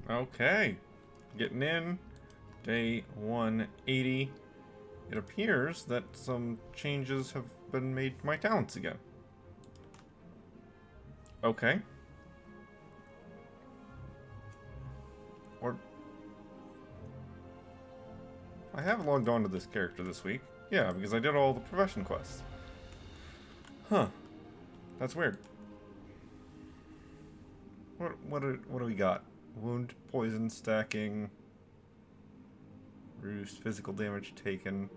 Okay. Getting in. Day 180. It appears that some changes have been made to my talents again. Okay. Or... I have logged on to this character this week. Yeah, because I did all the profession quests. Huh. That's weird. What do we got? Wound, poison, stacking... Reduced physical damage taken.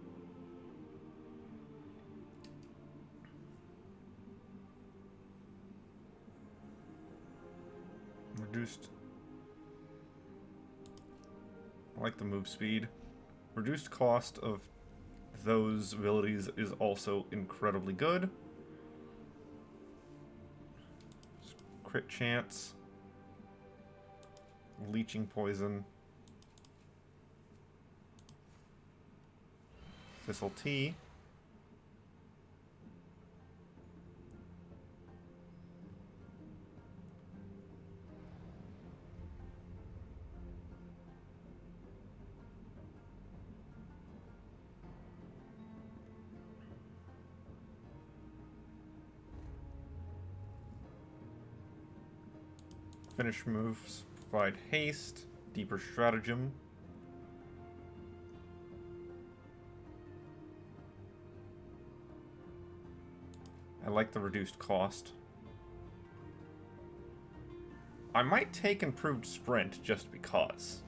Reduced... I like the move speed. Reduced cost of those abilities is also incredibly good. Crit chance. Leeching poison. Thistle tea. Finish moves provide haste, deeper stratagem. I like the reduced cost. I might take improved sprint just because.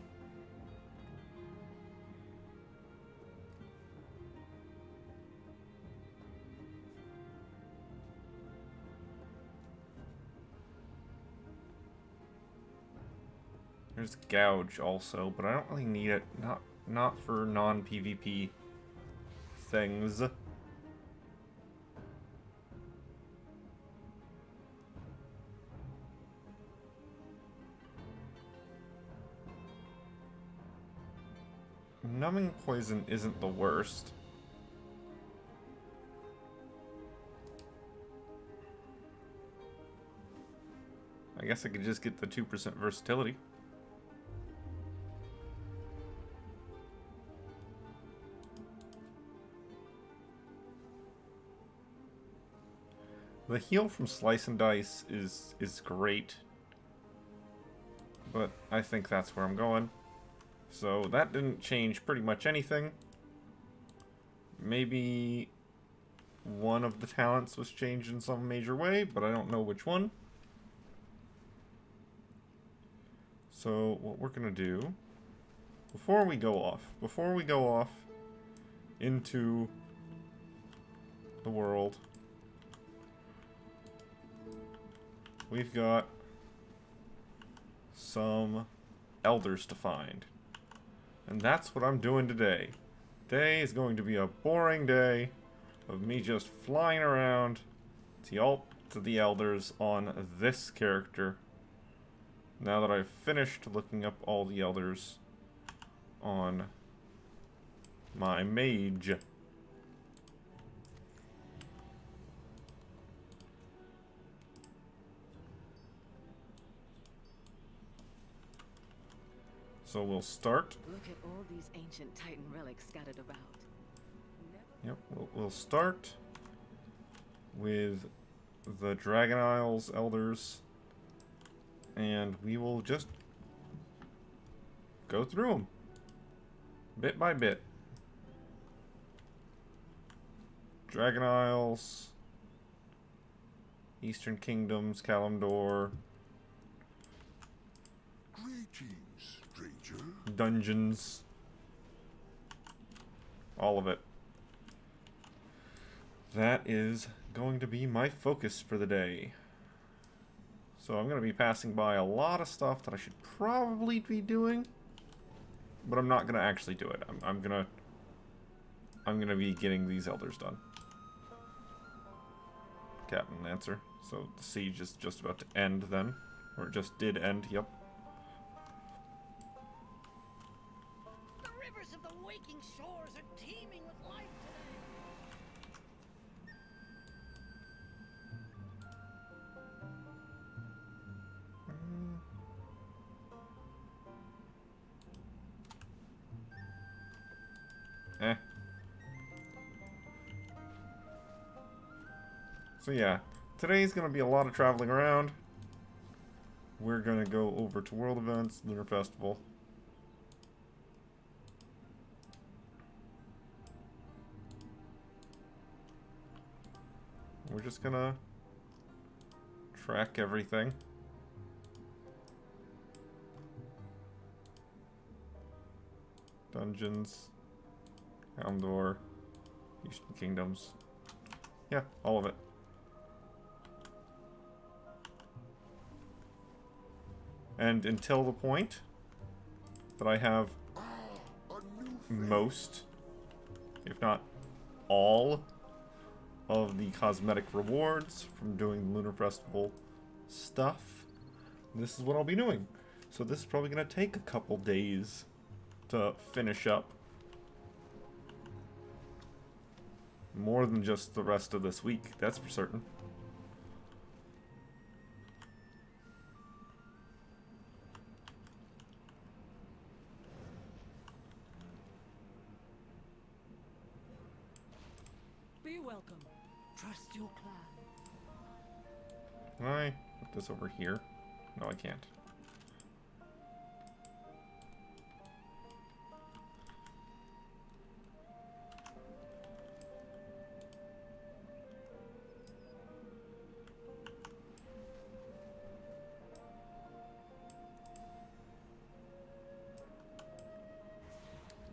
There's gouge also, but I don't really need it. Not for non-PvP things. Numbing poison isn't the worst. I guess I could just get the 2% versatility. The heal from Slice and Dice is great. But I think that's where I'm going. So that didn't change pretty much anything. Maybe one of the talents was changed in some major way, but I don't know which one. So what we're gonna do, before we go off into the world, we've got some elders to find. And that's what I'm doing today. Today is going to be a boring day of me just flying around to the elders on this character. Now that I've finished looking up all the elders on my mage. So we'll start. Look at all these ancient Titan relics scattered about. Yep, we'll start with the Dragon Isles elders, and we will just go through them bit by bit. Dragon Isles, Eastern Kingdoms, Kalimdor, Greetings, stranger. dungeons, all of it. That is going to be my focus for the day. So I'm going to be passing by a lot of stuff that I should probably be doing, but I'm not going to actually do it. I'm going to be getting these elders done. Captain Lancer. So the siege is just about to end then, or it just did end. Yep. The rivers of the waking shores are teeming with life today. Eh. So yeah, today's gonna be a lot of traveling around. We're gonna go over to World Events, Lunar Festival. We're just gonna track everything. Dungeons, Houndor, Eastern Kingdoms. Yeah, all of it. And until the point that I have most, if not all, of the cosmetic rewards from doing the Lunar Festival stuff, this is what I'll be doing. So this is probably going to take a couple days to finish up. More than just the rest of this week, that's for certain. Be welcome. Trust your clan. Can I put this over here? No, I can't.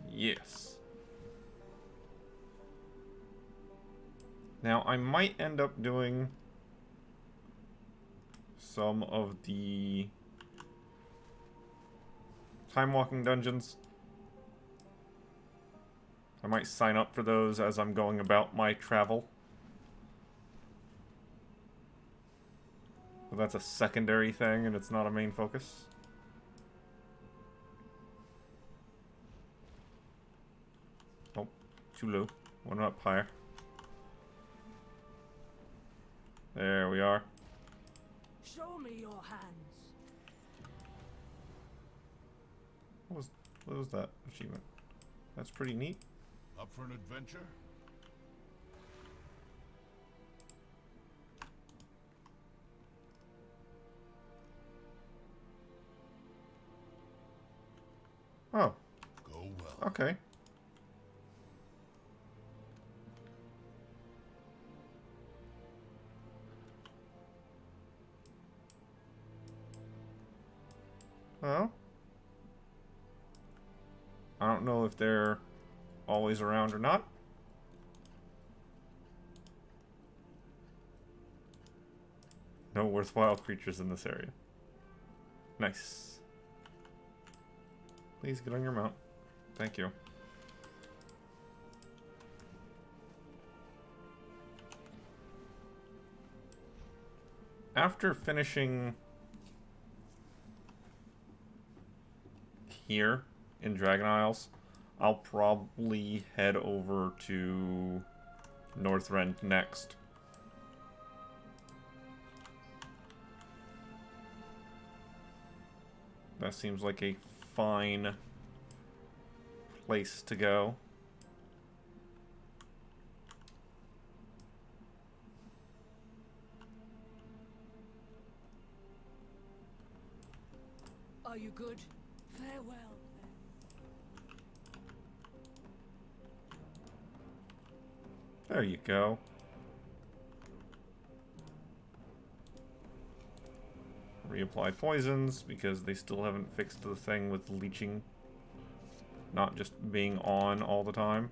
Yes. Now, I might end up doing some of the time walking dungeons. I might sign up for those as I'm going about my travel. But that's a secondary thing and it's not a main focus. Oh, too low. One up higher. There we are. Show me your hands. What was that achievement? That's pretty neat. Up for an adventure? Oh, Go well. okay. Well, I don't know if they're always around or not. No worthwhile creatures in this area. Nice. Please get on your mount. Thank you. After finishing here in Dragon Isles, I'll probably head over to Northrend next. That seems like a fine place to go. Are you good? Farewell. There you go. Reapply poisons because they still haven't fixed the thing with leeching not just being on all the time.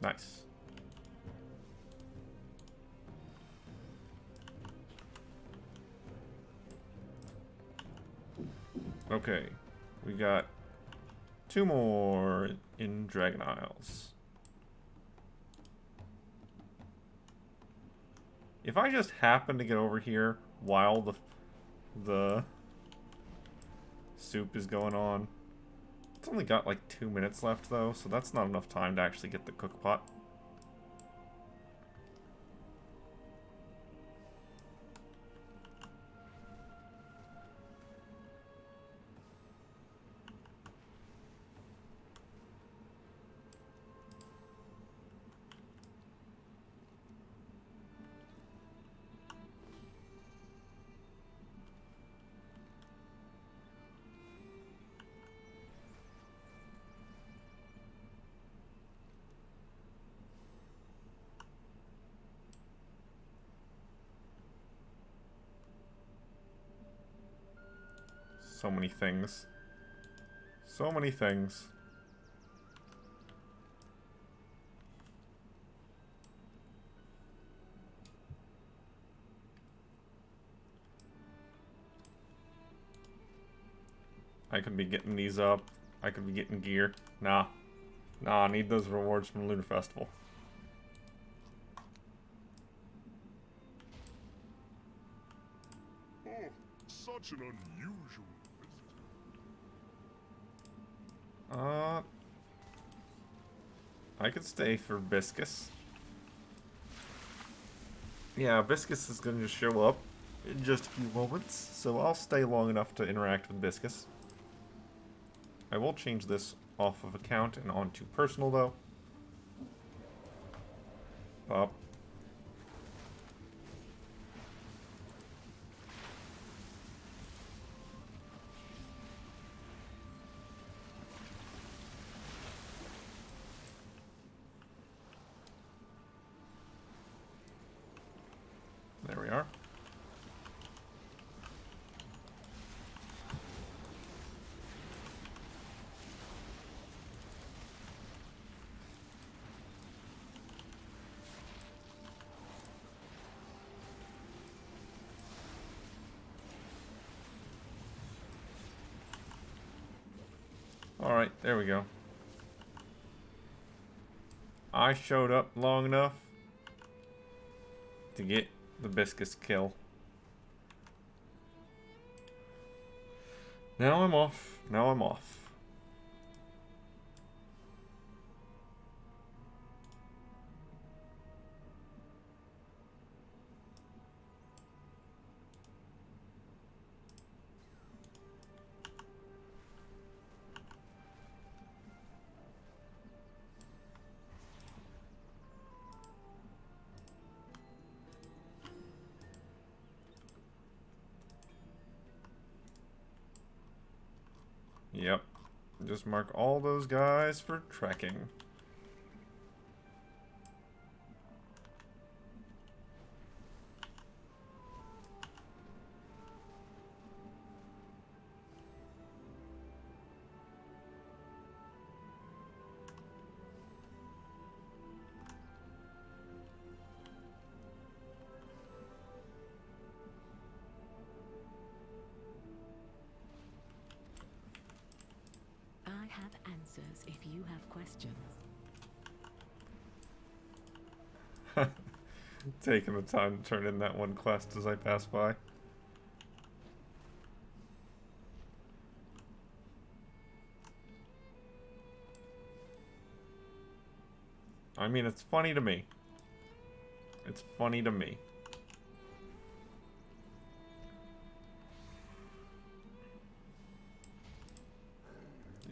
Nice. Okay, we got 2 more in Dragon Isles. If I just happen to get over here while the soup is going on, It's only got like 2 minutes left though, so that's not enough time to actually get the cook pot. So many things. So many things. I could be getting these up. I could be getting gear. Nah. Nah, I need those rewards from Lunar Festival. Oh, such an unusual visitor. I could stay for Biscus. Yeah, Biscus is going to show up in just a few moments, so I'll stay long enough to interact with Biscus. I will change this off of account and onto personal, though. Pop. There we are. Alright, there we go. I showed up long enough to get the Biscus kill. Now I'm off. Now I'm off. Yep. Just mark all those guys for trekking. I have answers if you have questions. Taking the time to turn in that one quest as I pass by. I mean, it's funny to me. It's funny to me.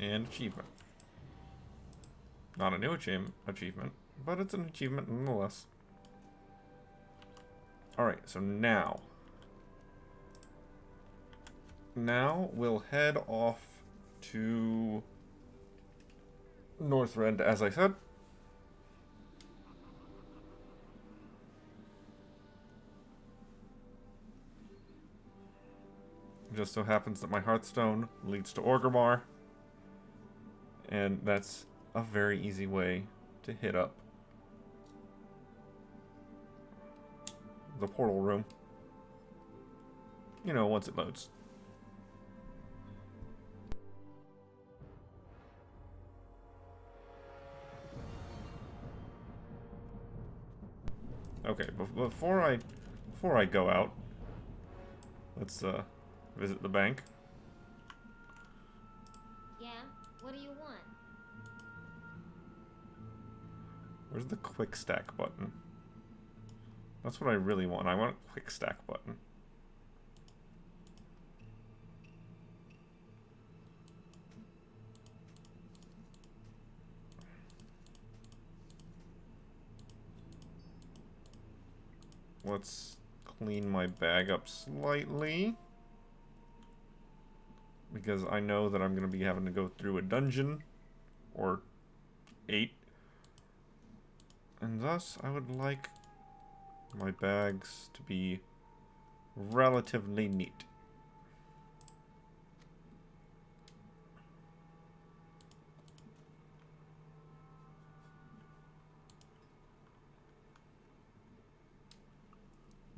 And achievement. Not a new achievement, but it's an achievement nonetheless. Alright, so now. Now we'll head off to Northrend, as I said. It just so happens that my Hearthstone leads to Orgrimmar. And that's a very easy way to hit up the portal room. You know, once it loads. Okay, before I go out, let's visit the bank. Yeah? What do you Where's the quick stack button? That's what I really want. I want a quick stack button. Let's clean my bag up slightly. Because I know that I'm going to be having to go through a dungeon. Or 8. And thus, I would like my bags to be relatively neat.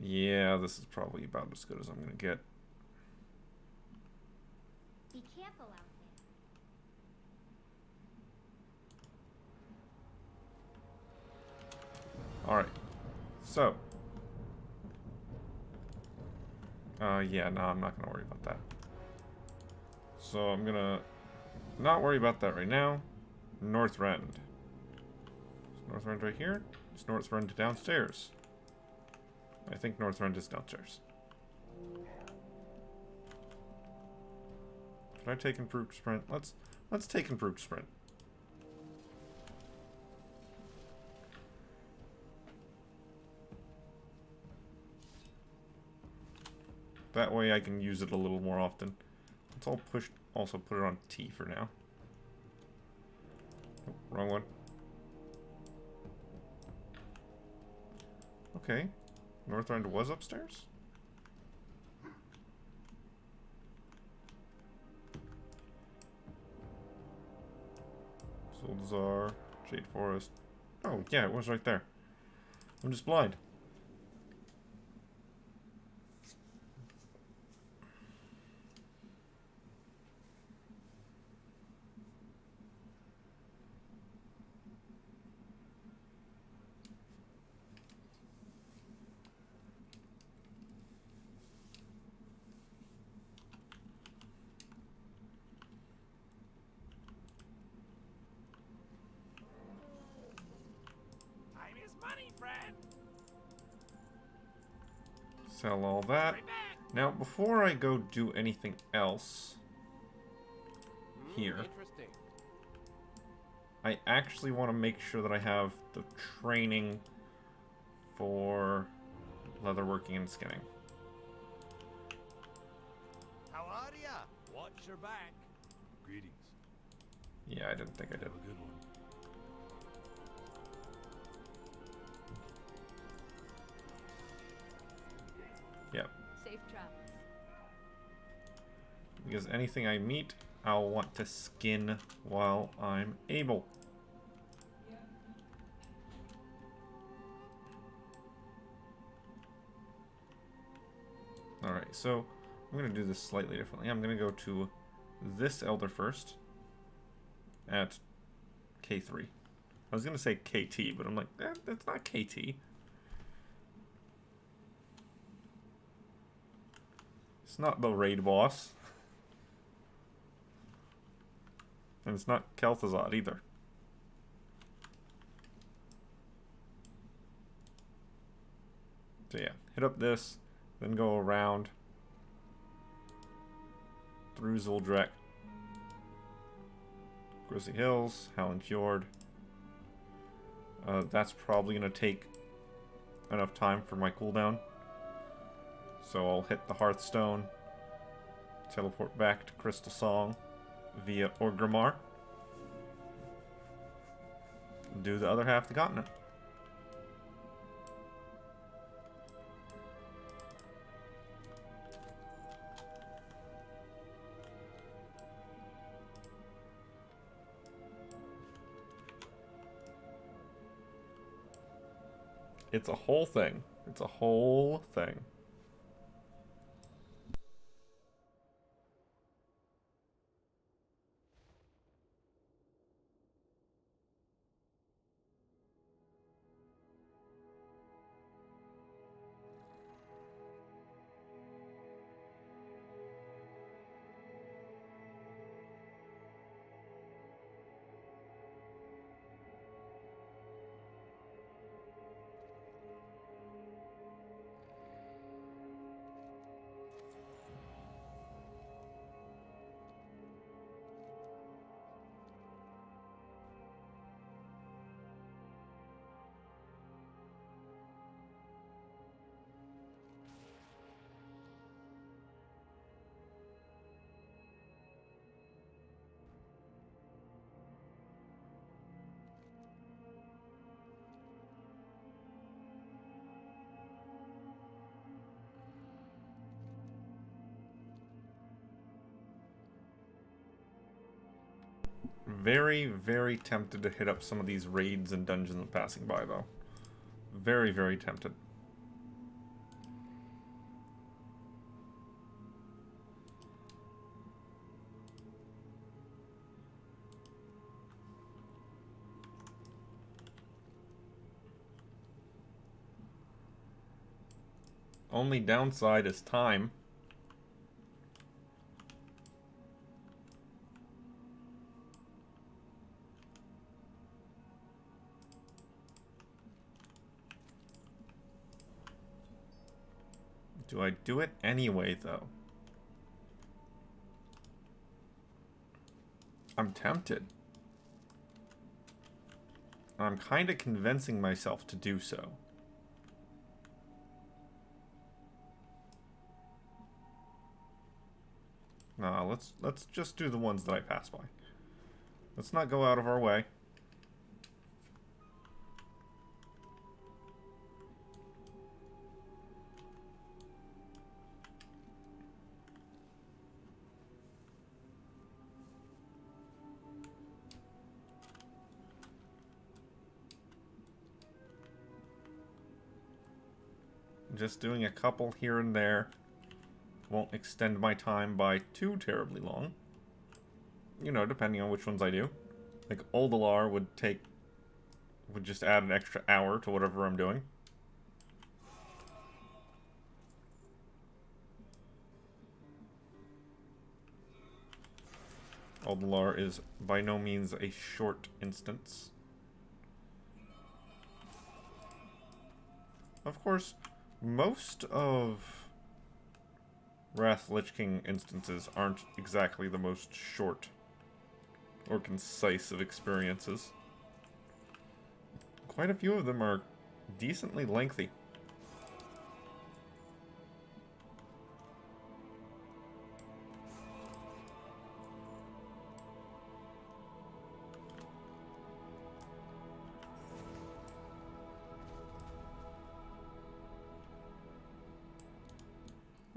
Yeah, this is probably about as good as I'm gonna get. Be careful out there. Alright. So. Yeah, no, I'm not gonna worry about that. So I'm gonna not worry about that right now. Northrend. Is Northrend right here? Is Northrend downstairs? I think Northrend is downstairs. Should I take improved sprint? Let's take improved sprint. That way I can use it a little more often. Let's also put it on T for now. Oh, wrong one. Okay. Northrend was upstairs? Zul'Dazar, Jade Forest. Oh, yeah, it was right there. I'm just blind. Time is money, friend. Sell all that. Right back. Now, before I go do anything else here, Interesting. I actually want to make sure that I have the training for leatherworking and skinning. How are ya? Watch your back. Greetings. Yeah, I didn't think I did. Have a good one. Yep. Safe travels. Because anything I meet, I'll want to skin while I'm able. Alright, so I'm going to do this slightly differently. I'm going to go to this elder first at K3. I was going to say KT, but I'm like, that's not KT. It's not the raid boss. And it's not Kel'Thuzad either. So yeah, hit up this, then go around through Zuldrek, Grizzly Hills, Howling Fjord. That's probably going to take enough time for my cooldown. So I'll hit the Hearthstone, teleport back to Crystal Song via Orgrimmar, do the other half of the continent. It's a whole thing. It's a whole thing. Very, very tempted to hit up some of these raids and dungeons I'm passing by, though. Very, very tempted. Only downside is time. Do I do it anyway, though? I'm tempted. I'm kind of convincing myself to do so. Nah, let's just do the ones that I pass by. Let's not go out of our way. Just doing a couple here and there won't extend my time by too terribly long. You know, depending on which ones I do. Like, Oldalar would just add an extra hour to whatever I'm doing. Oldalar is by no means a short instance. Of course, most of Wrath Lich King instances aren't exactly the most short or concise of experiences. Quite a few of them are decently lengthy.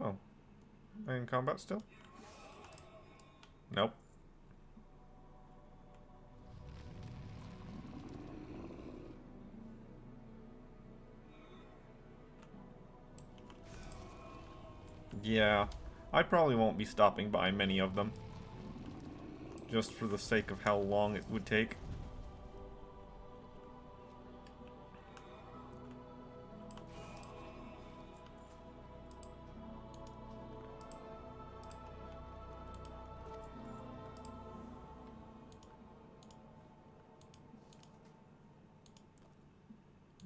Oh. Am I in combat still? Nope. Yeah, I probably won't be stopping by many of them. Just for the sake of how long it would take.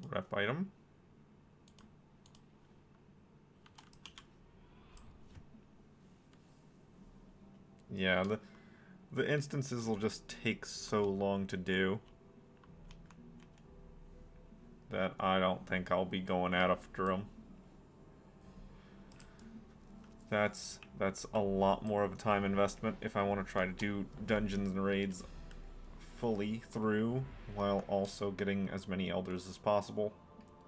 Rep item. Yeah, the instances will just take so long to do that I don't think I'll be going after them. That's a lot more of a time investment if I want to try to do dungeons and raids fully through while also getting as many elders as possible.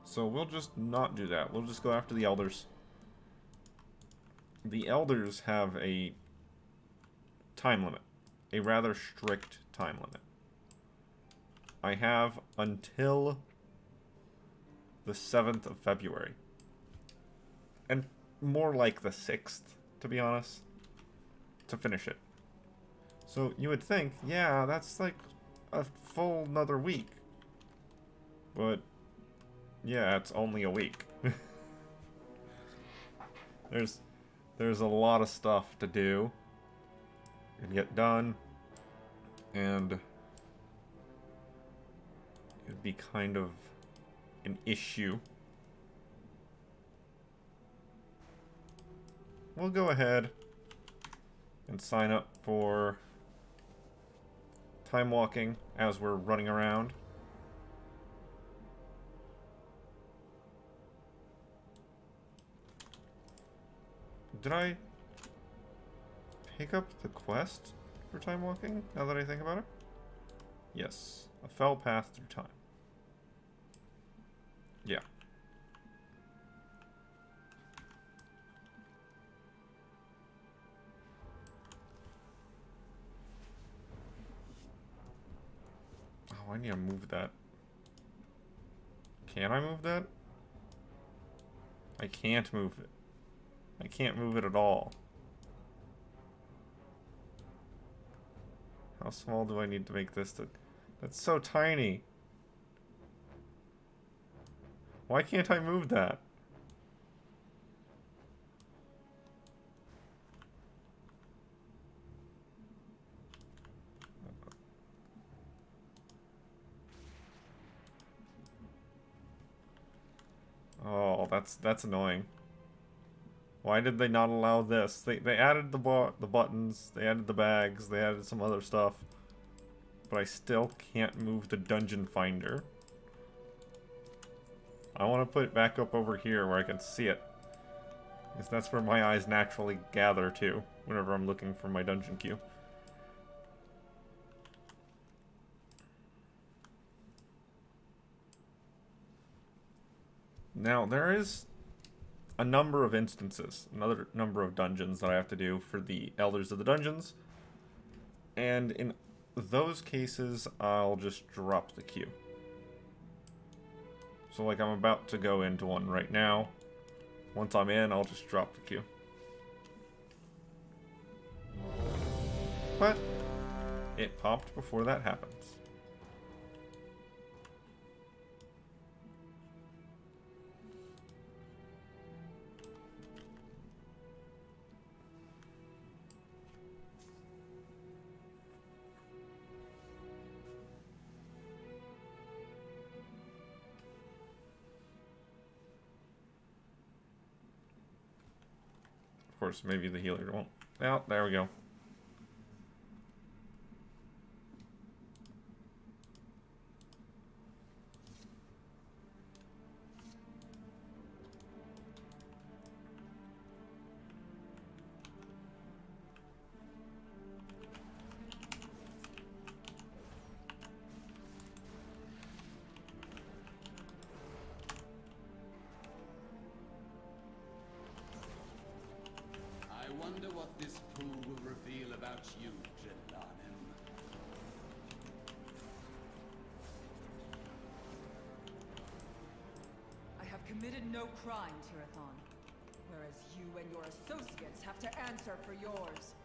So we'll just not do that. We'll just go after the elders. The elders have a time limit. A rather strict time limit. I have until the 7th of February. And more like the 6th, to be honest, to finish it. So you would think, yeah, that's like a full another week. But yeah, it's only a week. There's a lot of stuff to do and get done, and it'd be kind of an issue. We'll go ahead and sign up for time walking as we're running around. Did I pick up the quest for time walking, now that I think about it? Yes. A fell path through time. Yeah. I need to move that. Can I move that? I can't move it. I can't move it at all. How small do I need to make this? That's so tiny. Why can't I move that? Oh, that's annoying. Why did they not allow this? They added the buttons, they added the bags, they added some other stuff. But I still can't move the dungeon finder. I want to put it back up over here where I can see it. Because that's where my eyes naturally gather to whenever I'm looking for my dungeon queue. Now, there is a number of instances, another number of dungeons that I have to do for the Elders of the Dungeons. And in those cases, I'll just drop the queue. So like I'm about to go into one right now. Once I'm in, I'll just drop the queue. But it popped before that happens. Of course, maybe the healer won't. Oh, there we go. I wonder what this pool will reveal about you, Jelanim. I have committed no crime, Tirathon, whereas you and your associates have to answer for yours.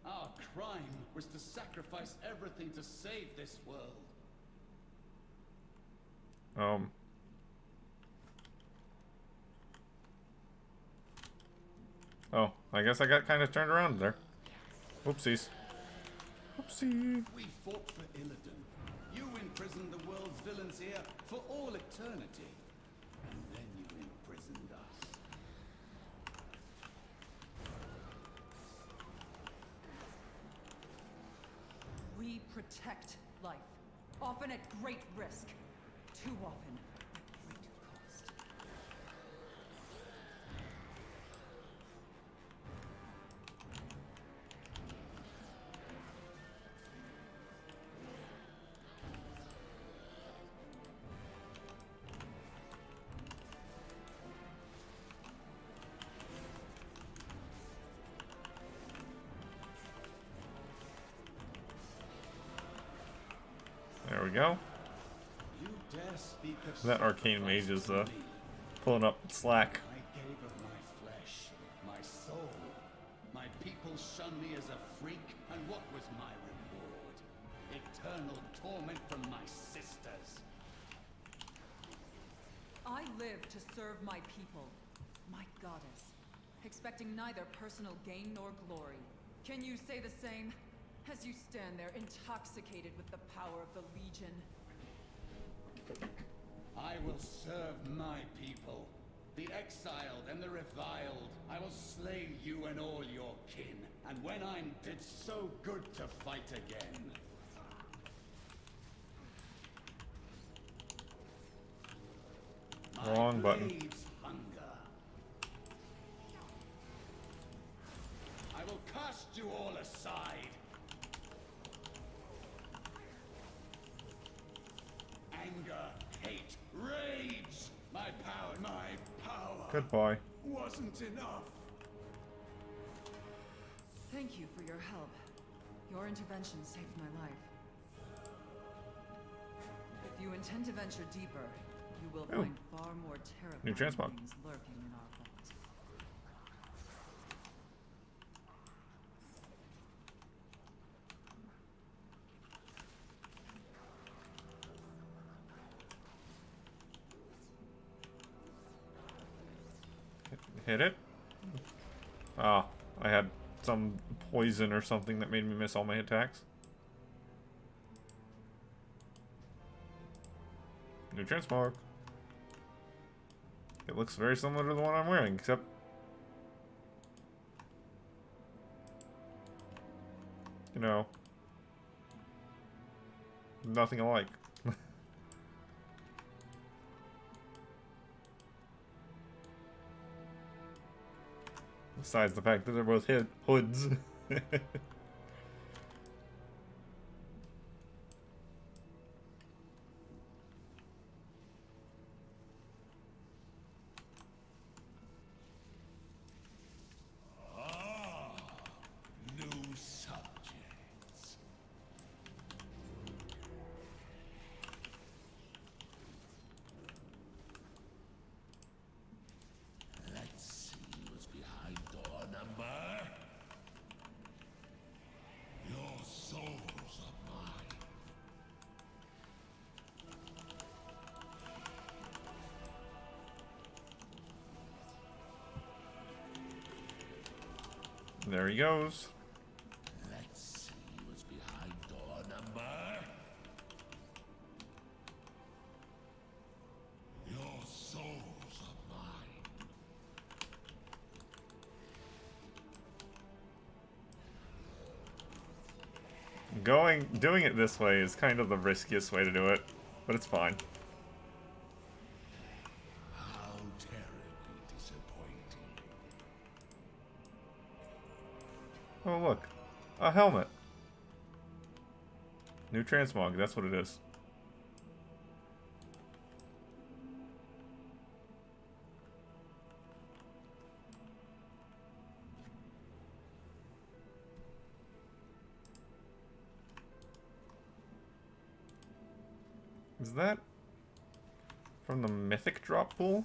Our crime was to sacrifice everything to save this world. Oh, I guess I got kind of turned around there. Whoopsies. Whoopsie. We fought for Illidan. You imprisoned the world's villains here for all eternity. And then you imprisoned us. We protect life, often at great risk. Too often, at great cost. There we go. You dare speak of That arcane mage is pulling up slack. I gave of my flesh, my soul. My people shunned me as a freak, and what was my reward? Eternal torment from my sisters. I live to serve my people, my goddess, expecting neither personal gain nor glory. Can you say the same? As you stand there, intoxicated with the power of the Legion. I will serve my people, the exiled and the reviled. I will slay you and all your kin, and when I'm dead, so good to fight again. Wrong button. Blades hunger. I will cast you all aside. hate, rage. My power Goodbye. wasn't enough. Thank you for your help. Your intervention saved my life. If you intend to venture deeper, you will Oh. find far more New terrifying transmog. things lurking in our vault. Hit it? Ah, I had some poison or something that made me miss all my attacks. New transmog. It looks very similar to the one I'm wearing, except... you know... nothing alike. Besides the fact that they're both hoods. New subjects. Let's see what's behind door number. Your souls are mine. There he goes. Let's see what's behind door number. Your souls are mine. Doing it this way is kind of the riskiest way to do it, but it's fine. How terribly disappointing. Oh look, a helmet. New transmog, that's what it is. Is that from the mythic drop pool?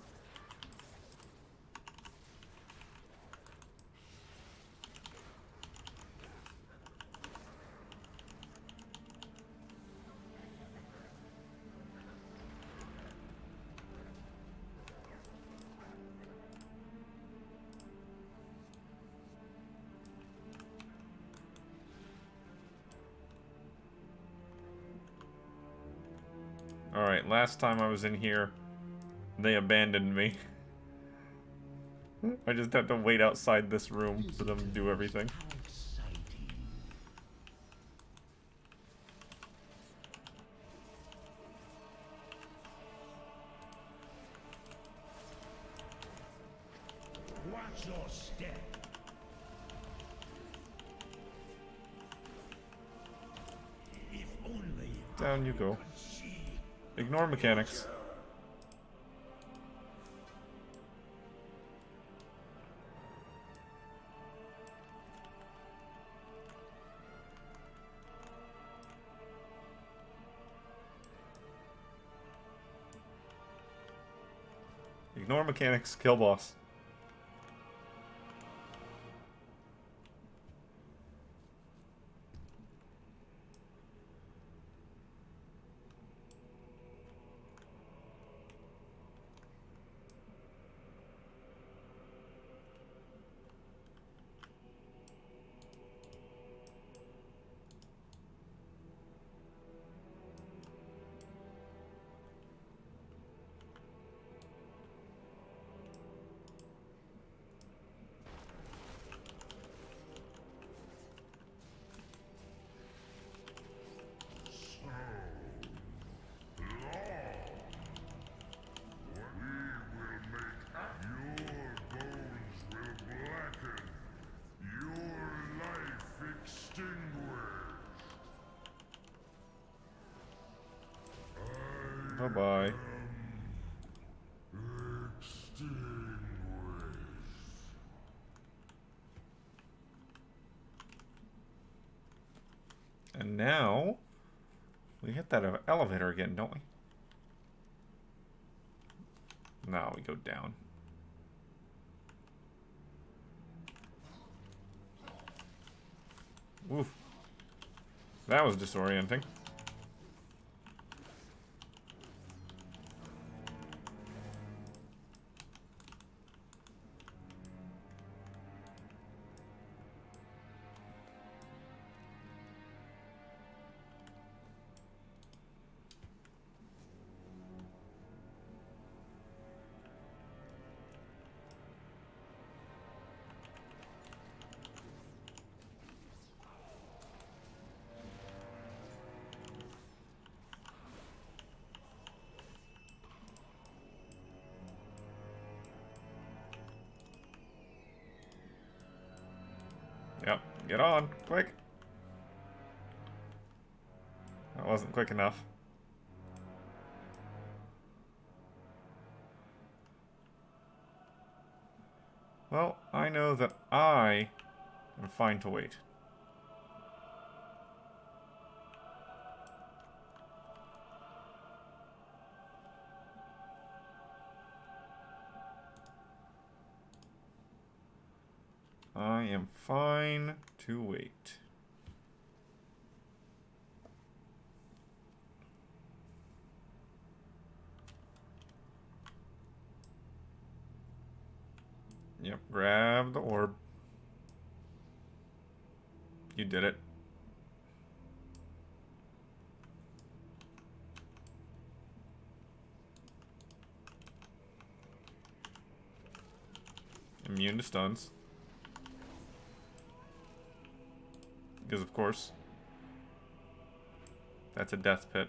Alright, last time I was in here, they abandoned me. I just had to wait outside this room for them to do everything. How exciting. Watch your step. If only Down you go. I could see. Ignore mechanics. Ignore mechanics, kill boss. Bye-bye. And now, we hit that elevator again, don't we? Now we go down. Oof. That was disorienting. Yep, get on, quick. That wasn't quick enough. Well, I know that I am fine to wait. I am fine to wait. Yep, grab the orb. You did it. Immune to stuns. Because of course, that's a death pit.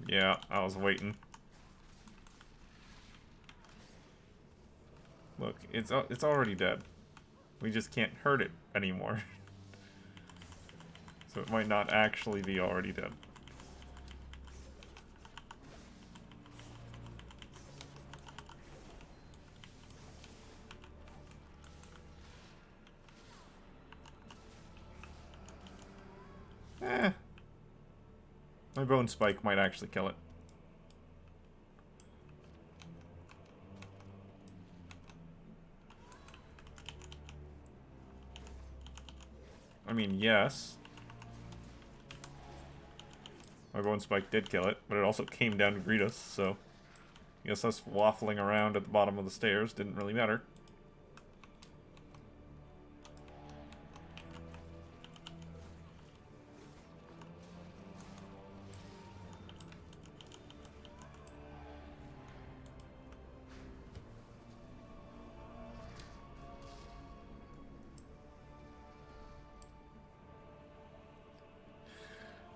Yeah, I was waiting. Look, it's already dead. We just can't hurt it anymore. So it might not actually be already dead. My bone spike might actually kill it. I mean, yes. My bone spike did kill it, but it also came down to greet us, so I guess us waffling around at the bottom of the stairs didn't really matter.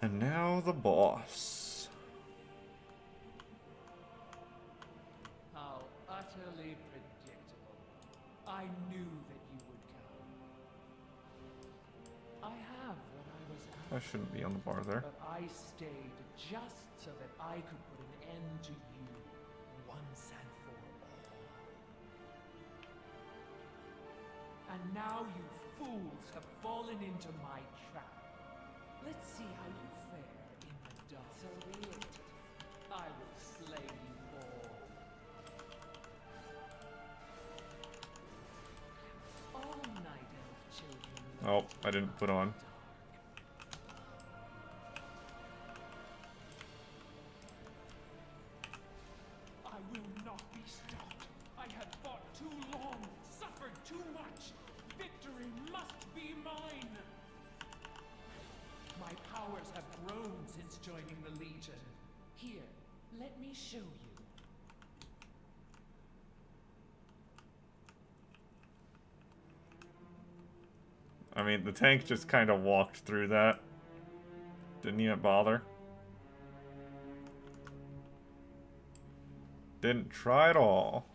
And now the boss. How utterly predictable. I knew that you would come. I have what I was I after, shouldn't be on the bar there. but I stayed just so that I could put an end to you once and for all. And now you fools have fallen into my trap. Let's see how you fare in the dark. So be it. I will slay you all. All night elf children. Oh, I didn't put on. too much. Victory must be mine. My powers have grown since joining the Legion. Here, let me show you. I mean, the tank just kind of walked through that. Didn't even bother. Didn't try at all.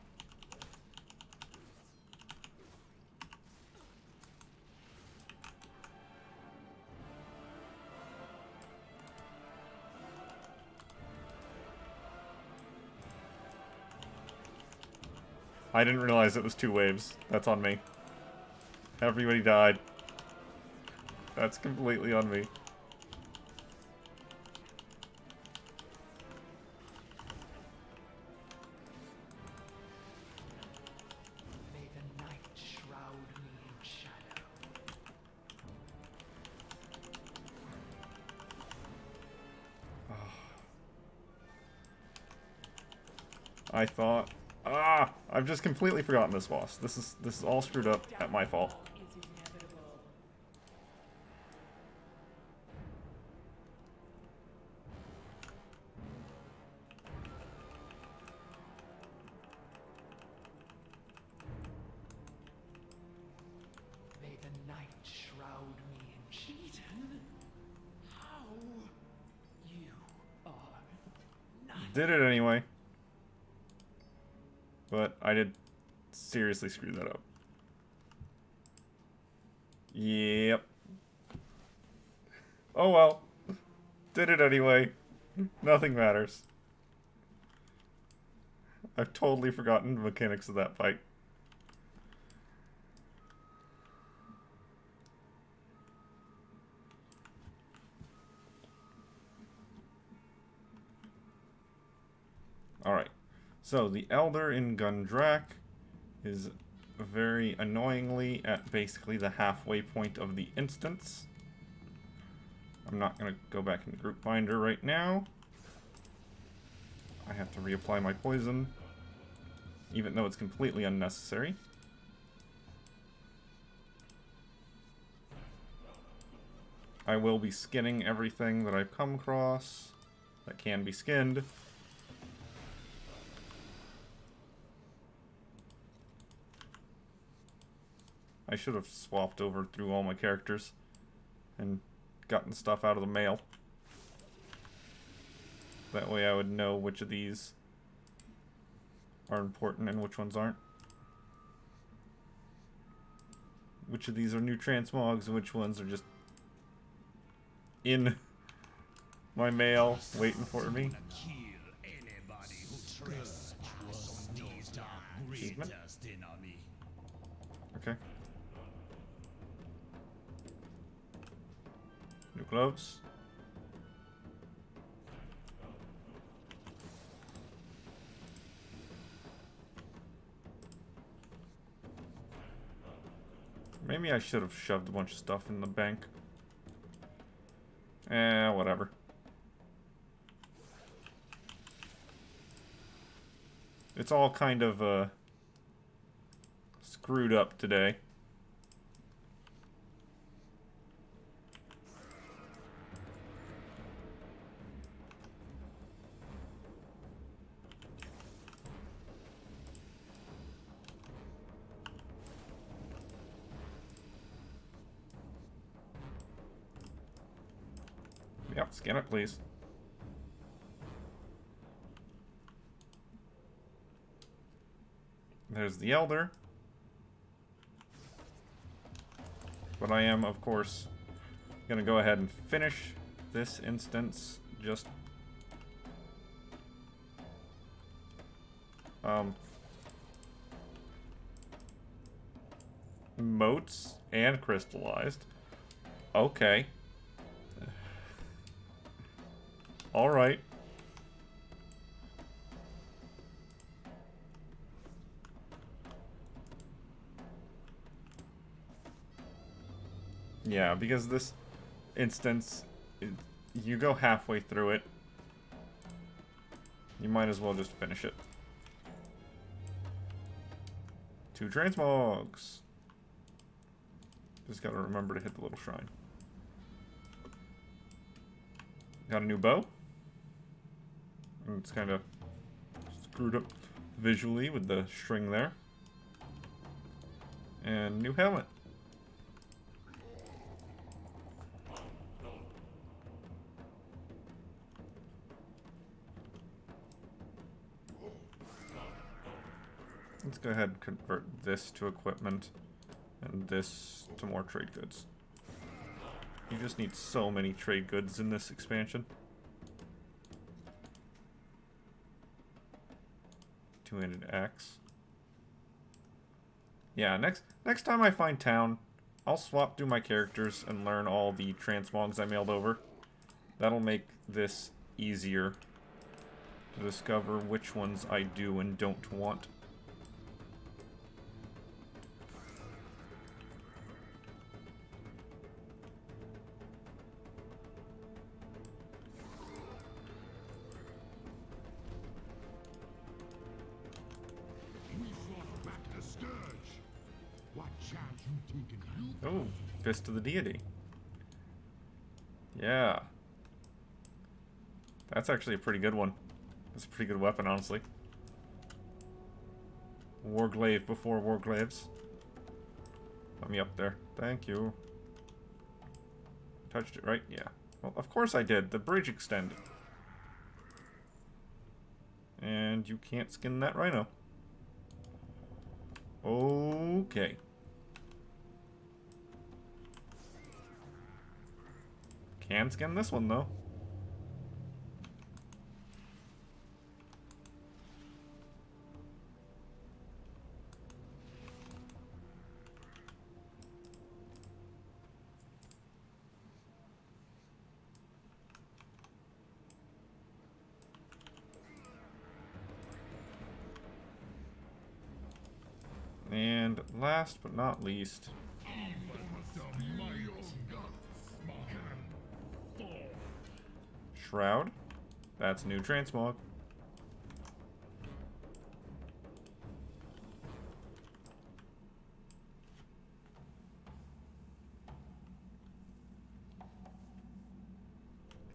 I didn't realize it was 2 waves. That's on me. Everybody died. That's completely on me. May the night shroud me in shadow. I thought... I've just completely forgotten this boss. This is all screwed up at my fault. Is inevitable. May the night shroud me in Cheaton. How you are not. Did it anyway. But I did seriously screw that up. Yep. Oh well. Did it anyway. Nothing matters. I've totally forgotten the mechanics of that fight. Alright. So, the Elder in Gundrak is very annoyingly at basically the halfway point of the instance. I'm not going to go back in Group Finder right now. I have to reapply my poison, even though it's completely unnecessary. I will be skinning everything that I've come across that can be skinned. I should have swapped over through all my characters and gotten stuff out of the mail. That way I would know which of these are important and which ones aren't. Which of these are new transmogs and which ones are just in my mail waiting for me. Achievement? Okay. New clothes. Maybe I should have shoved a bunch of stuff in the bank. Whatever. It's all kind of, screwed up today. Yep, scan it, please. There's the Elder. But I am, of course, gonna go ahead and finish this instance. Just... motes and crystallized. Okay. Alright. Yeah, because this instance, you go halfway through it, you might as well just finish it. 2 transmogs. Just gotta remember to hit the little shrine. Got a new bow. And it's kind of screwed up visually with the string there. And new helmet. Let's go ahead and convert this to equipment and this to more trade goods. You just need so many trade goods in this expansion. Two-handed axe. Yeah, next time I find town, I'll swap through my characters and learn all the transmogs I mailed over. That'll make this easier to discover which ones I do and don't want. Oh, Fist of the Deity. Yeah. That's actually a pretty good one. That's a pretty good weapon, honestly. Warglaive before Warglaives. Let me up there. Thank you. Touched it, right? Yeah. Well, of course I did. The bridge extended. And you can't skin that rhino. Okay. Can skin this one, though. And last but not least, Shroud. That's new transmog.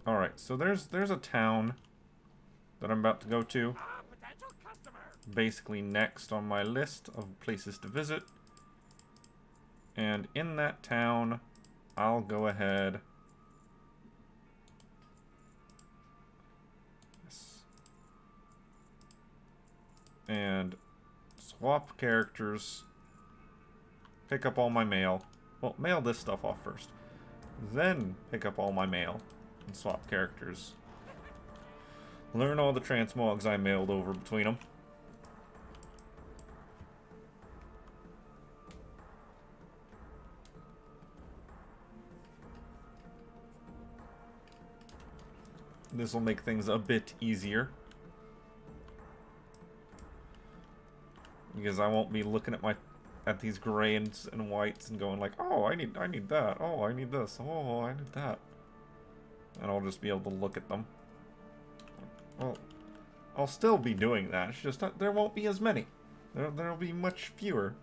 Alright, so there's a town that I'm about to go to. Basically next on my list of places to visit. And in that town, I'll go ahead. Yes. And swap characters. Pick up all my mail. Well, mail this stuff off first. Then pick up all my mail and swap characters. Learn all the transmogs I mailed over between them. This will make things a bit easier. Because I won't be looking at these grays and whites and going like, oh, I need that. Oh, I need this. Oh, I need that. And I'll just be able to look at them. Well, I'll still be doing that. It's just not, there won't be as many. There'll be much fewer.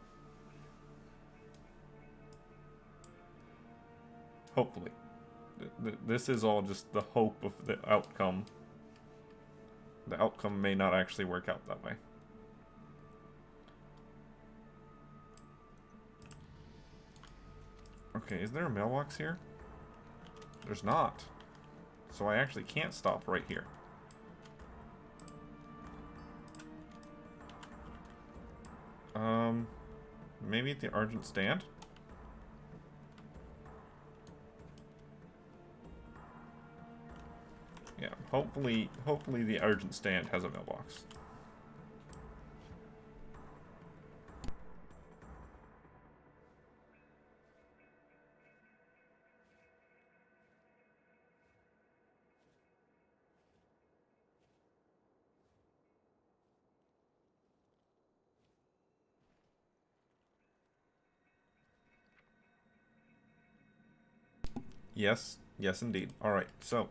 Hopefully. This is all just the hope of the outcome. The outcome may not actually work out that way. Okay, is there a mailbox here? There's not. So I actually can't stop right here. Maybe at the Argent Stand? Yeah, hopefully the Argent Stand has a mailbox. Yes, yes indeed. Alright, so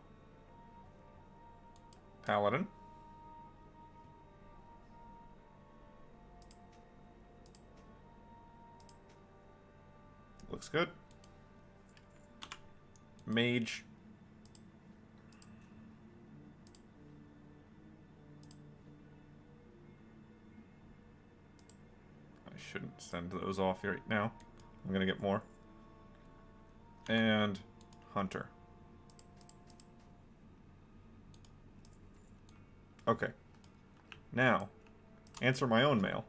Paladin. looks good. Mage. I shouldn't send those off right now. I'm gonna get more. And hunter. Okay. Now, answer my own mail.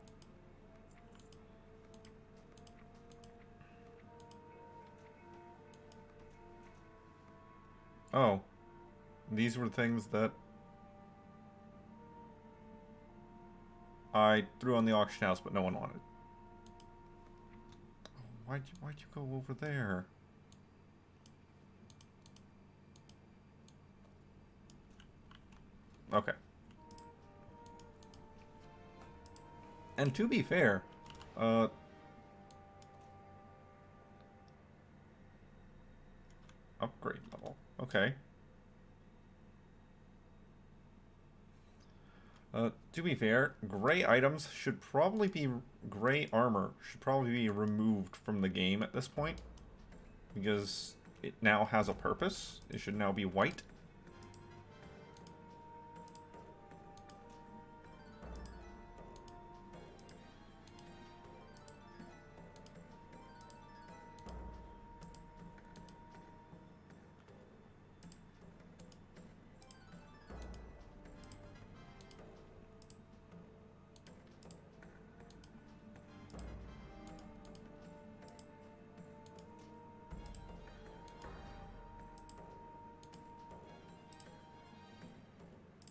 Oh. These were things that I threw on the auction house, but no one wanted. Why'd you go over there? Okay. And to be fair, upgrade level. Okay. To be fair, gray items should probably be... Gray armor should probably be removed from the game at this point. Because it now has a purpose. It should now be white.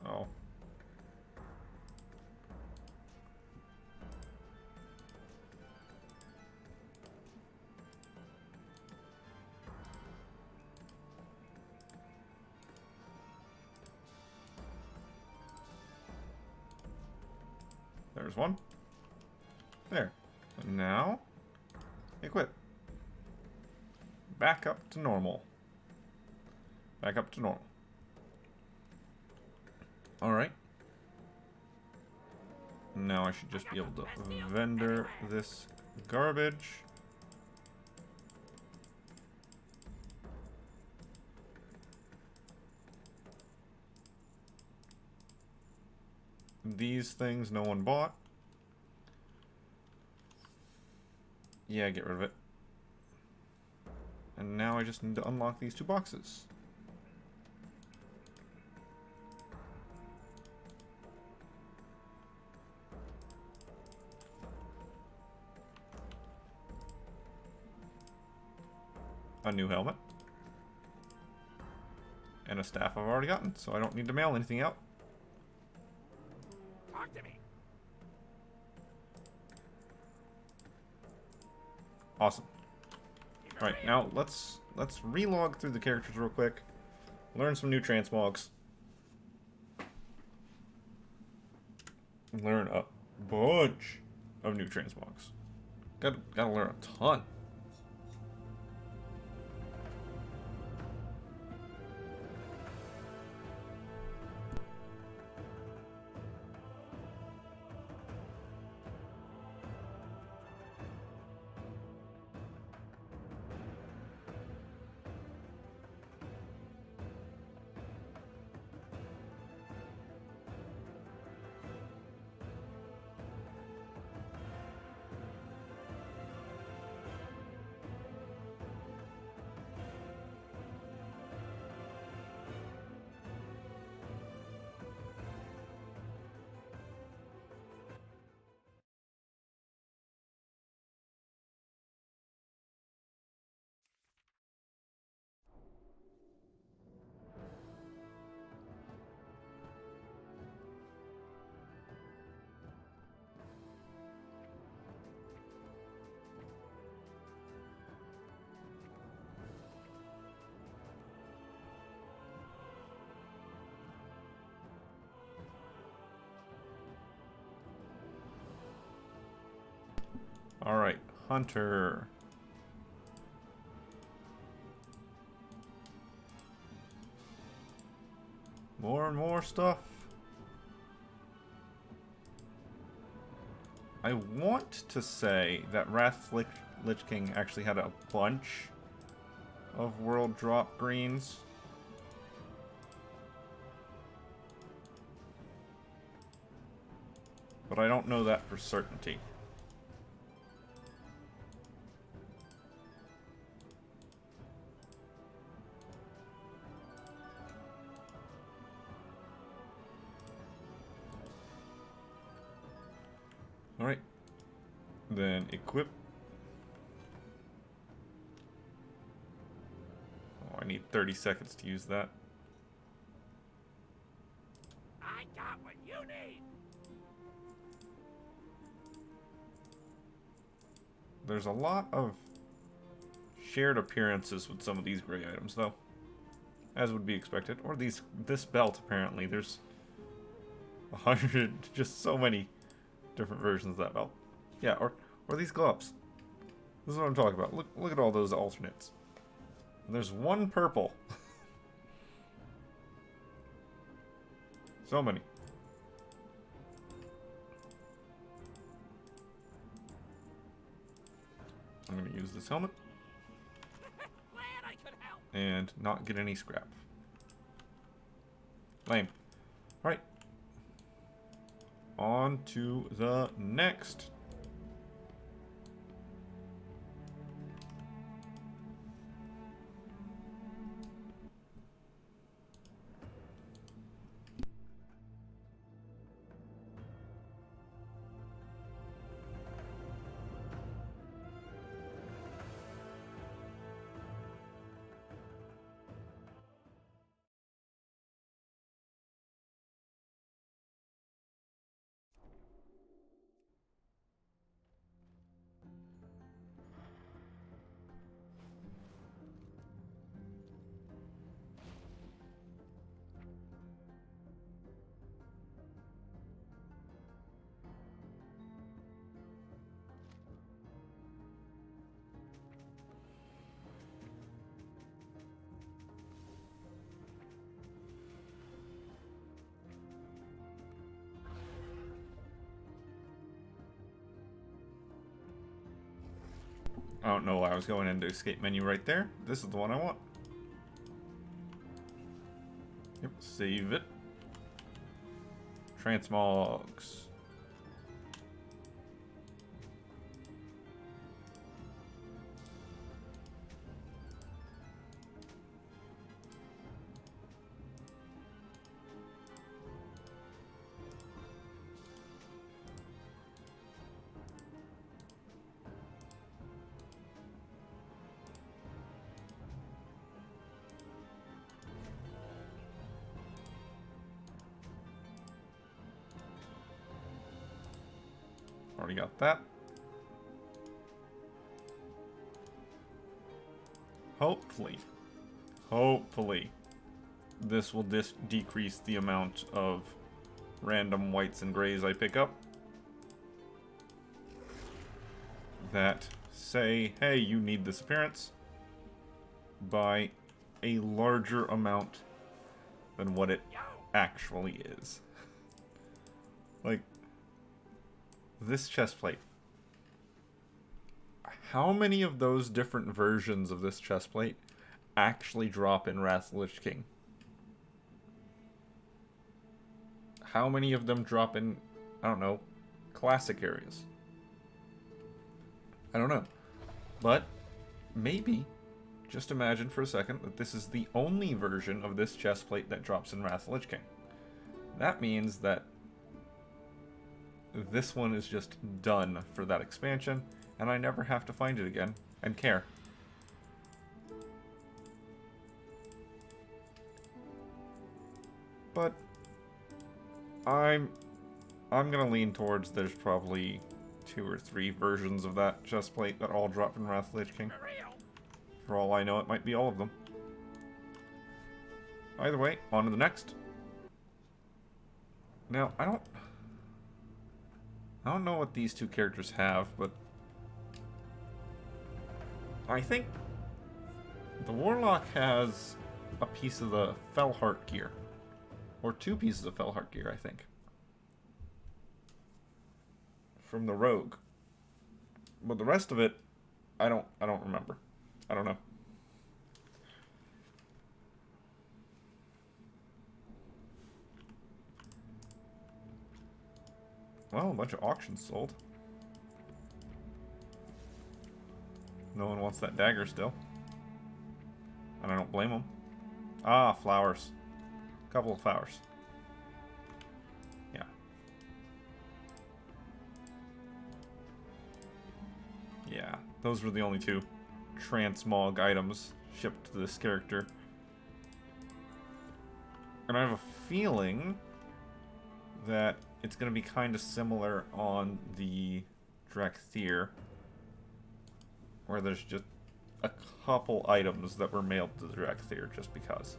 Oh. There's one. There. And now, equip. Back up to normal. Back up to normal. Alright. Now I should just be able to vendor this garbage. These things no one bought. Yeah, get rid of it. And now I just need to unlock these 2 boxes. A new helmet. And a staff I've already gotten, so I don't need to mail anything out. Talk to me. Awesome. Alright, now let's relog through the characters real quick. Learn some new transmogs. Learn a bunch of new transmogs. Gotta learn a ton. Alright, Hunter. More and more stuff. I want to say that Lich King actually had a bunch of world drop greens. But I don't know that for certainty. Alright. Then equip. Oh, I need 30 seconds to use that. I got what you need. There's a lot of shared appearances with some of these gray items, though. As would be expected. Or this belt, apparently. There's 100, just so many different versions of that belt. Yeah, or these gloves. This is what I'm talking about. Look at all those alternates. And there's one purple. So many. I'm going to use this helmet. Glad I could help. And not get any scrap. Lame. Alright. On to the next. I don't know why I was going into escape menu right there. This is the one I want. Yep, save it. Transmogs. Already got that. Hopefully, this will decrease the amount of random whites and grays I pick up that say, hey, you need this appearance, by a larger amount than what it actually is. Like, this chestplate. How many of those different versions of this chestplate actually drop in Wrath of the Lich King? How many of them drop in, I don't know, classic areas? I don't know. But maybe, just imagine for a second that this is the only version of this chestplate that drops in Wrath of the Lich King. That means that this one is just done for that expansion, and I never have to find it again and care. But I'm gonna lean towards there's probably 2 or 3 versions of that chestplate that all drop in Wrath of the Lich King. For all I know, it might be all of them. Either way, on to the next. Now, I don't know what these two characters have, but I think the Warlock has a piece of the Fellheart gear. Or 2 pieces of Fellheart gear, I think. From the Rogue. But the rest of it I don't remember. I don't know. Well, a bunch of auctions sold. No one wants that dagger still. And I don't blame them. Ah, flowers. Couple of flowers. Yeah. Yeah, those were the only two transmog items shipped to this character. And I have a feeling that it's going to be kind of similar on the Drakthir, where there's just a couple items that were mailed to the Drakthir just because.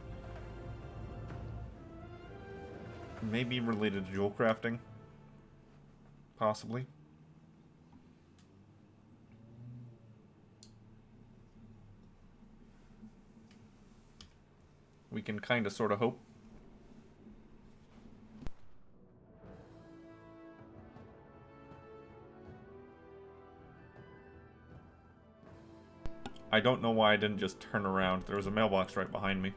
Maybe related to jewel crafting. Possibly. We can kind of sort of hope. I don't know why I didn't just turn around. There was a mailbox right behind me.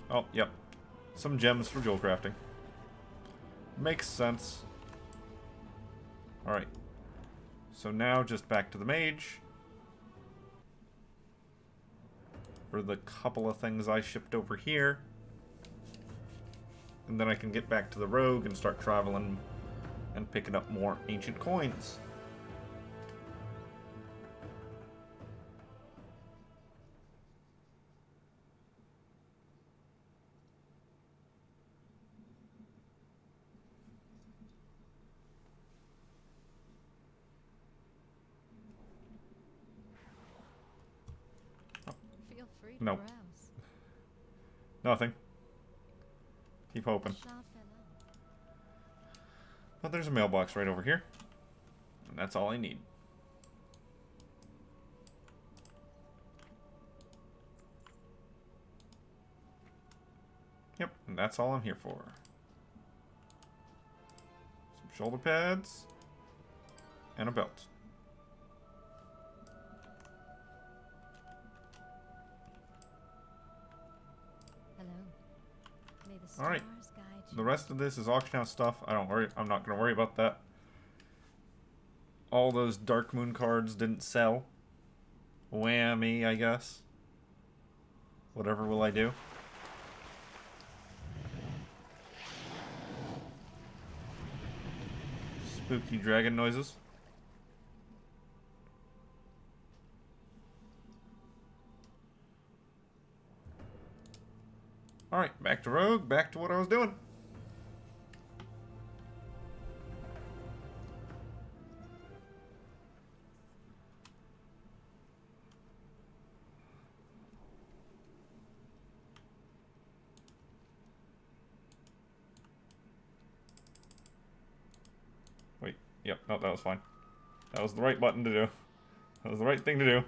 Oh, yep. Some gems for jewel crafting. Makes sense. Alright. So now just back to the mage. For the couple of things I shipped over here. And then I can get back to the rogue and start traveling and picking up more ancient coins. Feel free to No. browse. Nothing. Keep hoping. Sharp fellow. But there's a mailbox right over here. And that's all I need. Yep, and that's all I'm here for. Some shoulder pads. And a belt. Hello. May the stars Alright. guide you. The rest of this is auction house stuff. I'm not gonna worry about that. All those Dark Moon cards didn't sell. Whammy, I guess. Whatever will I do? Spooky dragon noises. Alright, back to Rogue, back to what I was doing. Wait, yep, no, that was fine. That was the right button to do. That was the right thing to do.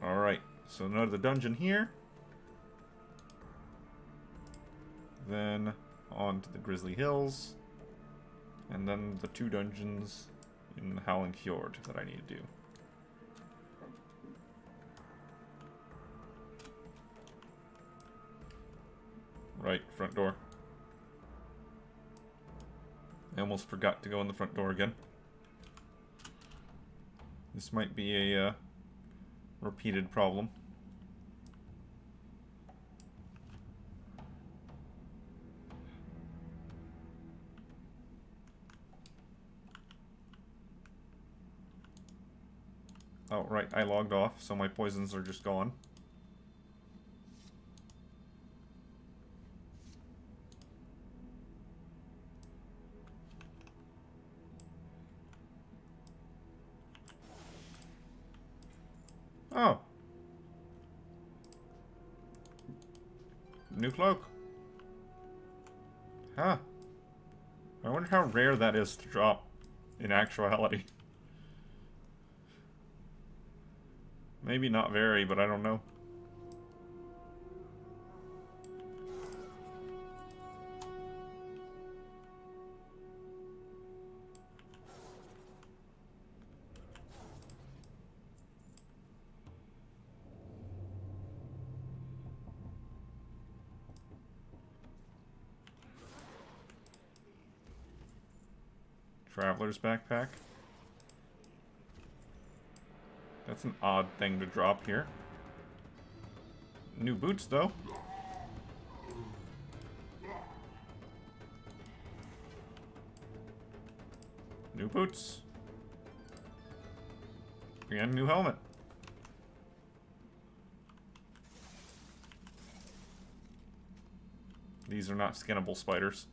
Alright, so another dungeon here. Then on to the Grizzly Hills. And then the 2 dungeons in Howling Fjord that I need to do. Right, front door. I almost forgot to go in the front door again. This might be a repeated problem. Oh, right, I logged off, so my poisons are just gone. Oh. New cloak. Huh. I wonder how rare that is to drop in actuality. Maybe not very, but I don't know. Traveler's backpack. That's an odd thing to drop here. New boots, though. New boots. And new helmet. These are not skinnable spiders.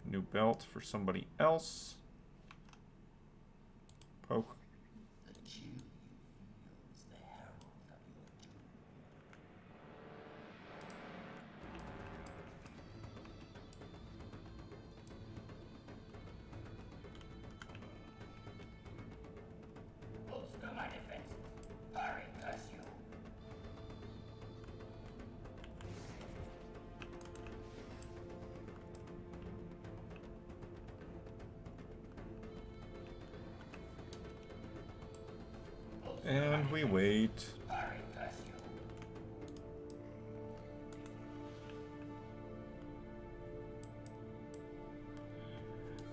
New belt for somebody else. Poke. Bolster my defenses. Hurry, curse you. And we wait. Hurry, curse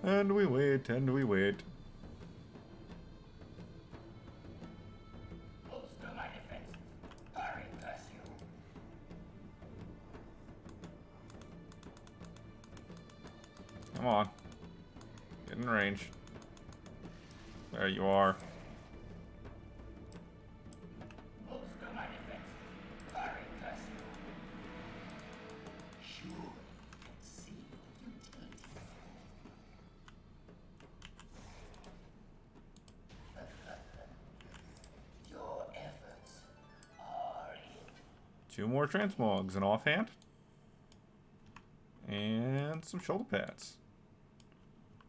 you. And we wait, and we wait. Bolster my defenses. Hurry, curse you. Come on. Get in range. There you are. Bolster my defenses. Hurry, curse you. Sure, you can see the utility. Your efforts are in. 2 more transmogs, an offhand. And some shoulder pads.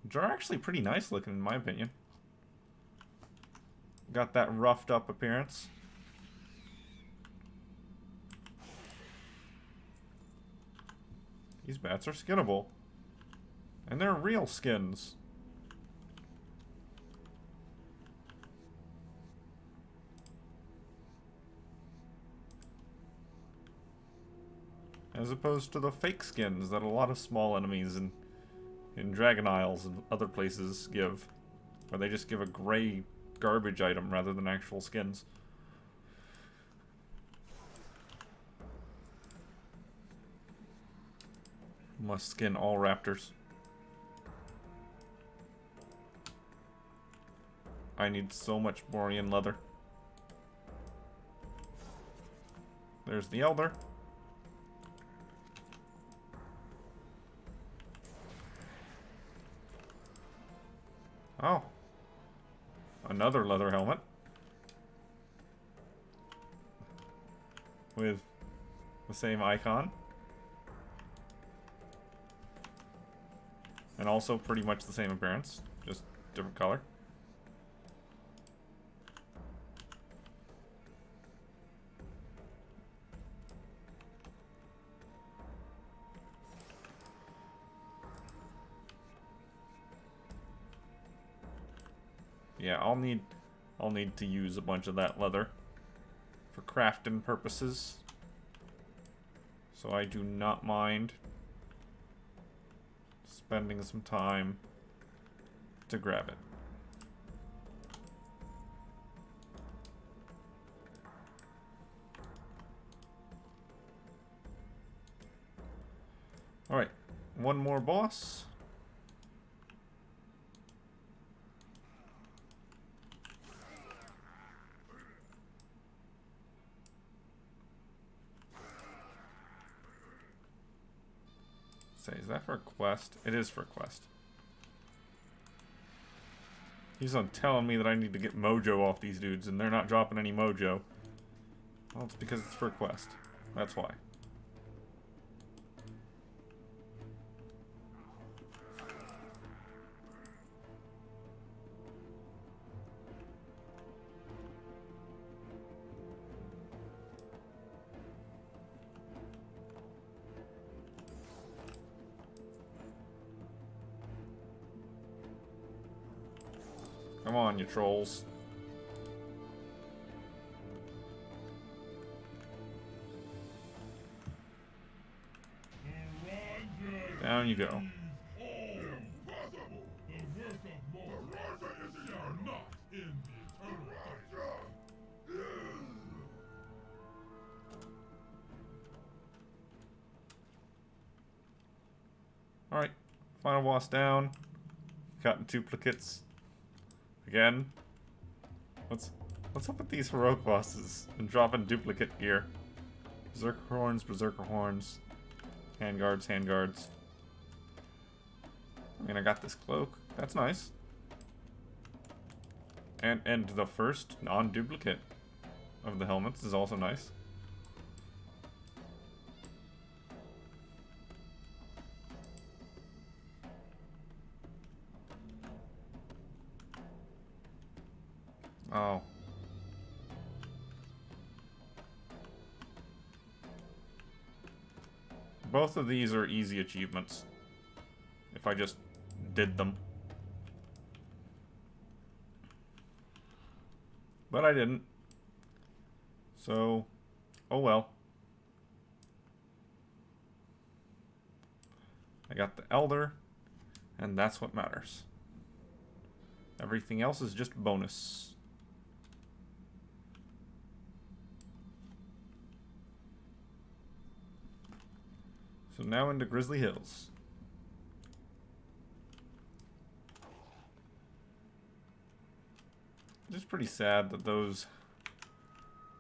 Which are actually pretty nice looking in my opinion. Got that roughed up appearance. These bats are skinnable. And they're real skins. As opposed to the fake skins that a lot of small enemies in Dragon Isles and other places give. Where they just give a gray garbage item rather than actual skins. Must skin all raptors. I need so much Borean leather. There's the Elder. Oh. Another leather helmet. With the same icon. And also pretty much the same appearance. Just different color. Yeah, I'll need to use a bunch of that leather for crafting purposes. So I do not mind spending some time to grab it. Alright, one more boss. Is that for a quest? It is for a quest. He's on telling me that I need to get mojo off these dudes, and they're not dropping any mojo. Well, it's because it's for a quest. That's why. Come on, you trolls. Down you go. Alright, final boss down. Got duplicates. Again. What's up with these heroic bosses and dropping duplicate gear? Berserker horns, berserker horns. Handguards, handguards. I mean, I got this cloak. That's nice. And the first non-duplicate of the helmets is also nice. Oh. Both of these are easy achievements. If I just did them. But I didn't. So, oh well. I got the Elder, and that's what matters. Everything else is just bonus. So now into Grizzly Hills. It's pretty sad that those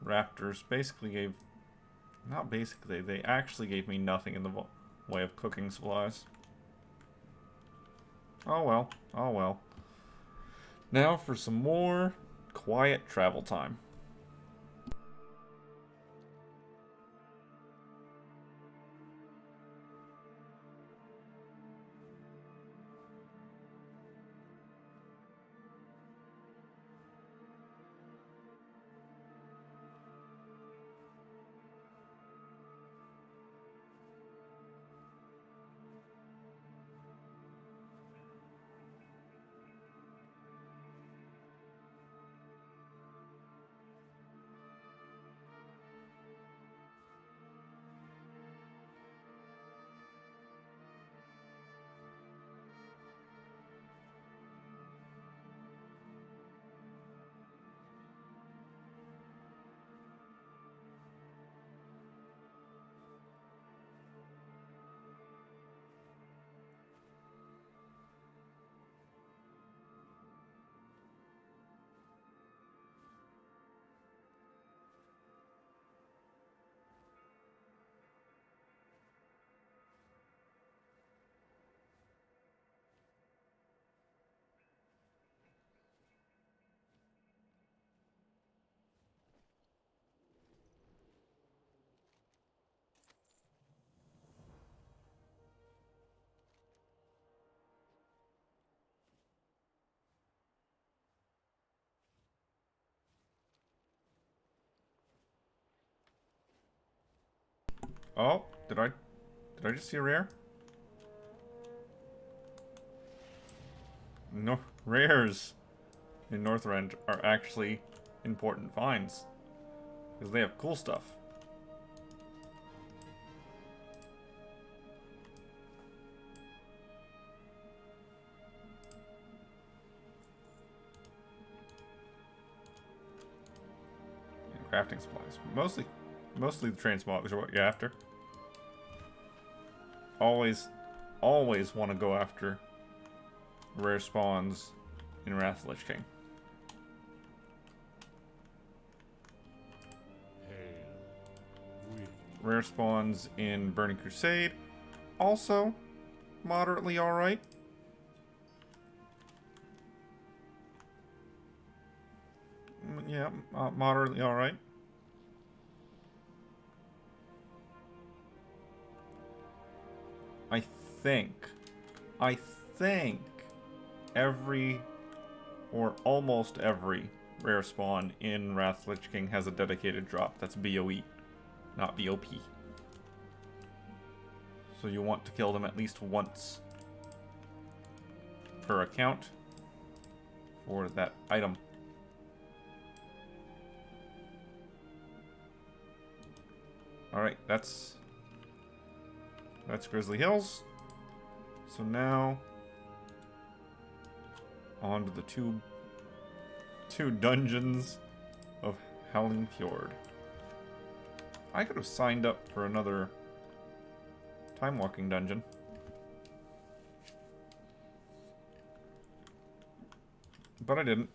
raptors basically gave... Not basically, they actually gave me nothing in the way of cooking supplies. Oh well, oh well. Now for some more quiet travel time. Oh, did I just see a rare? No, rares in Northrend are actually important finds. Because they have cool stuff. And crafting supplies. Mostly the transmogs are what you're after. Always want to go after rare spawns in Wrath of the Lich King. Rare spawns in Burning Crusade, also moderately alright. Yeah, moderately alright. I think every, or almost every, rare spawn in Wrath of the Lich King has a dedicated drop. That's BOE, not BOP. So you want to kill them at least once per account for that item. Alright, that's Grizzly Hills. So now on to the two dungeons of Howling Fjord. I could have signed up for another time walking dungeon. But I didn't.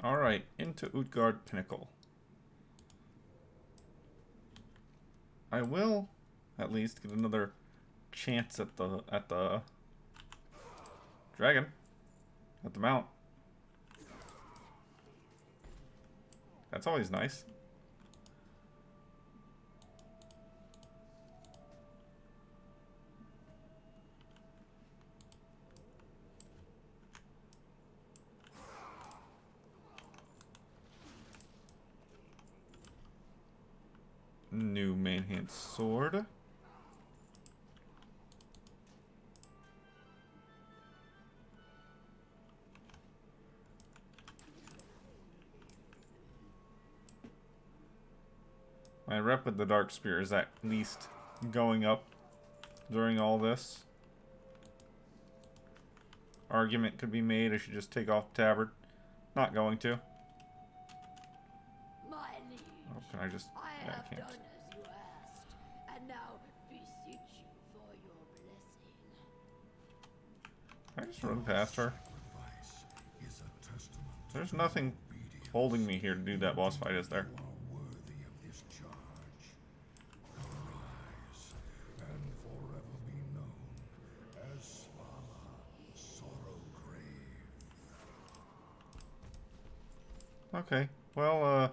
Alright, into Utgard Pinnacle. I will at least get another chance at the dragon. At the mount. That's always nice. New main-hand sword. My rep with the Dark Spear is at least going up during all this. Argument could be made I should just take off the tabard. Not going to. My liege, Oh, can I just... I Yeah, have I can't. done as you asked, and now beseech you for your blessing. Can I just run past her? There's nothing holding me here to do that boss fight, is there? Okay, well,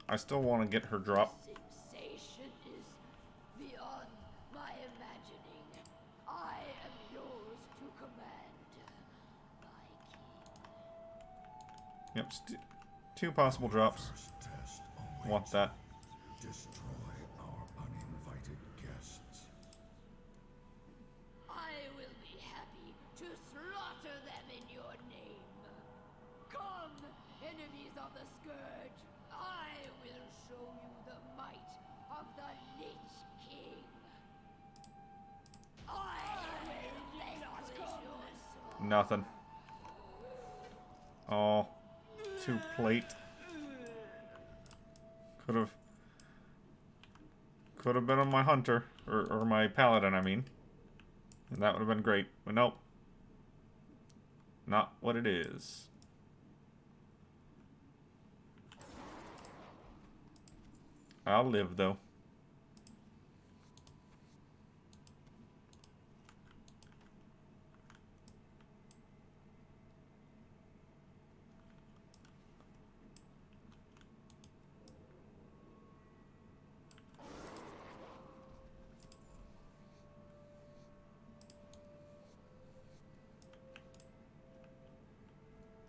I still want to get her drop. Sensation is beyond my imagining. I am yours to command, my king. Yep, two possible drops. Want that. Destroy our uninvited guests. I will be happy to slaughter them in your name. Come, enemies of the Scourge, I will show you the might of the Lich King. I will vanquish your soul. Nothing. Oh, two plate. Could have been on my hunter or my paladin, I mean, and that would have been great. But nope, not what it is. I'll live though.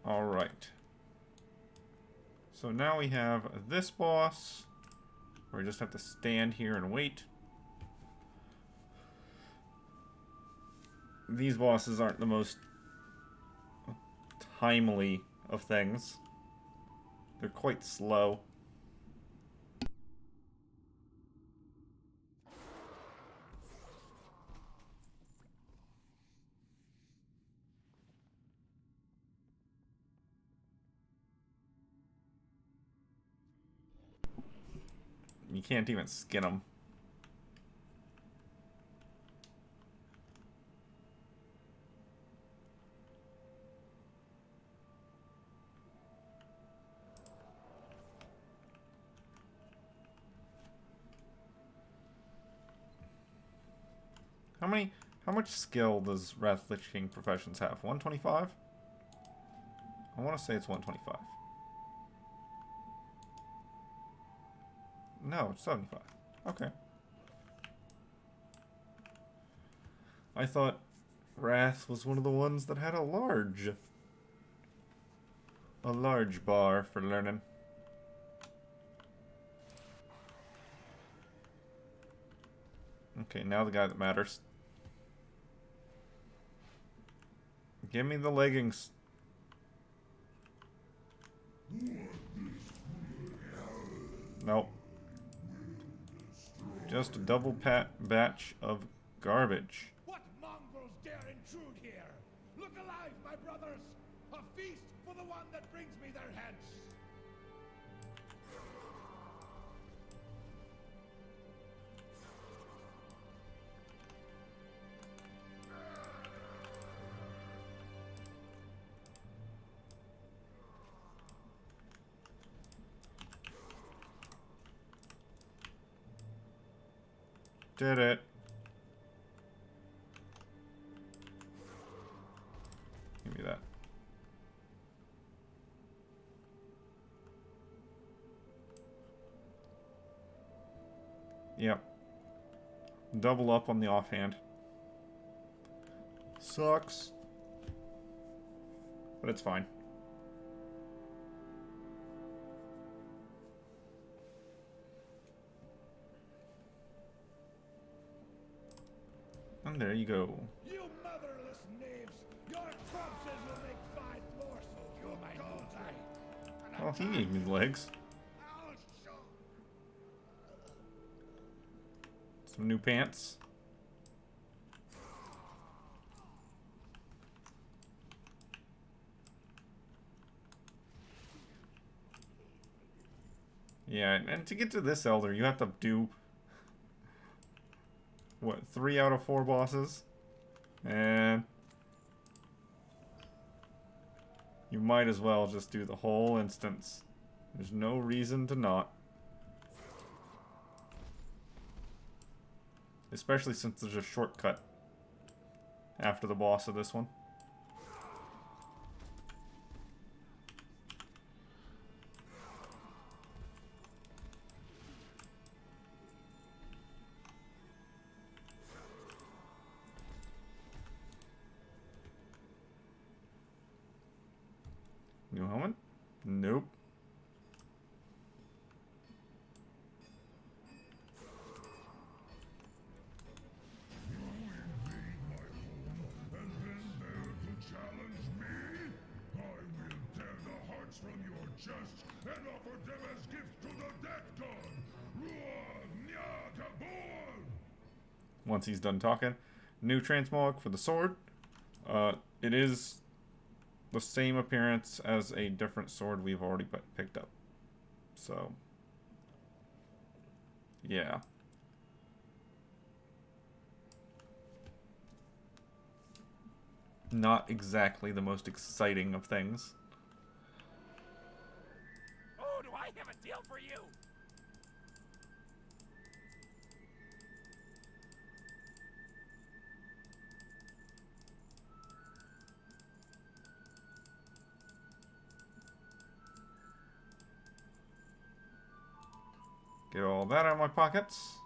Alright. So now we have this boss, where we just have to stand here and wait. These bosses aren't the most timely of things. They're quite slow. You can't even skin them. How much skill does Wrath Lich King Professions have? 125? I want to say it's 125. No, it's 75. Okay. I thought Wrath was one of the ones that had a large bar for learning. Okay, now the guy that matters. Give me the leggings. Nope. Just a double batch of garbage. What mongrels dare intrude here? Look alive, my brothers! A feast for the one that brings me their heads! Did it. Give me that. Yep. Double up on the offhand. Sucks. But it's fine. And there you go. You motherless knaves! Your corpses will make fine morsels for my bullseye! Well, he gave me legs. I'll show. Some new pants. Yeah, and to get to this elder, you have to do what, 3 out of 4 bosses? And you might as well just do the whole instance. There's no reason to not. Especially since there's a shortcut after the boss of this one. New helmet? Nope. And offer them as gifts to the death god! Once he's done talking. New transmog for the sword. It is the same appearance as a different sword we've already picked up. So, yeah. Not exactly the most exciting of things. Oh, do I have a deal for you? Get all that out of my pockets.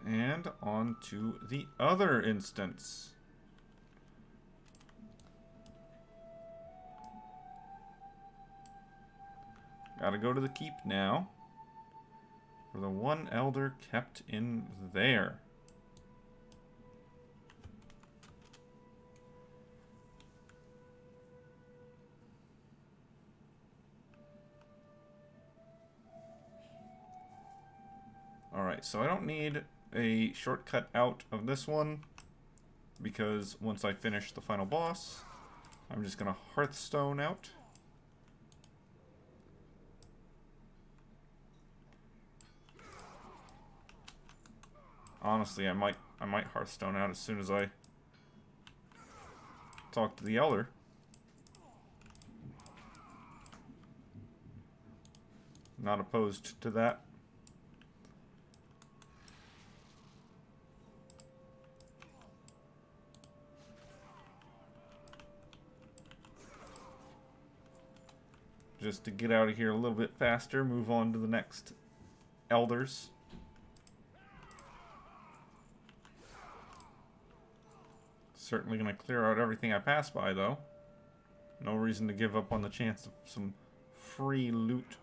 And on to the other instance. Gotta go to the keep now. For the one elder kept in there. Alright, so I don't need a shortcut out of this one, because once I finish the final boss, I'm just gonna Hearthstone out. honestly, I might Hearthstone out as soon as I talk to the Elder. Not opposed to that. Just to get out of here a little bit faster, move on to the next Elders. Certainly going to clear out everything I pass by, though. No reason to give up on the chance of some free loot.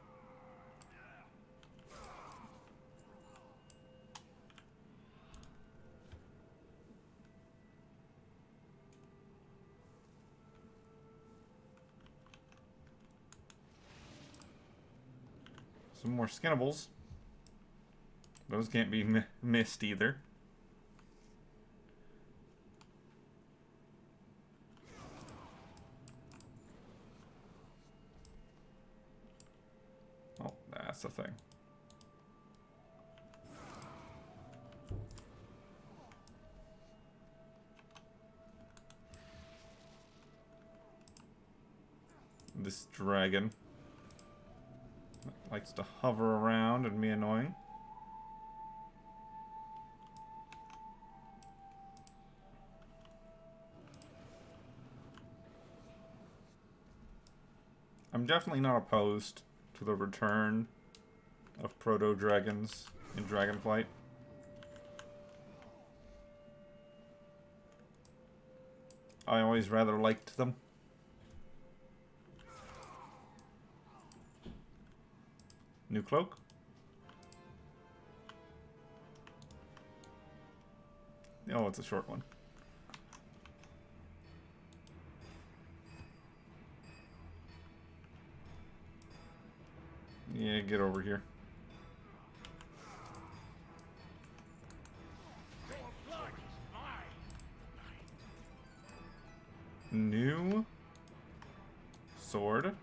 Some more skinnables. Those can't be missed either. Oh, that's the thing. This dragon likes to hover around and be annoying. I'm definitely not opposed to the return of proto-dragons in Dragonflight. I always rather liked them. New cloak? Oh, it's a short one. Yeah, get over here. New sword.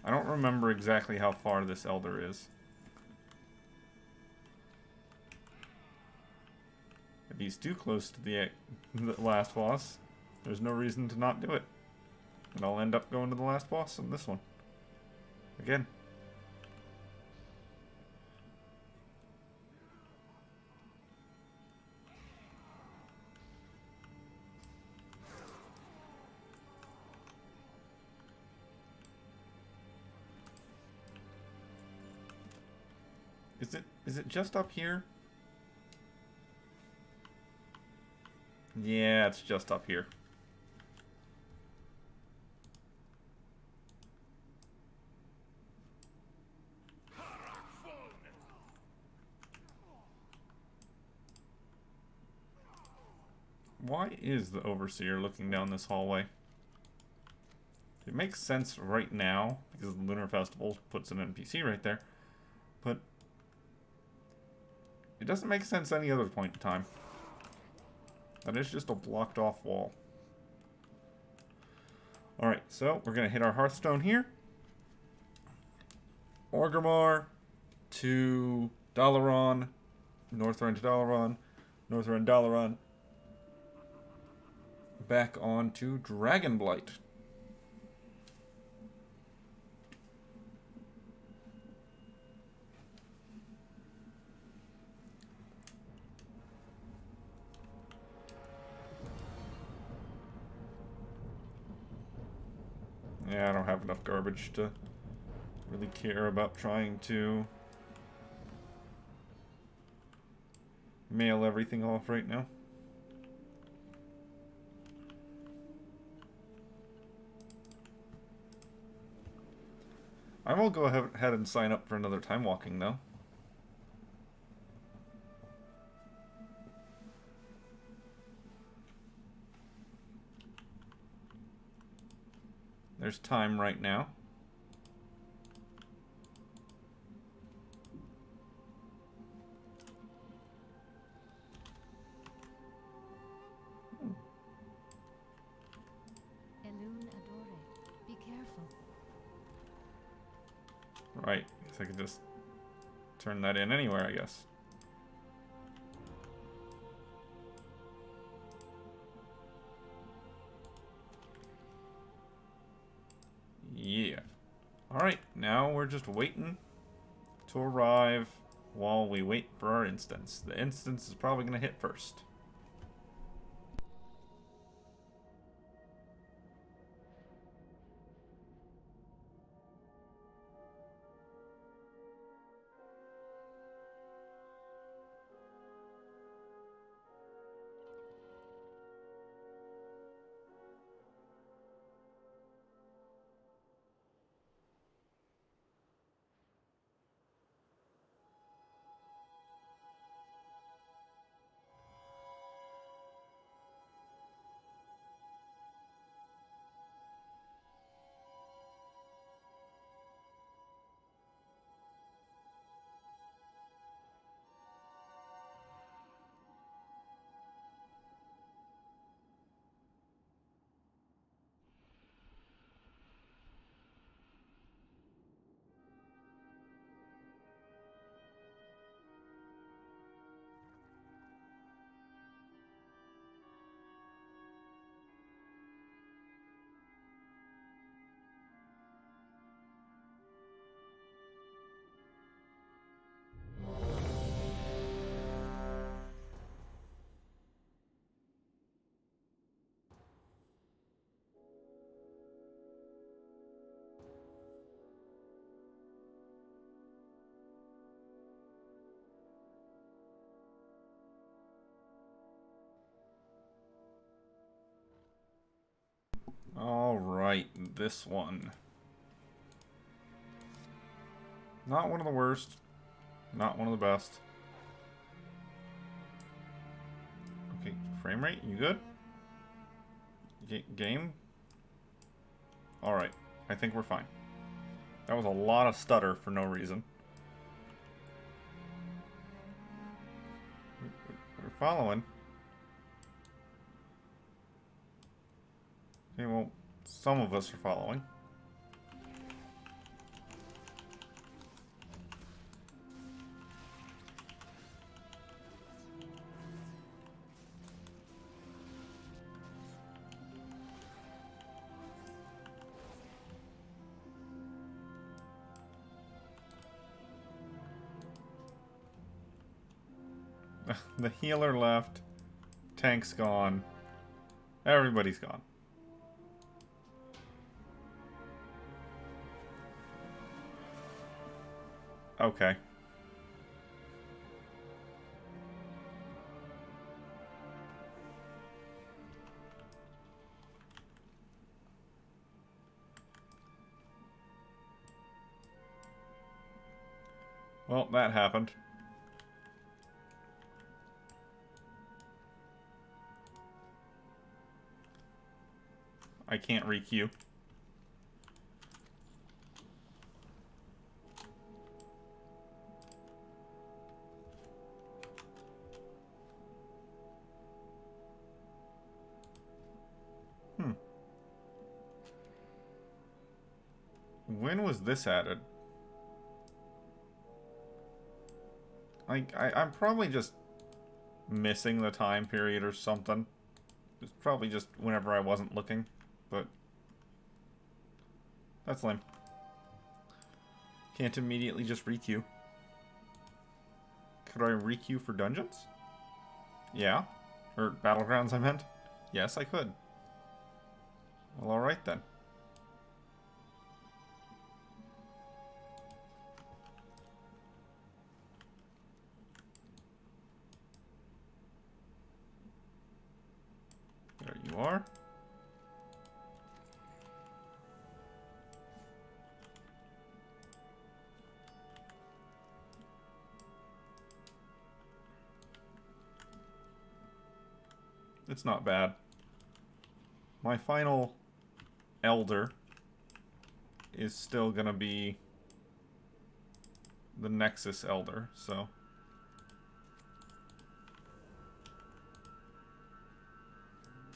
I don't remember exactly how far this Elder is. If he's too close to the last boss, there's no reason to not do it. And I'll end up going to the last boss in this one. Again. Is it just up here? Yeah, it's just up here. Why is the Overseer looking down this hallway? It makes sense right now, because the Lunar Festival puts an NPC right there, but it doesn't make sense any other point in time. That is just a blocked off wall. Alright, so we're going to hit our Hearthstone here. Orgrimmar to Dalaran, Northrend to Dalaran, Northrend Dalaran, back on to Dragonblight. Yeah, I don't have enough garbage to really care about trying to mail everything off right now. I will go ahead and sign up for another time walking though. There's time right now. Right. Guess I could just turn that in anywhere, I guess. Yeah. Alright, now we're just waiting to arrive while we wait for our instance. The instance is probably going to hit first. Alright, this one. Not one of the worst. Not one of the best. Okay, frame rate, you good? Game? Alright, I think we're fine. That was a lot of stutter for no reason. We're following. Okay, well, some of us are following. The healer left. Tank's gone. Everybody's gone. Okay. Well, that happened. I can't requeue. When was this added? I'm probably just missing the time period or something. It's probably just whenever I wasn't looking, but that's lame. Can't immediately just requeue. Could I requeue for dungeons? Yeah. Or battlegrounds, I meant. Yes, I could. Well, alright then. There you are. It's not bad. My final elder is still gonna be the Nexus Elder, so...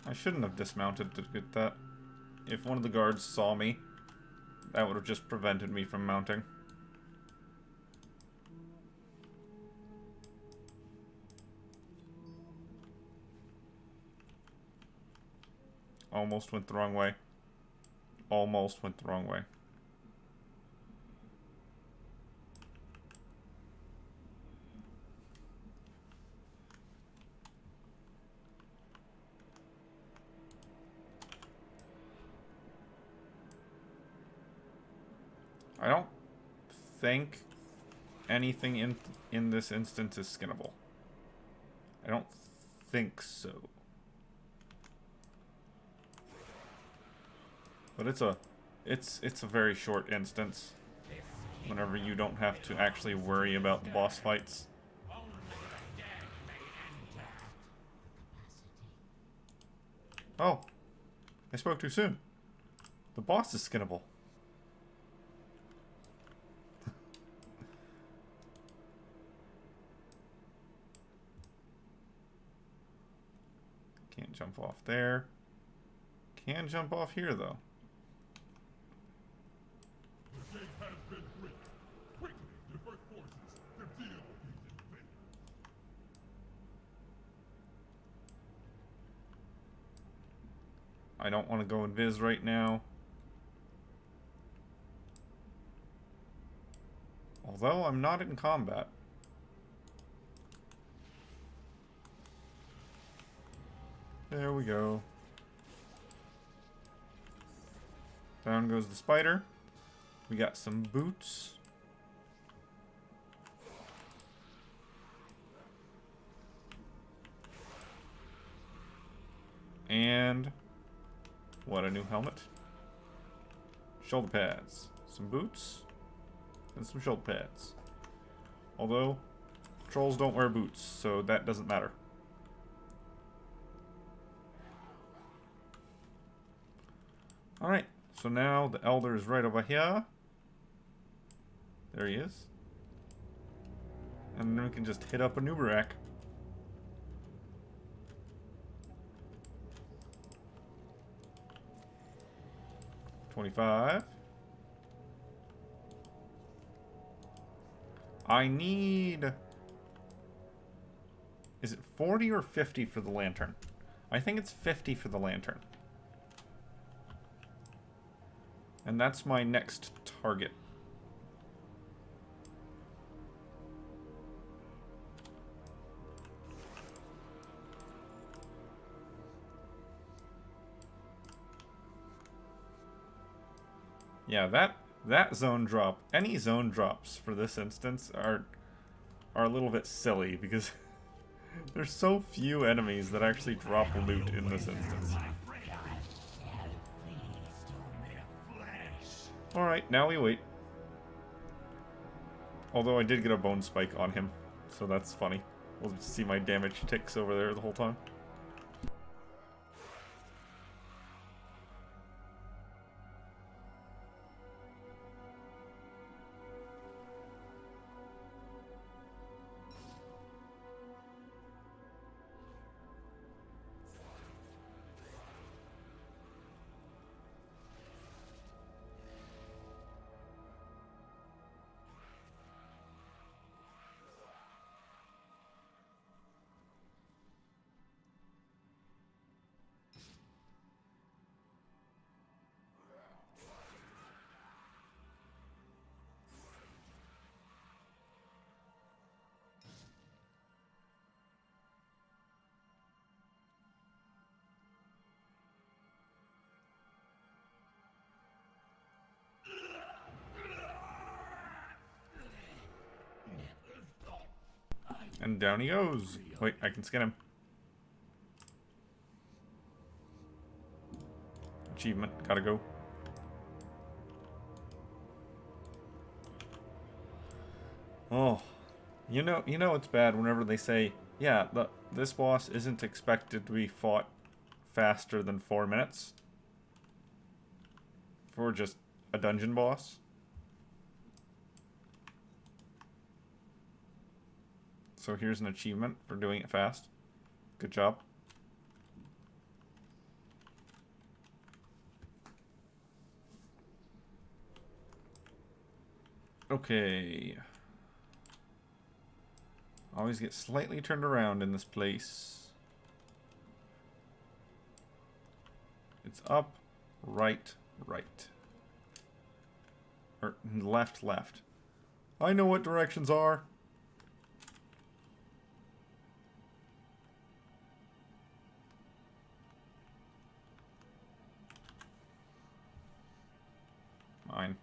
I shouldn't have dismounted to get that. If one of the guards saw me, that would have just prevented me from mounting. almost went the wrong way. Almost went the wrong way. I don't think anything in this instance is skinnable. I don't think so. But it's a very short instance. Whenever you don't have to actually worry about the boss fights. Oh, I spoke too soon. The boss is skinnable. Can't jump off there. Can jump off here though. The gate has been breached. Quickly, divert forces to deal with these invaders. I don't want to go invis right now. Although I'm not in combat. There we go. Down goes the spider. We got some boots. And what a new helmet. Shoulder pads. Some boots. And some shoulder pads. Although, trolls don't wear boots, so that doesn't matter. Alright, so now the Elder is right over here. There he is. And then we can just hit up a Nubarak. $25. I need... Is it 40 or 50 for the lantern? I think it's 50 for the lantern. And that's my next target. Yeah, that zone drop, any zone drops for this instance are a little bit silly because there's so few enemies that actually drop loot in this instance. Alright, now we wait. Although I did get a bone spike on him, so that's funny. We'll just see my damage ticks over there the whole time. And down he goes. Wait, I can skin him. Achievement, gotta go. Oh, you know it's bad whenever they say, yeah, this boss isn't expected to be fought faster than 4 minutes for just a dungeon boss. So here's an achievement for doing it fast. Good job. Okay. Always get slightly turned around in this place. It's up, right, right. Or left, left. I know what directions are. Mine.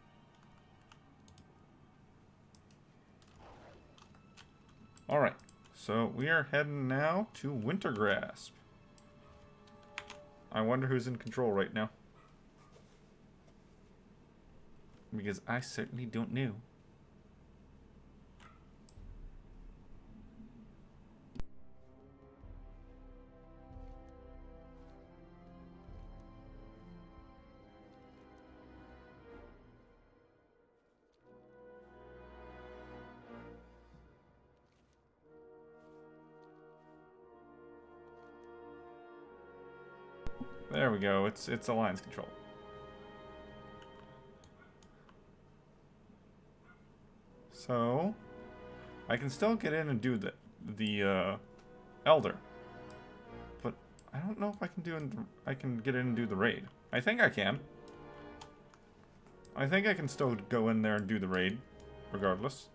Alright, so we are heading now to Wintergrasp. I wonder who's in control right now. Because I certainly don't know. There we go. It's alliance control. So I can still get in and do the Elder, but I don't know if I can get in and do the raid. I think I can. I think I can still go in there and do the raid, regardless.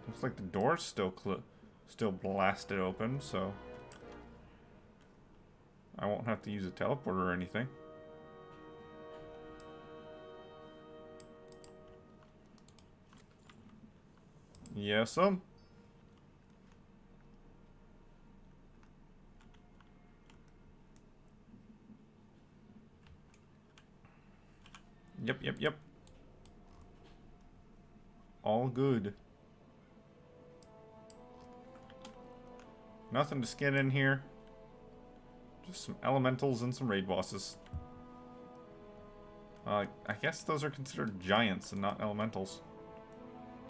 Looks like the door's still blasted open, so I won't have to use a teleporter or anything. Yes, Yep. All good. Nothing to skin in here. Just some elementals and some raid bosses. I guess those are considered giants and not elementals.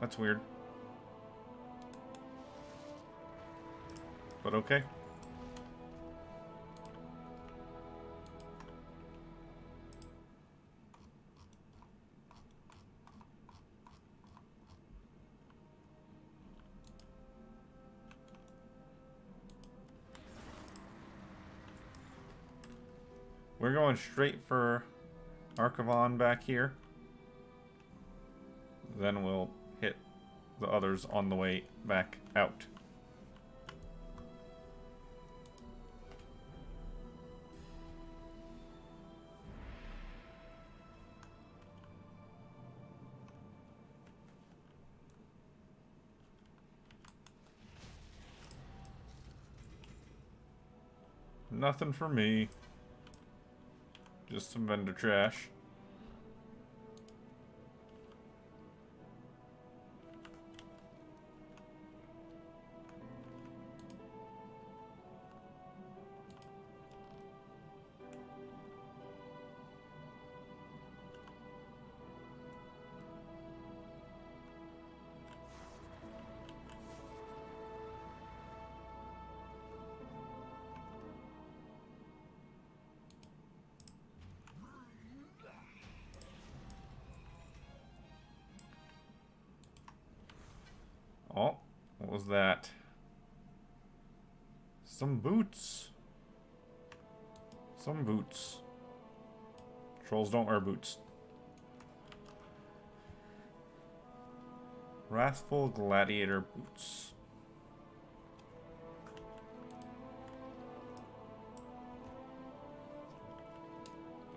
That's weird. But okay. We're going straight for Archivon back here. Then we'll hit the others on the way back out. Nothing for me. Just some vendor trash. Oh, what was that? Some boots. Some boots. Trolls don't wear boots. Wrathful Gladiator boots.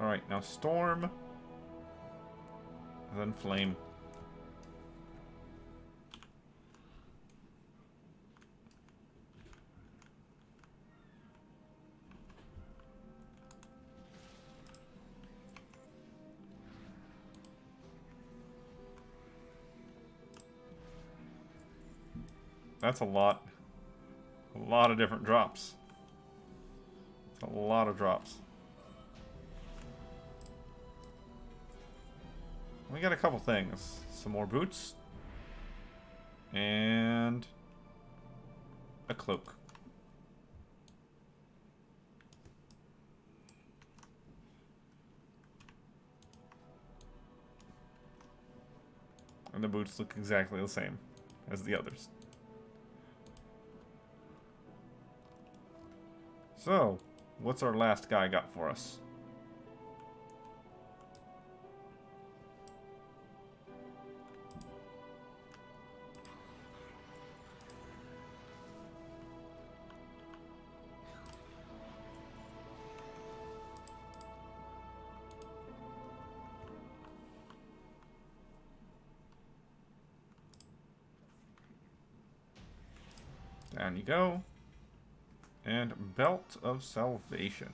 Alright, now Storm. And then Flame. That's a lot. A lot of different drops. It's a lot of drops. We got a couple things. Some more boots. And a cloak. And the boots look exactly the same as the others. So, What's our last guy got for us? Down you go. And Belt of Salvation.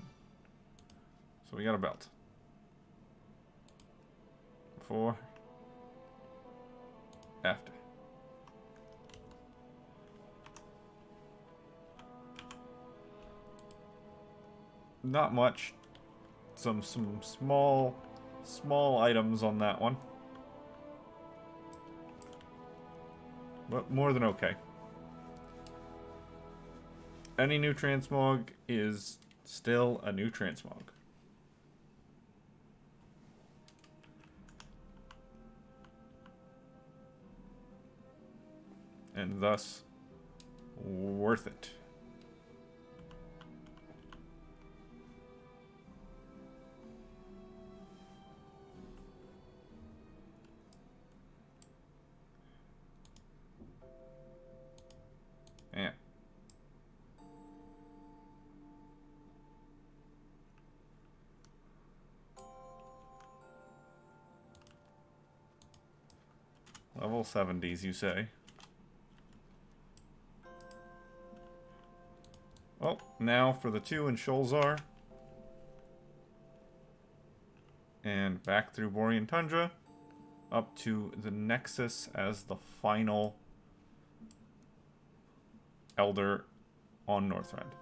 So we got a belt. Before. After. Not much. Some small items on that one. But more than okay. Any new transmog is still a new transmog. And thus, worth it. Yeah. Level 70s, you say? Well, now for the 2 in Sholzar. And back through Borean Tundra. Up to the Nexus as the final Elder on Northrend.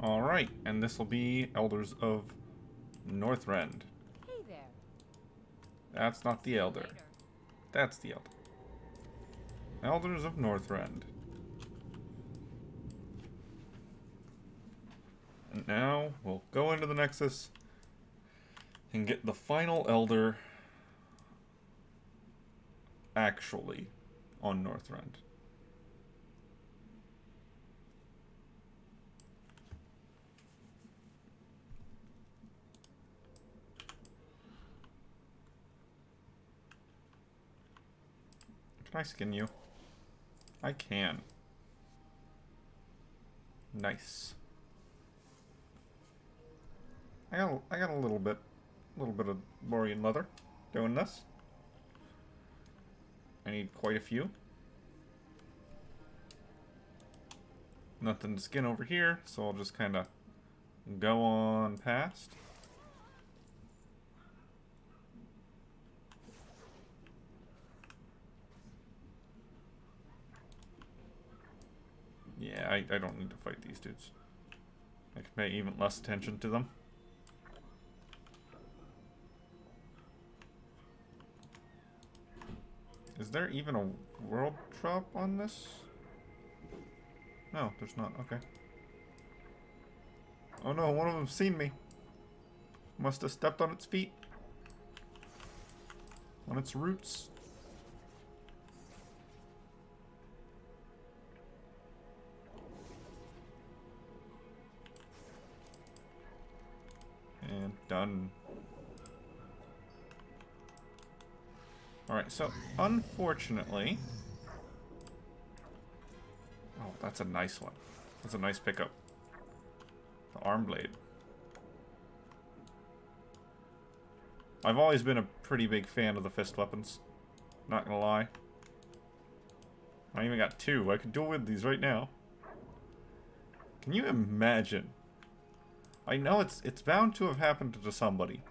Alright, and this will be Elders of Northrend. Hey there. That's not the Elder. That's the Elder. Elders of Northrend. And now we'll go into the Nexus and get the final Elder actually on Northrend. Can I skin you? I can. Nice. I got a little bit of Borean leather doing this. I need quite a few. Nothing to skin over here, so I'll just kind of go on past. Yeah, I don't need to fight these dudes. I can pay even less attention to them. Is there even a world drop on this? No, there's not. Okay. Oh no, one of them's seen me. Must have stepped on its feet. On its roots. And done. Alright, so unfortunately... Oh, that's a nice one. That's a nice pickup. The arm blade. I've always been a pretty big fan of the fist weapons. Not gonna lie. I even got two. I could dual wield these right now. Can you imagine? I know it's bound to have happened to somebody.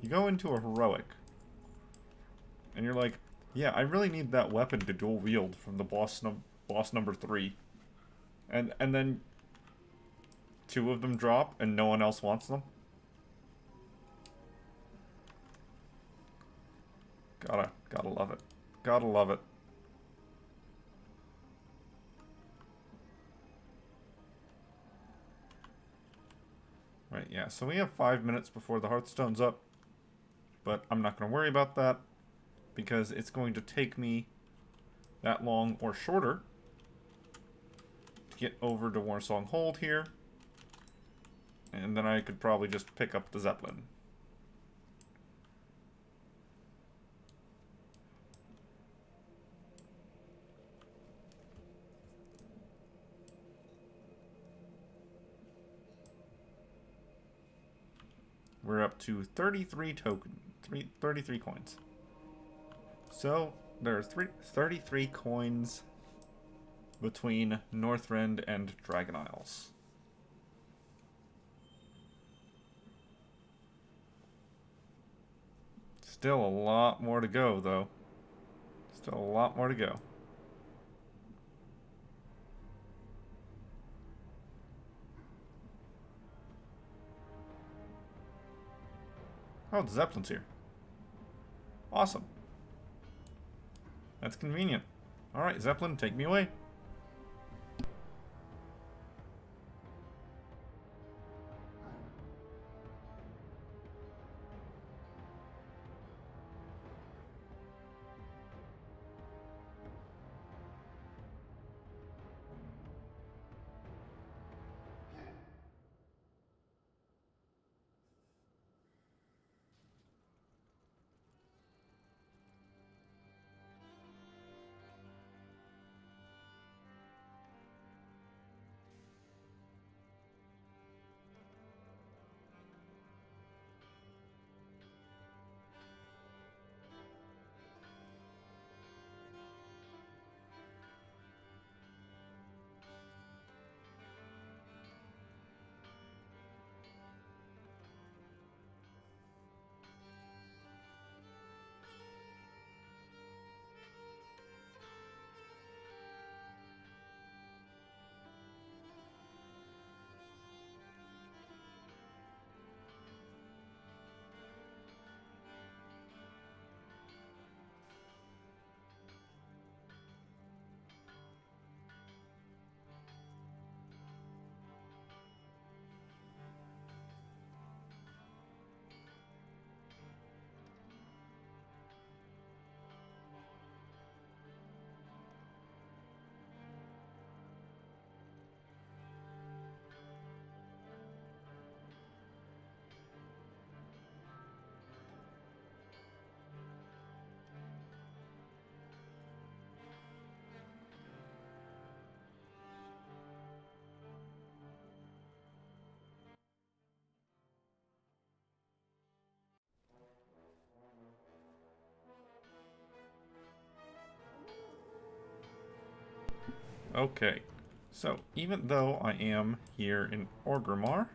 You go into a heroic, and you're like, yeah, I really need that weapon to dual wield from the boss number 3. And then 2 of them drop and no one else wants them. Gotta love it. Gotta love it. Right, yeah, so we have 5 minutes before the Hearthstone's up. But I'm not going to worry about that, because it's going to take me that long or shorter to get over to Warsong Hold here. And then I could probably just pick up the Zeppelin. We're up to 33 33 coins. So, there's 33 coins between Northrend and Dragon Isles. Still a lot more to go, though. Still a lot more to go. Oh, the Zeppelin's here. Awesome. That's convenient. Alright, Zeppelin, take me away. Okay, so even though I am here in Orgrimmar,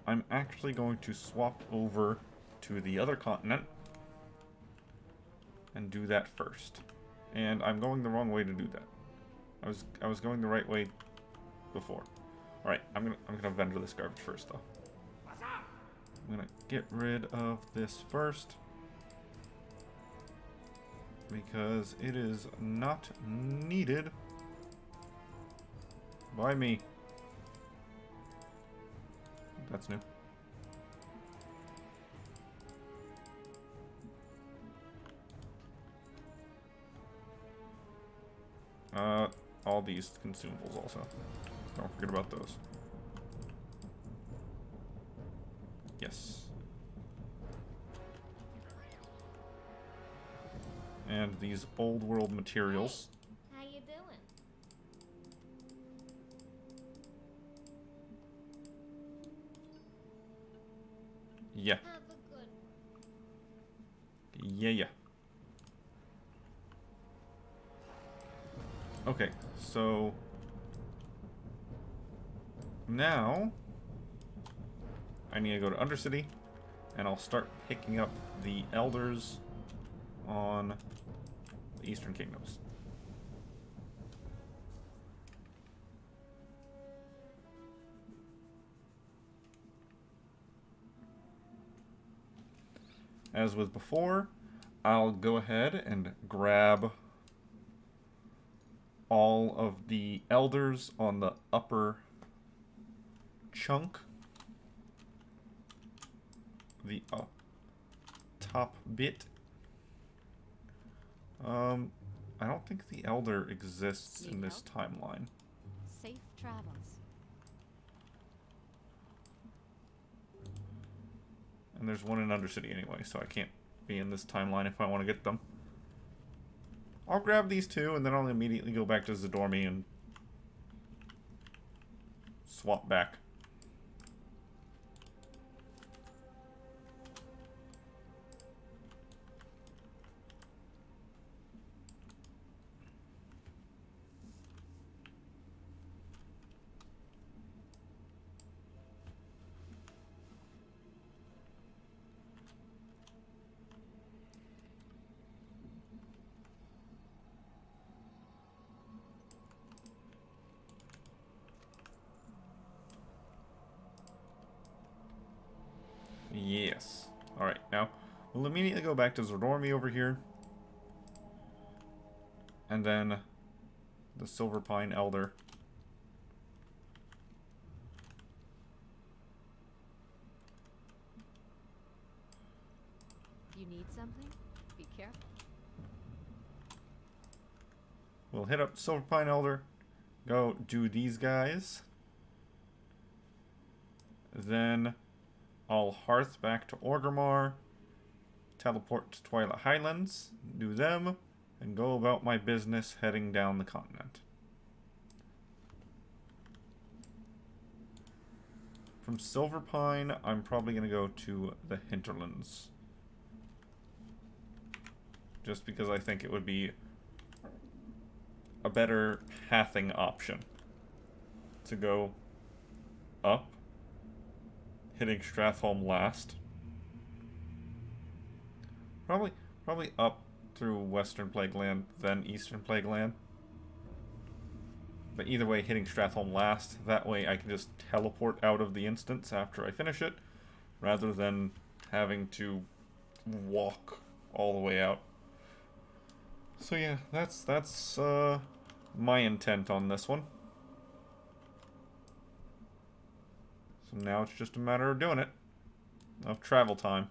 I'm actually going to swap over to the other continent and do that first. And I'm going the wrong way to do that. I was going the right way before. All right, I'm gonna vendor this garbage first though. I'm gonna get rid of this first because it is not needed by me. That's new. All these consumables also. Don't forget about those. Yes. And these old world materials. How you doing? Yeah. Have a good Yeah. Okay, so now I need to go to Undercity, and I'll start picking up the elders on the Eastern Kingdoms. As with before, I'll go ahead and grab all of the elders on the upper chunk, the top bit. I don't think the elder exists in this timeline. Safe travels. And there's one in Undercity anyway, so I can't be in this timeline if I want to get them. I'll grab these two, and then I'll immediately go back to Zadormi and swap back. Yes. Alright, now we'll immediately go back to Zadormi over here. And then the Silver Pine Elder. You need something? Be careful. We'll hit up Silver Pine Elder. Go do these guys. Then I'll hearth back to Orgrimmar. Teleport to Twilight Highlands. Do them. And go about my business heading down the continent. From Silver Pine, I'm probably going to go to the Hinterlands. Just because I think it would be a better pathing option. To go up, hitting Stratholme last. Probably up through Western Plagueland, then Eastern Plagueland. But either way, hitting Stratholme last. That way I can just teleport out of the instance after I finish it, rather than having to walk all the way out. So yeah, that's my intent on this one. So now it's just a matter of doing it. Of travel time.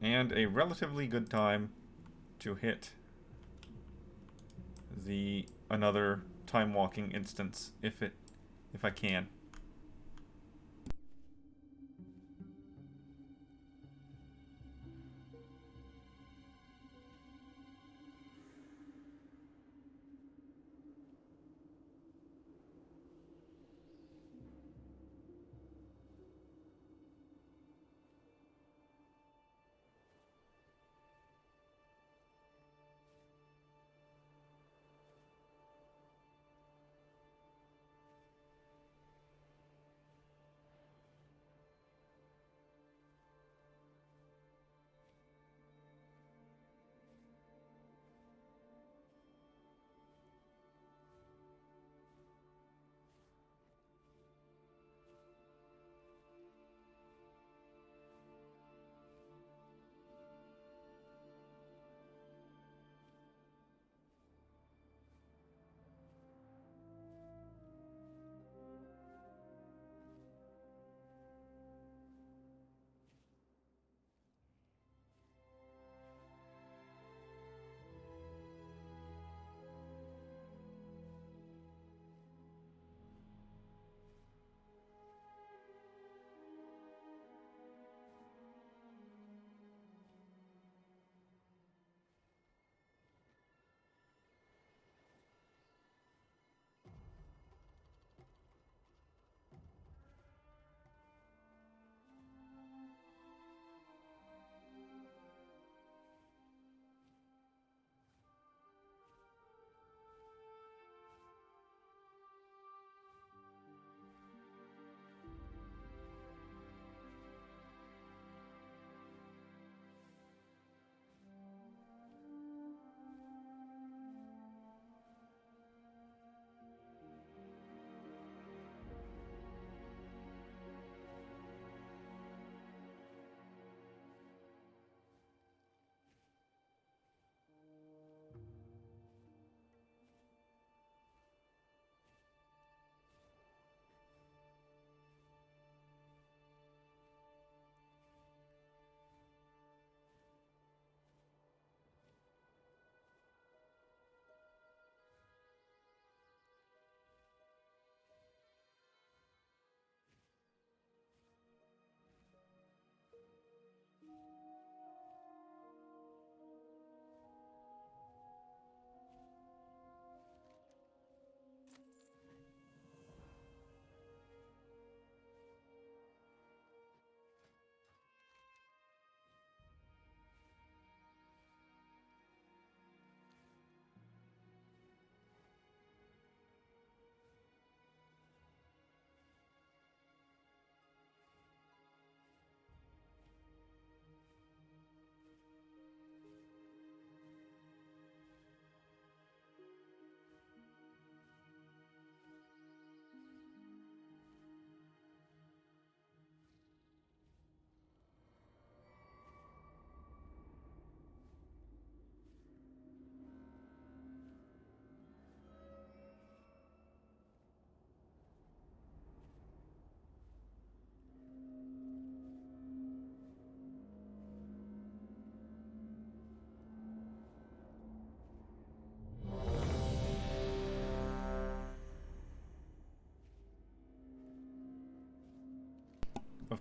And a relatively good time to hit the another time walking instance if I can.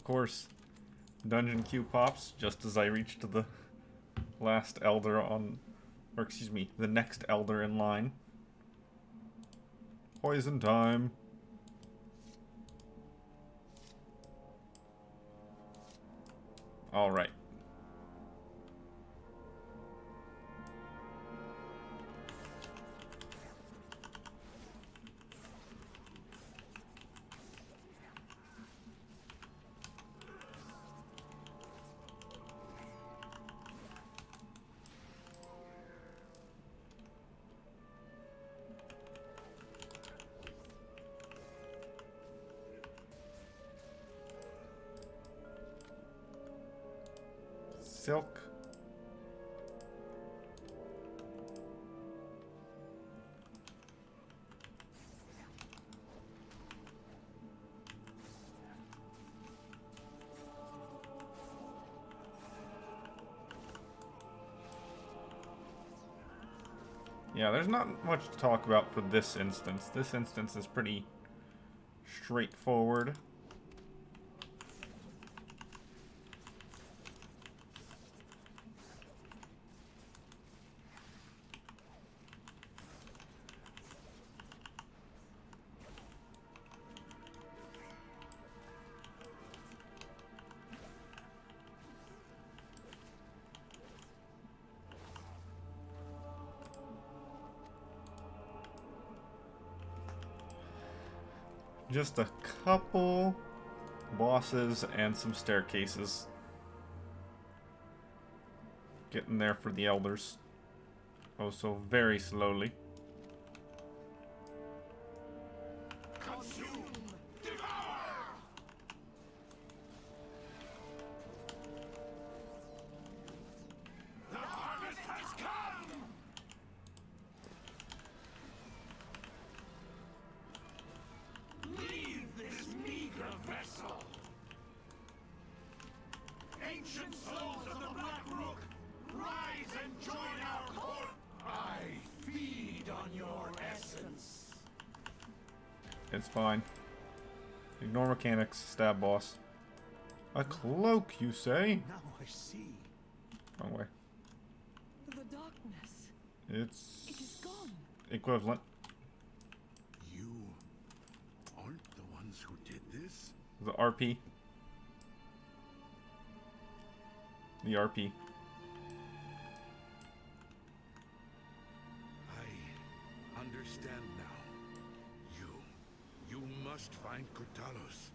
of course, dungeon queue pops just as I reach to the last elder on, or excuse me, the next elder in line. Poison time. All right. Silk. Yeah, there's not much to talk about for this instance. This instance is pretty straightforward. Just a couple bosses and some staircases. Getting there for the elders. Oh, so very slowly. Ancient souls of the Black Rook, rise and join our court! I feed on your essence. It's fine. Ignore mechanics, stab boss. A cloak, you say? Now I see. Wrong way. The darkness. It's It is gone. equivalent. You aren't the ones who did this? The RP. The RP. I understand now. You must find Kutalos.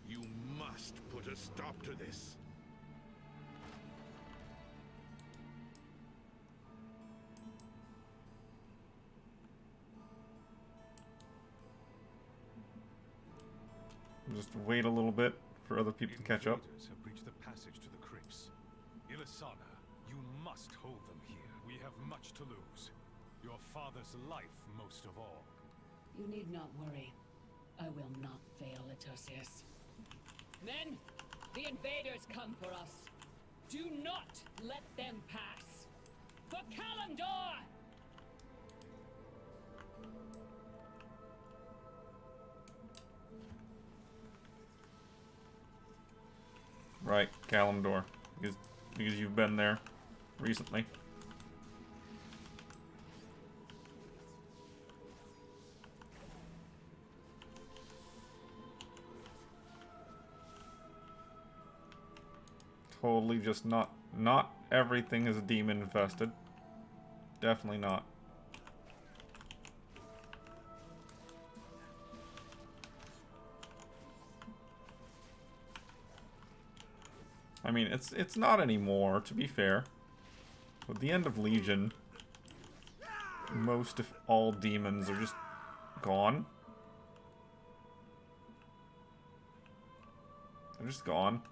You must put a stop to this. Just wait a little bit for other people to catch up. Invaders have breached the passage to the crypts. Ilisana, you must hold them here. We have much to lose. Your father's life most of all. You need not worry. I will not fail, Etosius. Men, the invaders come for us. Do not let them pass. For Kalimdor! Right, Kalimdor. Because you've been there recently. Totally just not everything is demon infested. Definitely not. I mean, it's not anymore, to be fair. With the end of Legion, most if all demons are just gone. They're just gone.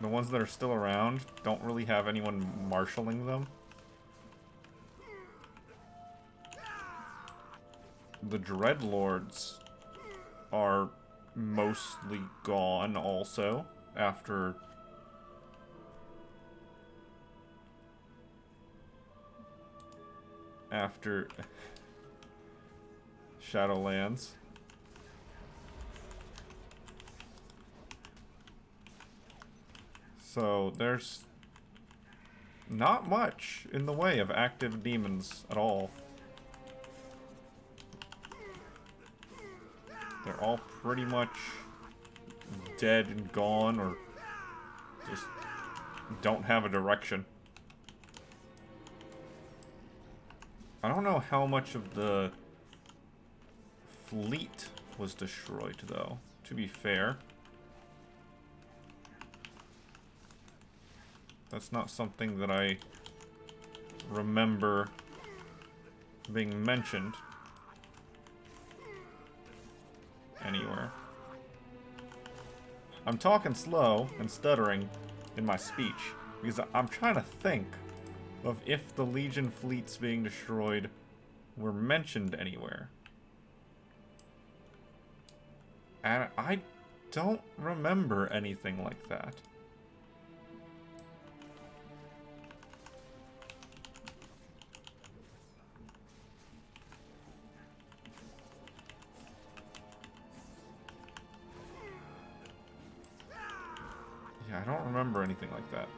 The ones that are still around don't really have anyone marshalling them. The Dreadlords are mostly gone also after Shadowlands. So there's not much in the way of active demons at all. They're all pretty much dead and gone, or just don't have a direction. I don't know how much of the fleet was destroyed, though, to be fair. That's not something that I remember being mentioned anywhere. I'm talking slow and stuttering in my speech because I'm trying to think of if the Legion fleets being destroyed were mentioned anywhere. And I don't remember anything like that. Yeah, I don't remember anything like that.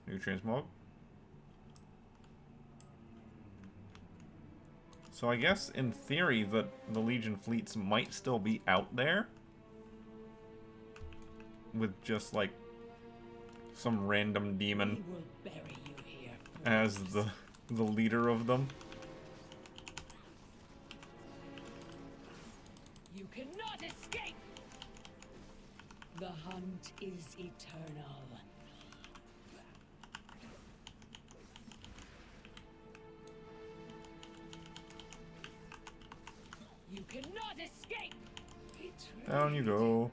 New transmog. So I guess, in theory, the Legion fleets might still be out there. With just, like, some random demon as the leader of them. You cannot escape! The hunt is eternal. You cannot escape! Down you go.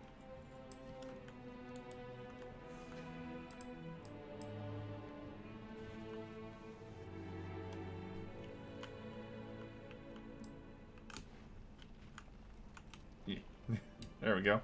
Yeah. There we go.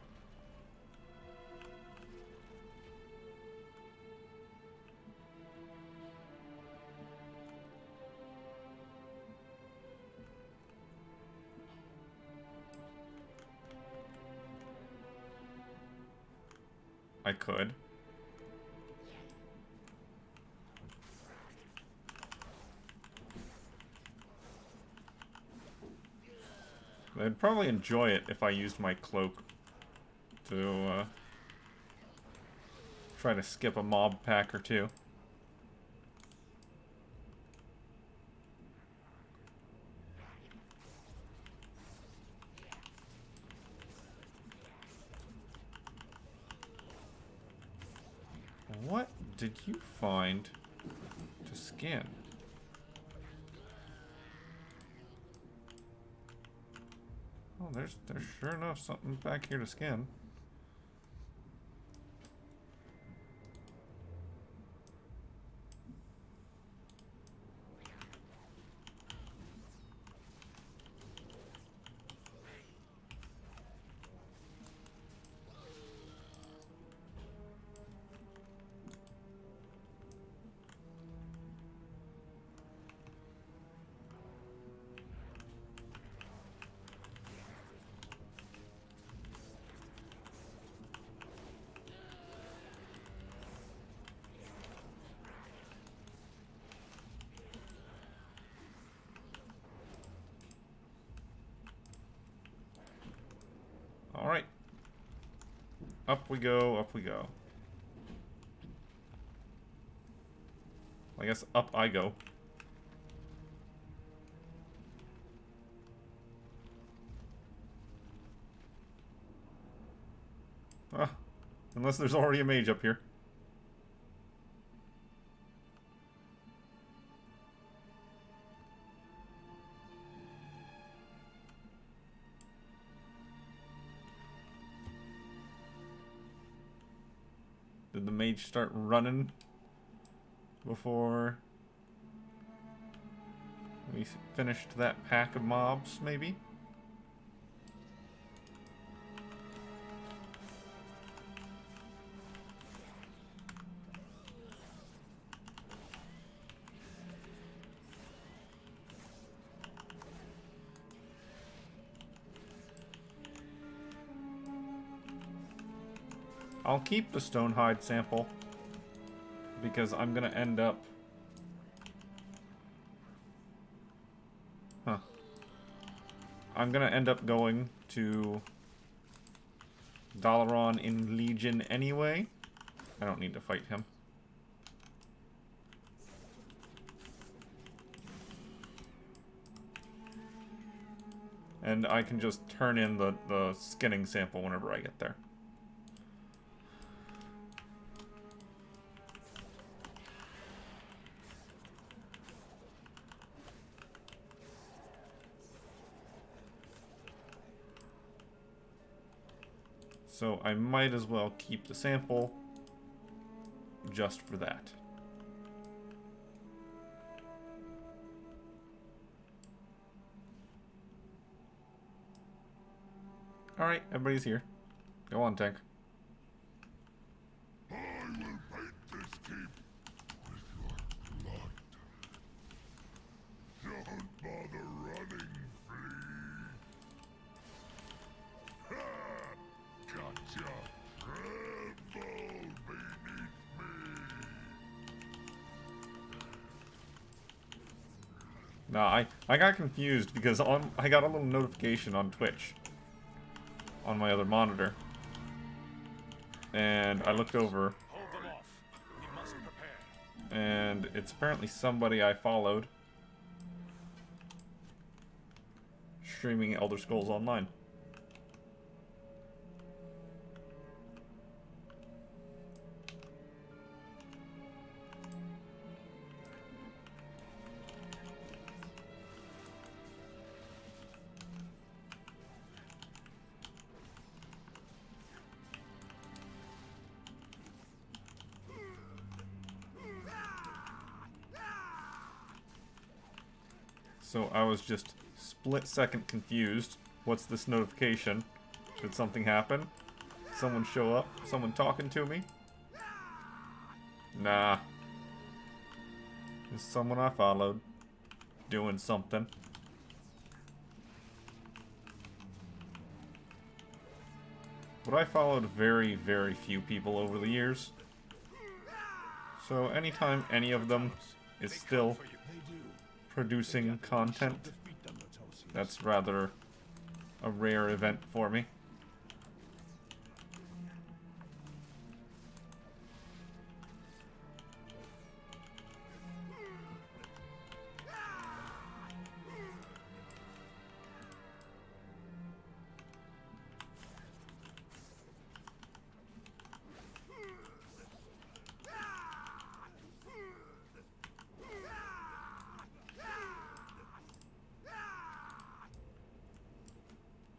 I could. They'd probably enjoy it if I used my cloak to try to skip a mob pack or two. What did you find to skin? Oh, there's sure enough something back here to skin. Alright. Up we go, up we go. I guess up I go. Ah, unless there's already a mage up here. Did the mage start running before we finished that pack of mobs, maybe? I'll keep the stone hide sample because I'm gonna end up... Huh. I'm gonna end up going to Dalaran in Legion anyway. I don't need to fight him. And I can just turn in the skinning sample whenever I get there. So I might as well keep the sample just for that. Alright, everybody's here. Go on, tank. I will paint this keep with your blood. Don't bother running, Flea. Ha! Gotcha! Tremble beneath me. Nah, I got confused because I got a little notification on Twitch on my other monitor. And I looked over. Hold them off. We must prepare. And it's apparently somebody I followed streaming Elder Scrolls Online. So I was just split-second confused. What's this notification? Did something happen? Someone show up? Someone talking to me? Nah. It's someone I followed. Doing something. But I followed very, very few people over the years. So anytime any of them is still producing content, that's rather a rare event for me.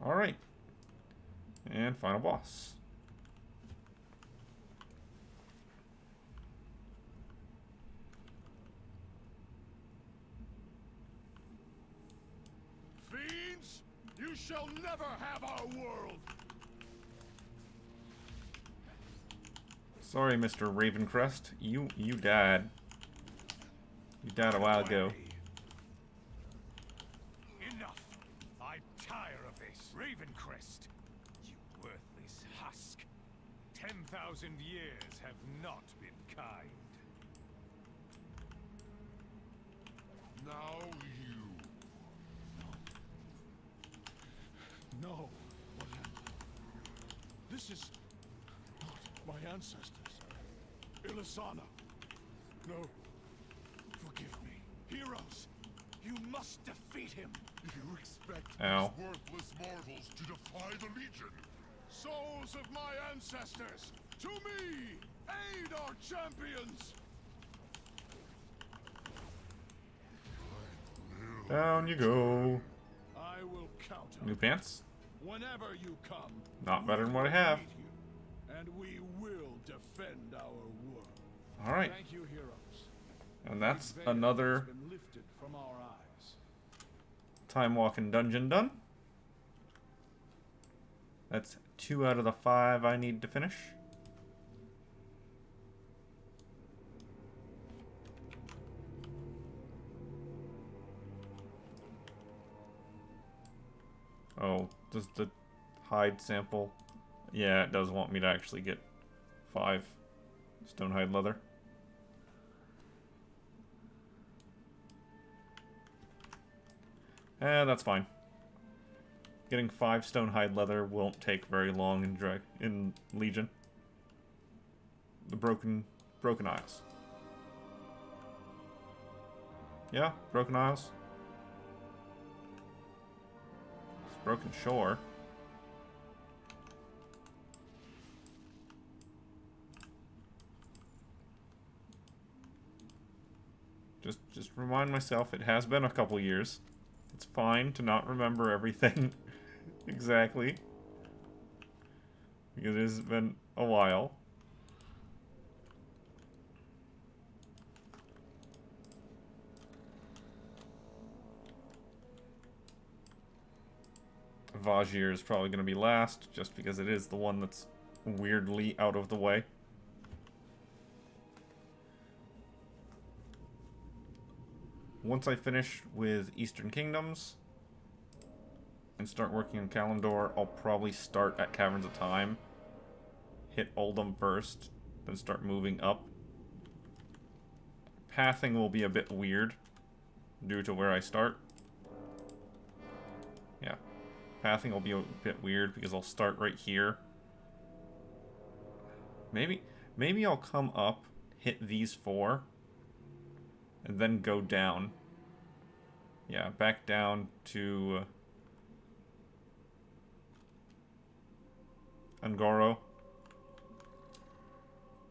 Alright. And final boss. Fiends, you shall never have our world. Sorry, Mr. Ravencrest. You died. You died a while ago. Enough! I tire of this. Ravencrest, you worthless husk. 10,000 years have not been kind. Now you. No. What happened? This is not my ancestors. Ilisana. No. Forgive me. Heroes, you must defeat him. You expect Ow. these worthless mortals to defy the Legion? Souls of my ancestors, to me! Aid our champions! Down you go. I will counter. New pants? Whenever you come. Not better than what I we have. will meet you, and we will defend our world. Alright. Thank you, heroes. And that's The veil another has been lifted from our eyes. time walking dungeon done. That's 2 out of the 5 I need to finish. Oh, does the hide sample? Yeah, it does want me to actually get 5 stonehide leather. That's fine. Getting 5 stonehide leather won't take very long in Legion. The Broken Isles. Yeah, Broken Isles. It's Broken Shore. Just remind myself it has been a couple years. It's fine to not remember everything exactly. Because it has been a while. Vajir is probably going to be last, just because it is the one that's weirdly out of the way. Once I finish with Eastern Kingdoms and start working on Kalimdor, I'll probably start at Caverns of Time, hit Oldham first, then start moving up. Pathing will be a bit weird due to where I start. Yeah, pathing will be a bit weird because I'll start right here. Maybe I'll come up, hit these 4, and then go down. Yeah, back down to Ungoro,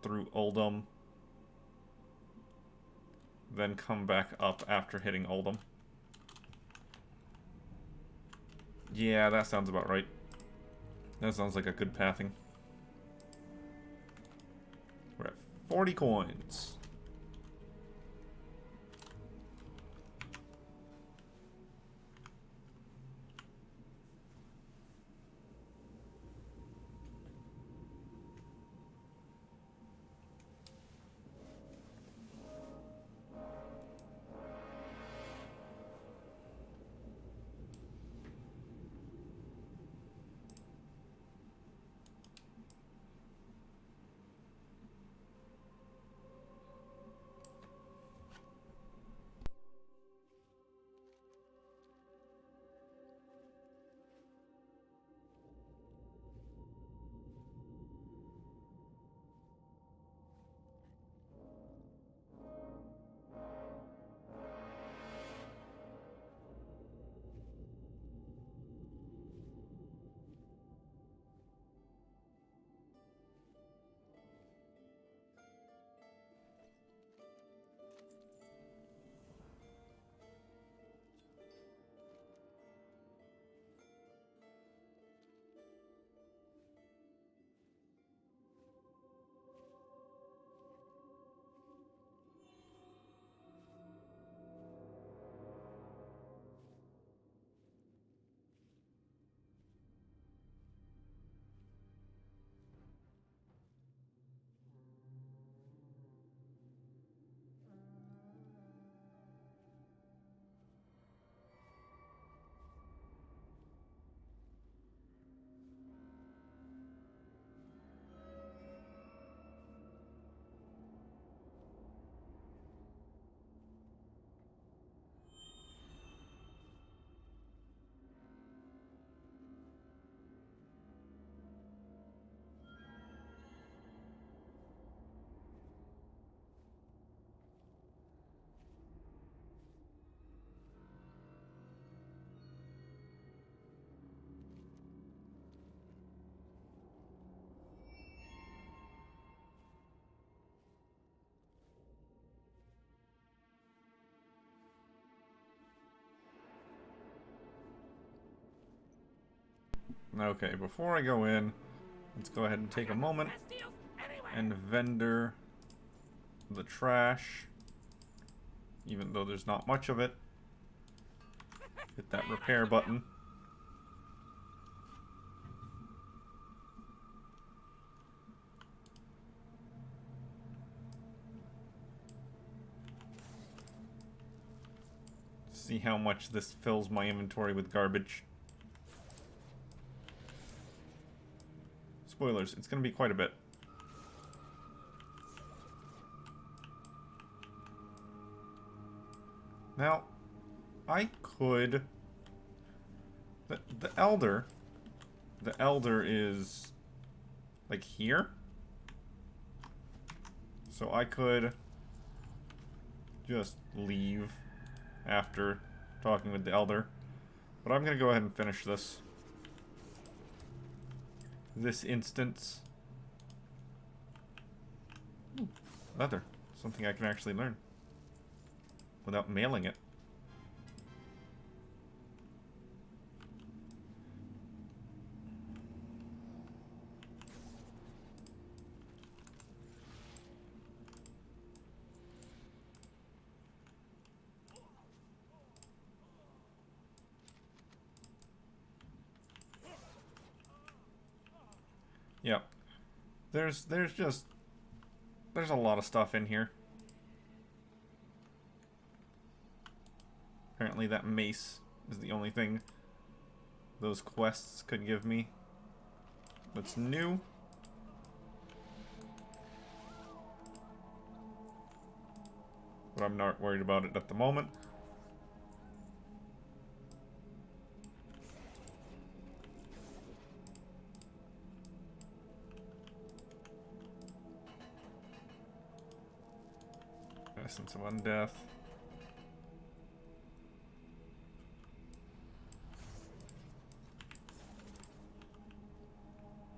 through Oldham, then come back up after hitting Oldham. Yeah, that sounds about right. That sounds like a good pathing. We're at 40 coins. Okay, before I go in, let's go ahead and take a moment and vendor the trash, even though there's not much of it. Hit that repair button. See how much this fills my inventory with garbage. Spoilers, it's going to be quite a bit. Now, I could... The Elder... The Elder is... like here? So I could... just leave after talking with the Elder. But I'm gonna go ahead and finish this. This instance. Ooh, leather. Something I can actually learn. Without mailing it. Yep. There's a lot of stuff in here. Apparently that mace is the only thing those quests could give me that's new. But I'm not worried about it at the moment. Essence of Undeath.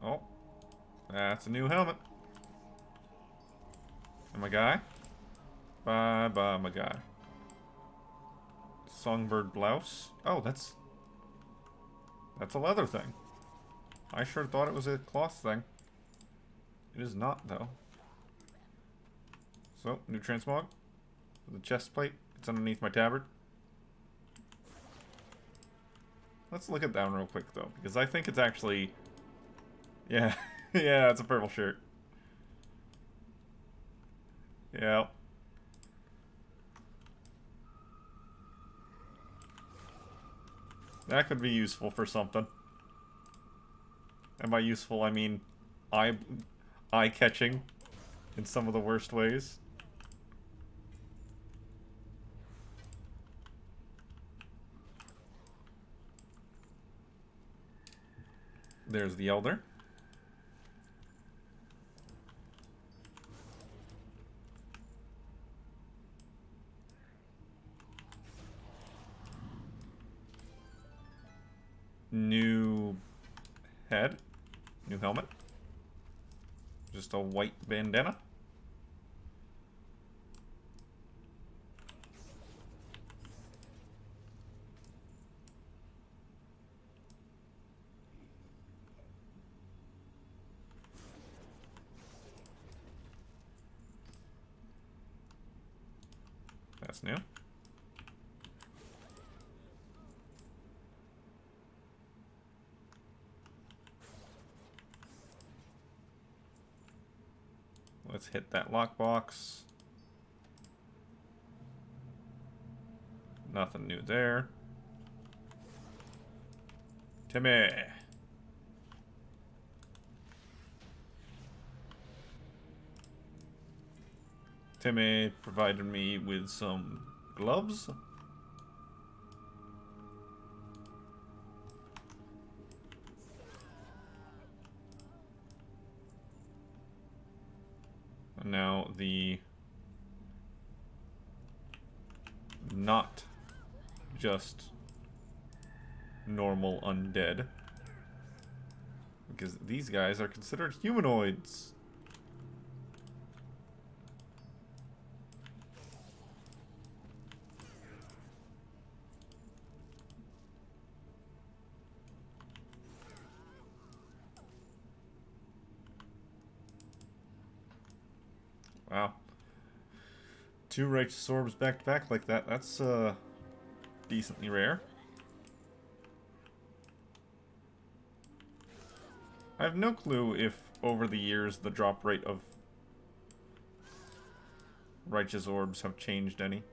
Oh, that's a new helmet. And my guy? Bye, my guy. Songbird blouse. Oh, that's a leather thing. I sure thought it was a cloth thing. It is not, though. So, new transmog. The chest plate. It's underneath my tabard. Let's look at that one real quick, though, because I think it's actually... Yeah, yeah, it's a purple shirt. Yeah. That could be useful for something. And by useful, I mean eye-catching in some of the worst ways. There's the Elder. New head. New helmet. Just a white bandana. That's new. Let's hit that lockbox. Nothing new there. Timmy. Timmy provided me with some gloves. And now the not just normal undead, because these guys are considered humanoids. Wow. 2 righteous orbs back to back like that. That's decently rare. I have no clue if over the years the drop rate of righteous orbs have changed any.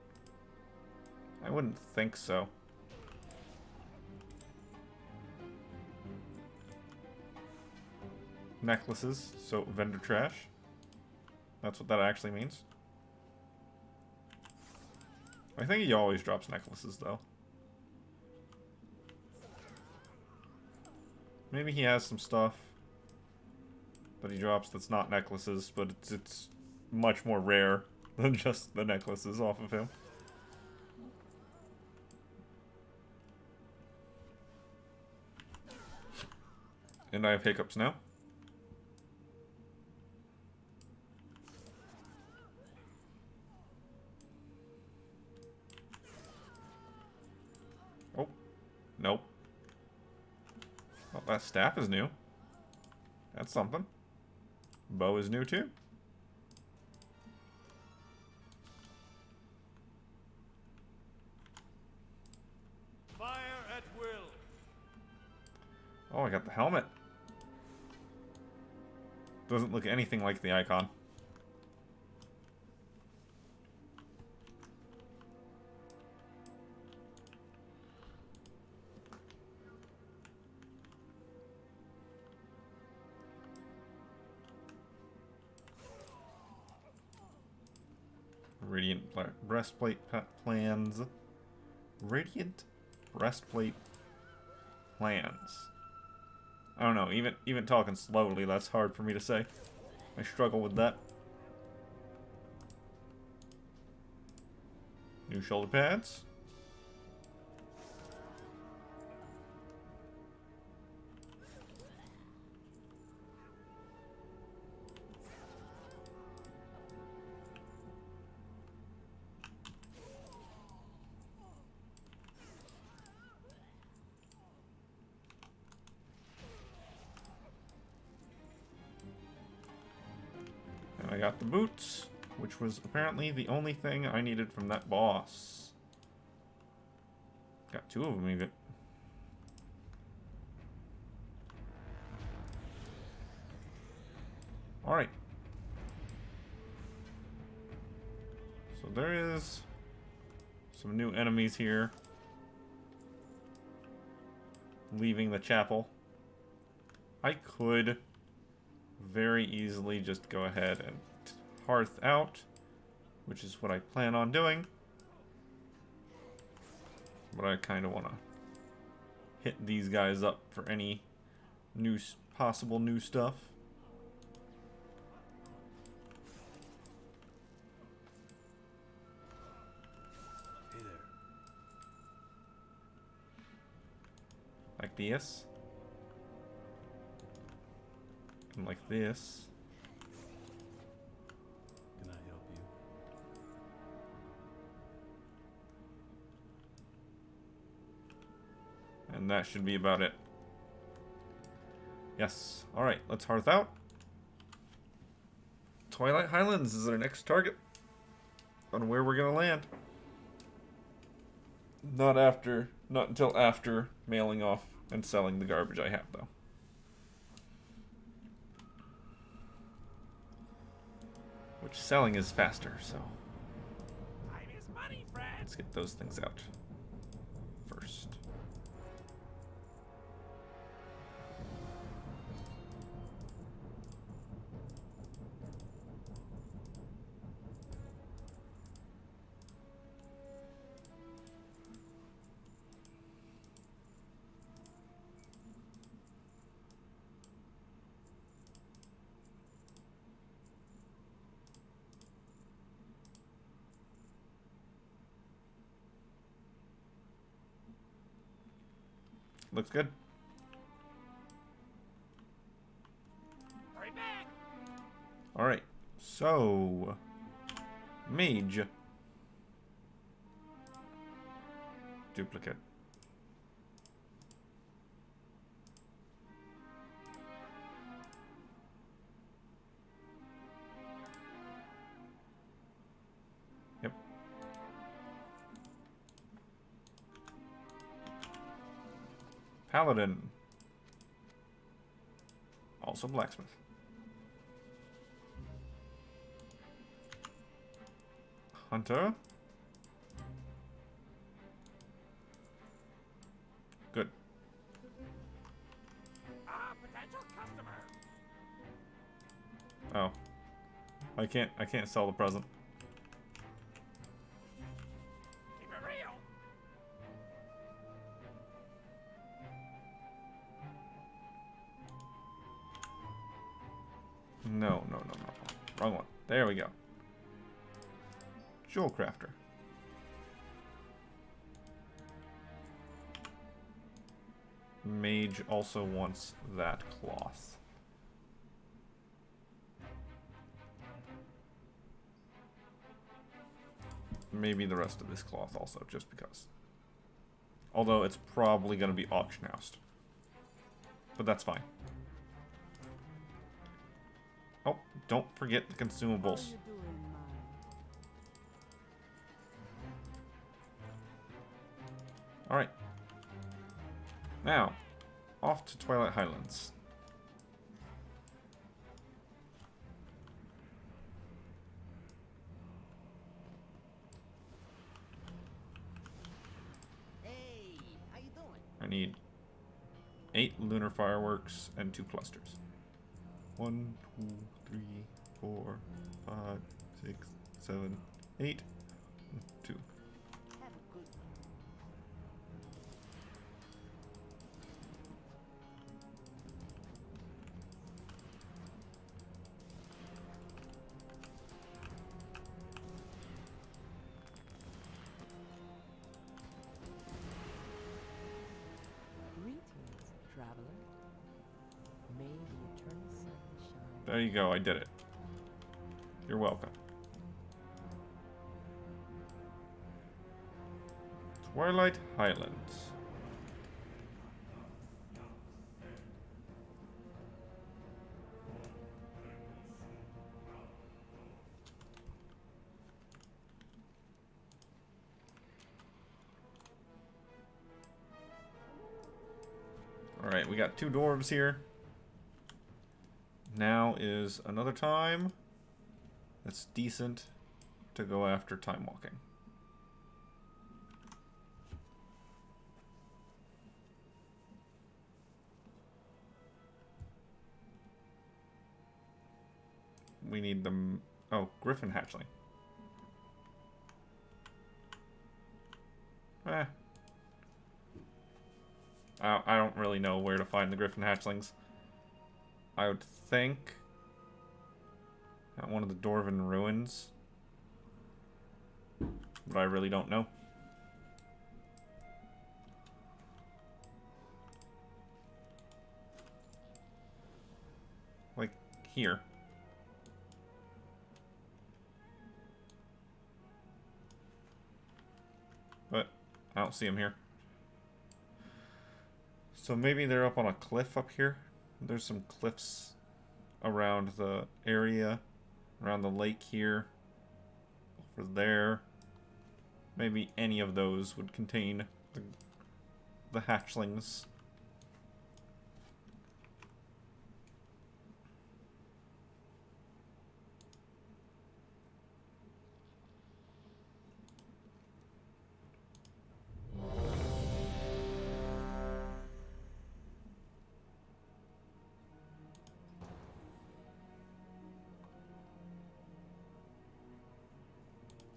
I wouldn't think so. Necklaces, so vendor trash. That's what that actually means. I think he always drops necklaces, though. Maybe he has some stuff that he drops that's not necklaces, but it's much more rare than just the necklaces off of him. And I have hiccups now. Oh, nope. Well, that staff is new. That's something. Bow is new too. Fire at will. Oh, I got the helmet. Doesn't look anything like the icon. Radiant breastplate plans. Radiant breastplate plans. I don't know, even talking slowly, that's hard for me to say. I struggle with that. New shoulder pads. I got the boots, which was apparently the only thing I needed from that boss. Got two of them even. Alright. So there is some new enemies here. Leaving the chapel. I could very easily just go ahead and hearth out, which is what I plan on doing. But I kind of want to hit these guys up for any new possible new stuff. Hey there. Like this. And like this. Can I help you? And that should be about it. Yes. Alright, let's hearth out. Twilight Highlands is our next target on where we're gonna land. Not until after mailing off and selling the garbage I have, though. Which selling is faster, so Time is money, friend. let's get those things out first. Looks good. Hurry back. Alright, so mage. Duplicate. Yep. Paladin. Also blacksmith. Hunter. Good. Potential customer. Oh. I can't sell the present. No, no, no, no. Wrong one. There we go. Jewel crafter. Mage also wants that cloth. Maybe the rest of this cloth also, just because. Although it's probably going to be auction housed. But that's fine. Oh, don't forget the consumables. Alright. Now, off to Twilight Highlands. Hey, how you doing? I need 8 lunar fireworks and 2 clusters. 1, 2, 3, 4, 5, 6, 7, 8, 2. Have a good one. Greetings, traveler. May the eternal sun shine. There you go, I did it. You're welcome. Twilight Highlands. Alright, we got 2 dwarves here. Now is another time that's decent to go after time walking. We need them. Oh, Griffin hatchling. I don't really know where to find the Griffin hatchlings. I would think at one of the Dwarven ruins, but I really don't know. Like here. But I don't see them here. So maybe they're up on a cliff up here. There's some cliffs around the area, around the lake here, over there. Maybe any of those would contain the hatchlings.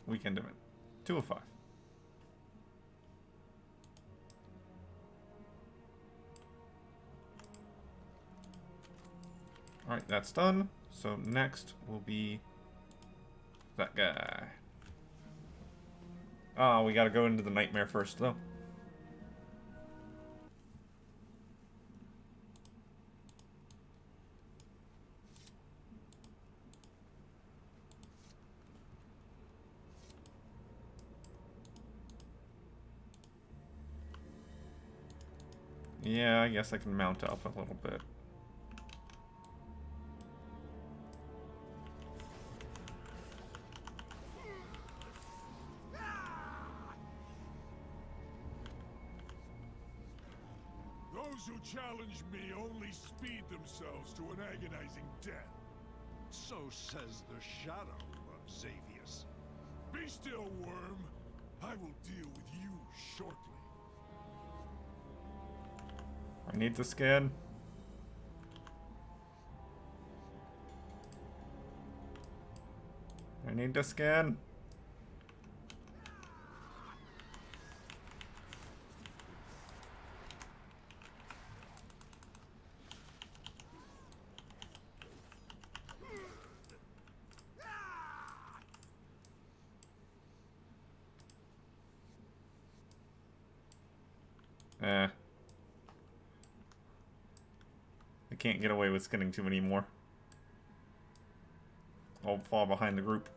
Weekend event. 2 of 5. Alright, that's done. So next will be that guy. Ah, we gotta go into the nightmare first, though. Yeah, I guess I can mount up a little bit. Those who challenge me only speed themselves to an agonizing death. So says the shadow of Xavius. Be still, worm. I will deal with you shortly. I need to scan. I need to scan. I can't get away with skinning too many more. I'll fall behind the group.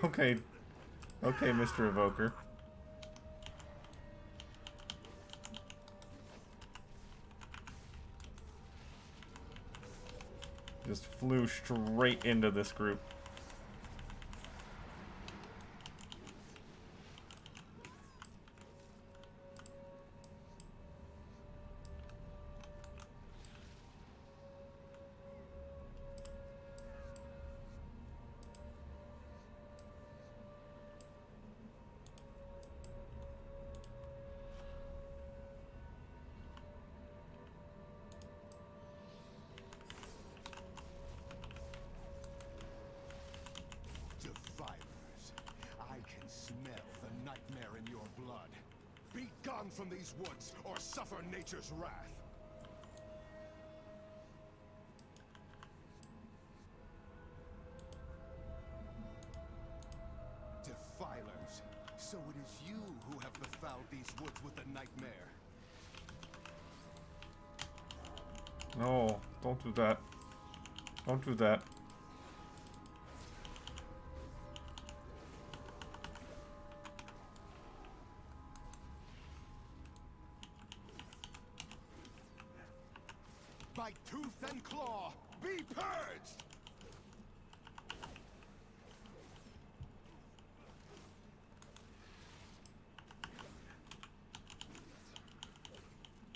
Okay. Okay, Mr. Evoker. Just flew straight into this group. Defilers, I can smell the nightmare in your blood. Be gone from these woods, or suffer nature's wrath. Defilers, so it is you who have befouled these woods with the nightmare. No, don't do that. Don't do that. By tooth and claw, be purged!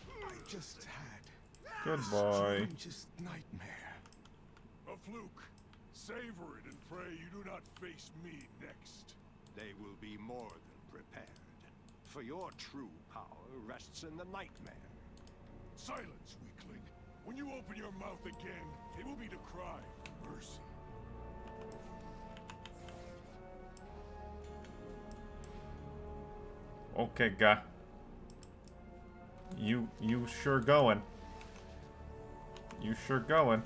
I just had Goodbye. strangest nightmare. A fluke. Savor it and pray you do not face me next. They will be more than prepared. For your true power rests in the nightmare. Silence, weakling. When you open your mouth again, it will be to cry for mercy. Okay, guy. You sure going. You sure going.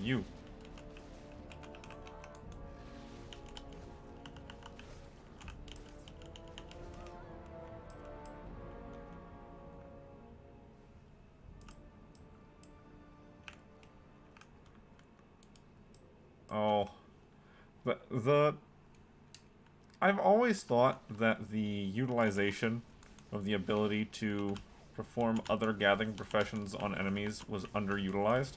You. Oh. I've always thought that the utilization of the ability to perform other gathering professions on enemies was underutilized.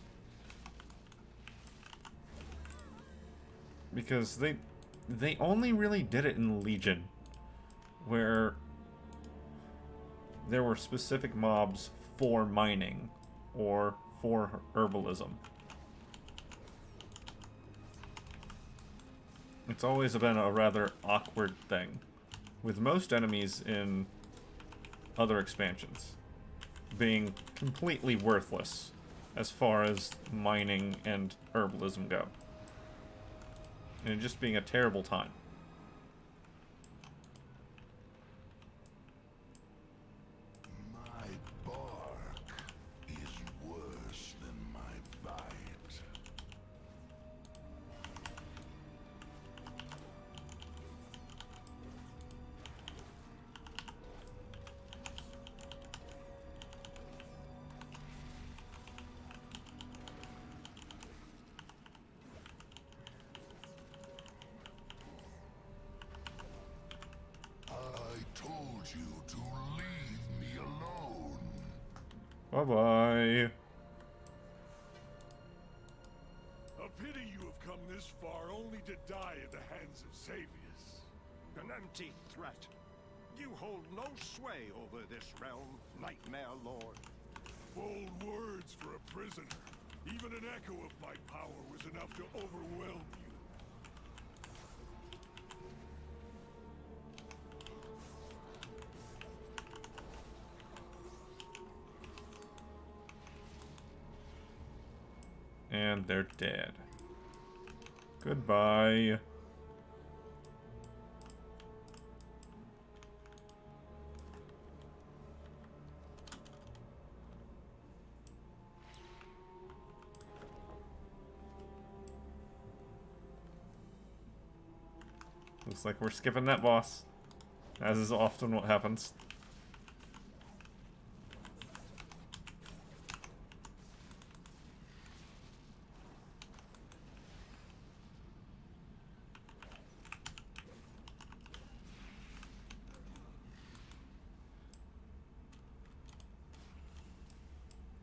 Because they only really did it in Legion, where there were specific mobs for mining or for herbalism. It's always been a rather awkward thing, with most enemies in other expansions being completely worthless as far as mining and herbalism go. And it just being a terrible time. My bark is worse than my bite. You to leave me alone. Bye-bye. A pity you have come this far only to die at the hands of Xavius. An empty threat. You hold no sway over this realm, Nightmare Lord. Bold words for a prisoner. Even an echo of my power was enough to overwhelm you. And they're dead. Goodbye. Looks like we're skipping that boss, as is often what happens.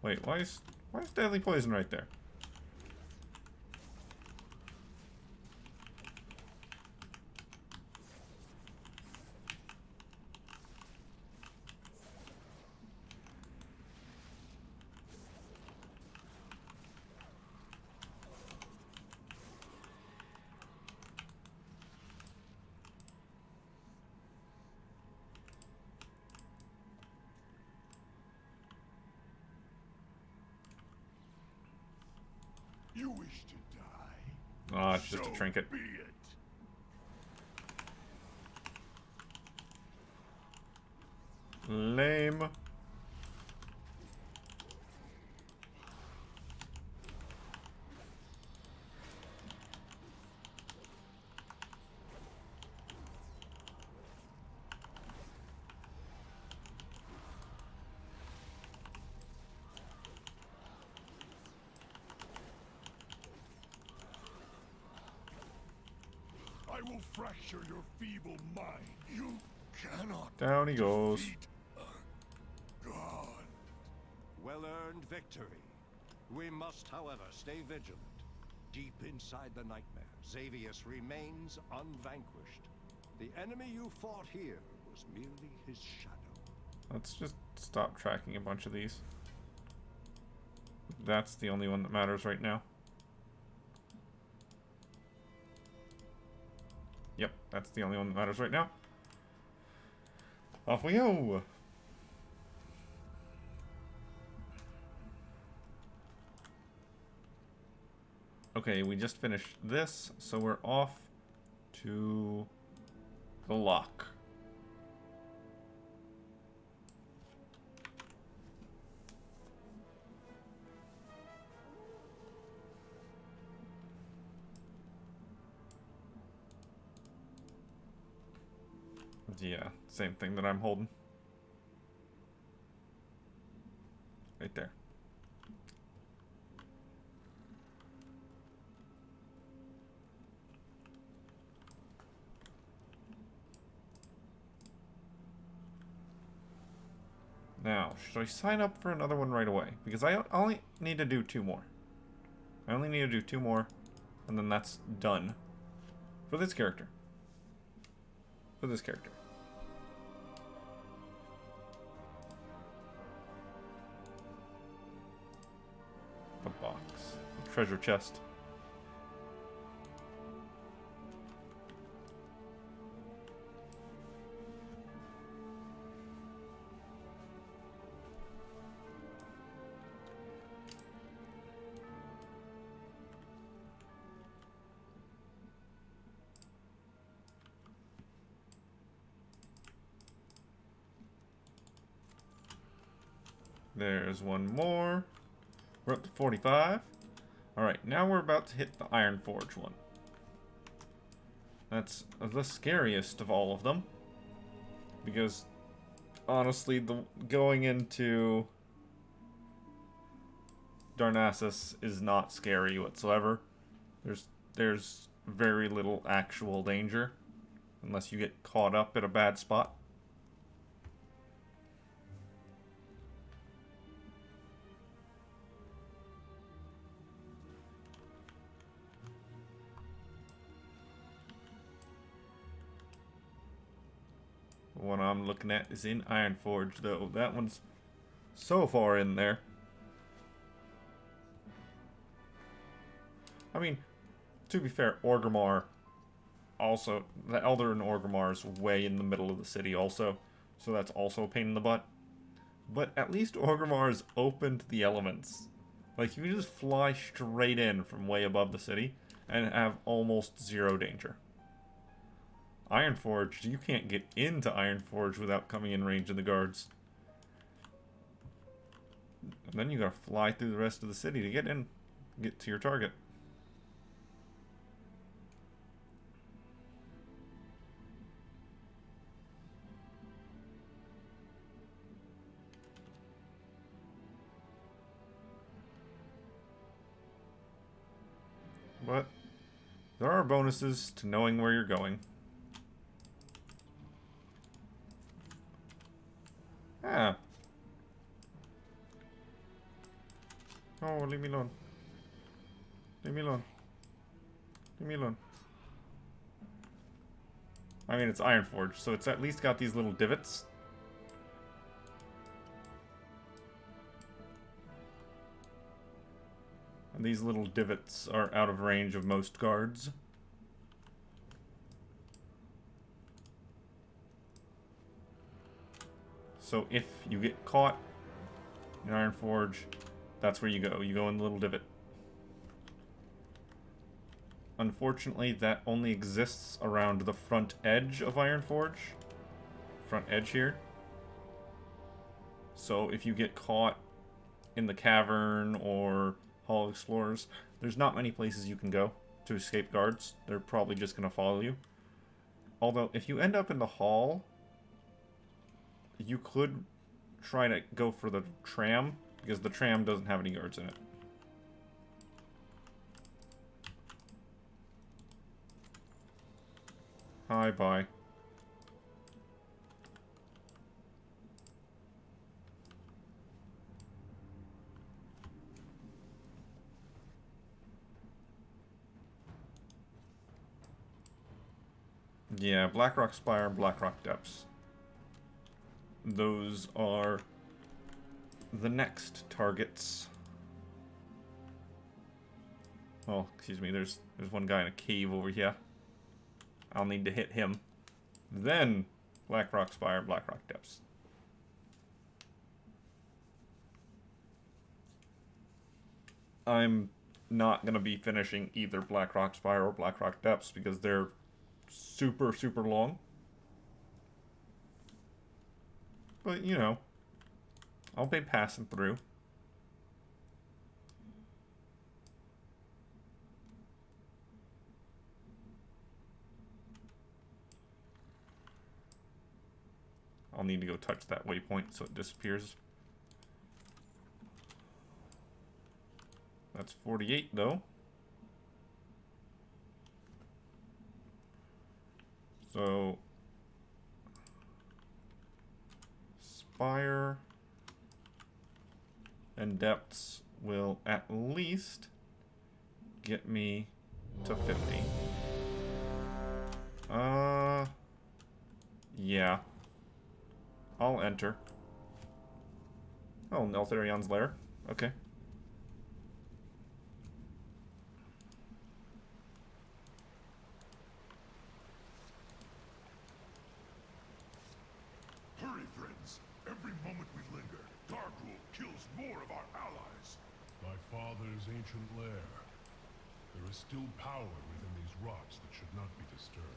Wait, why is deadly poison right there? You wish to die. Oh, it's just a So trinket. be it. Lame. I will fracture your feeble mind. You cannot Down he goes. defeat a god. Well-earned victory. We must, however, stay vigilant. Deep inside the nightmare, Xavius remains unvanquished. The enemy you fought here was merely his shadow. Let's just stop tracking a bunch of these. That's the only one that matters right now. Yep, that's the only one that matters right now. Off we go! Okay, we just finished this, so we're off to the lock. Yeah, same thing that I'm holding. Right there. Now, should I sign up for another one right away? Because I only need to do 2 more. I only need to do 2 more, and then that's done. For this character. For this character. The box. The treasure chest. There's one more. We're up to 45. Alright, now we're about to hit the Iron Forge one. That's the scariest of all of them. Because, honestly, going into Darnassus is not scary whatsoever. There's very little actual danger. Unless you get caught up at a bad spot. The one I'm looking at is in Ironforge, though. That one's so far in there. I mean, to be fair, Orgrimmar also... The Elder in Orgrimmar is way in the middle of the city also. So that's also a pain in the butt. But at least Orgrimmar is open to the elements. Like, you can just fly straight in from way above the city and have almost zero danger. Ironforge, you can't get into Ironforge without coming in range of the guards. And then you gotta fly through the rest of the city to get to your target. But there are bonuses to knowing where you're going. Ah. Oh, leave me alone. Leave me alone. Leave me alone. I mean, it's Ironforge, so it's at least got these little divots. And these little divots are out of range of most guards. So if you get caught in Ironforge, that's where you go. You go in the little divot. Unfortunately, that only exists around the front edge of Ironforge. Front edge here. So if you get caught in the cavern or Hall of Explorers, there's not many places you can go to escape guards. They're probably just going to follow you. Although, if you end up in the hall, you could try to go for the tram, because the tram doesn't have any guards in it. Hi, bye. Yeah, Blackrock Spire and Blackrock Depths. Those are the next targets. Oh, excuse me, there's one guy in a cave over here. I'll need to hit him. Then Blackrock Spire, Blackrock Depths. I'm not going to be finishing either Blackrock Spire or Blackrock Depths because they're super, super long. But, you know, I'll be passing through. I'll need to go touch that waypoint so it disappears. That's 48, though. So, Spire and Depths will at least get me to 50. Yeah. I'll enter. Oh, Neltharion's lair. Okay. Hurry, friends. Every moment we linger, Darkroot kills more of our allies. My father's ancient lair. There is still power within these rocks that should not be disturbed.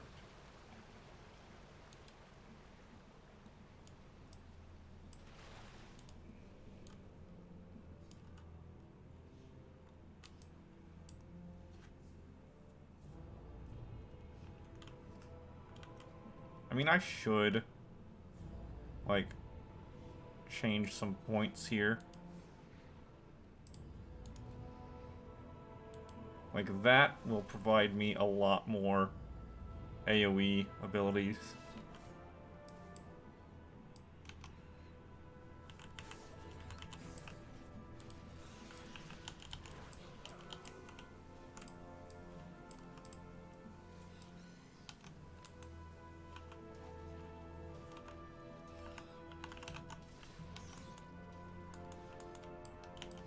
I mean, I should, like, change some points here. Like, that will provide me a lot more AoE abilities.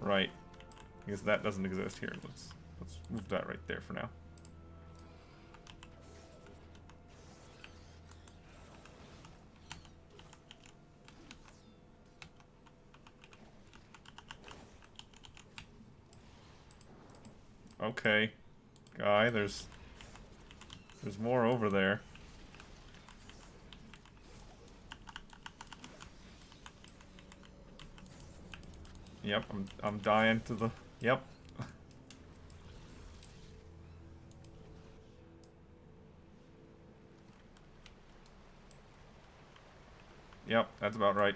Right. Because that doesn't exist here. Let's move that right there for now. Okay. Guy, there's more over there. Yep, I'm dying to the... Yep. Yep, that's about right.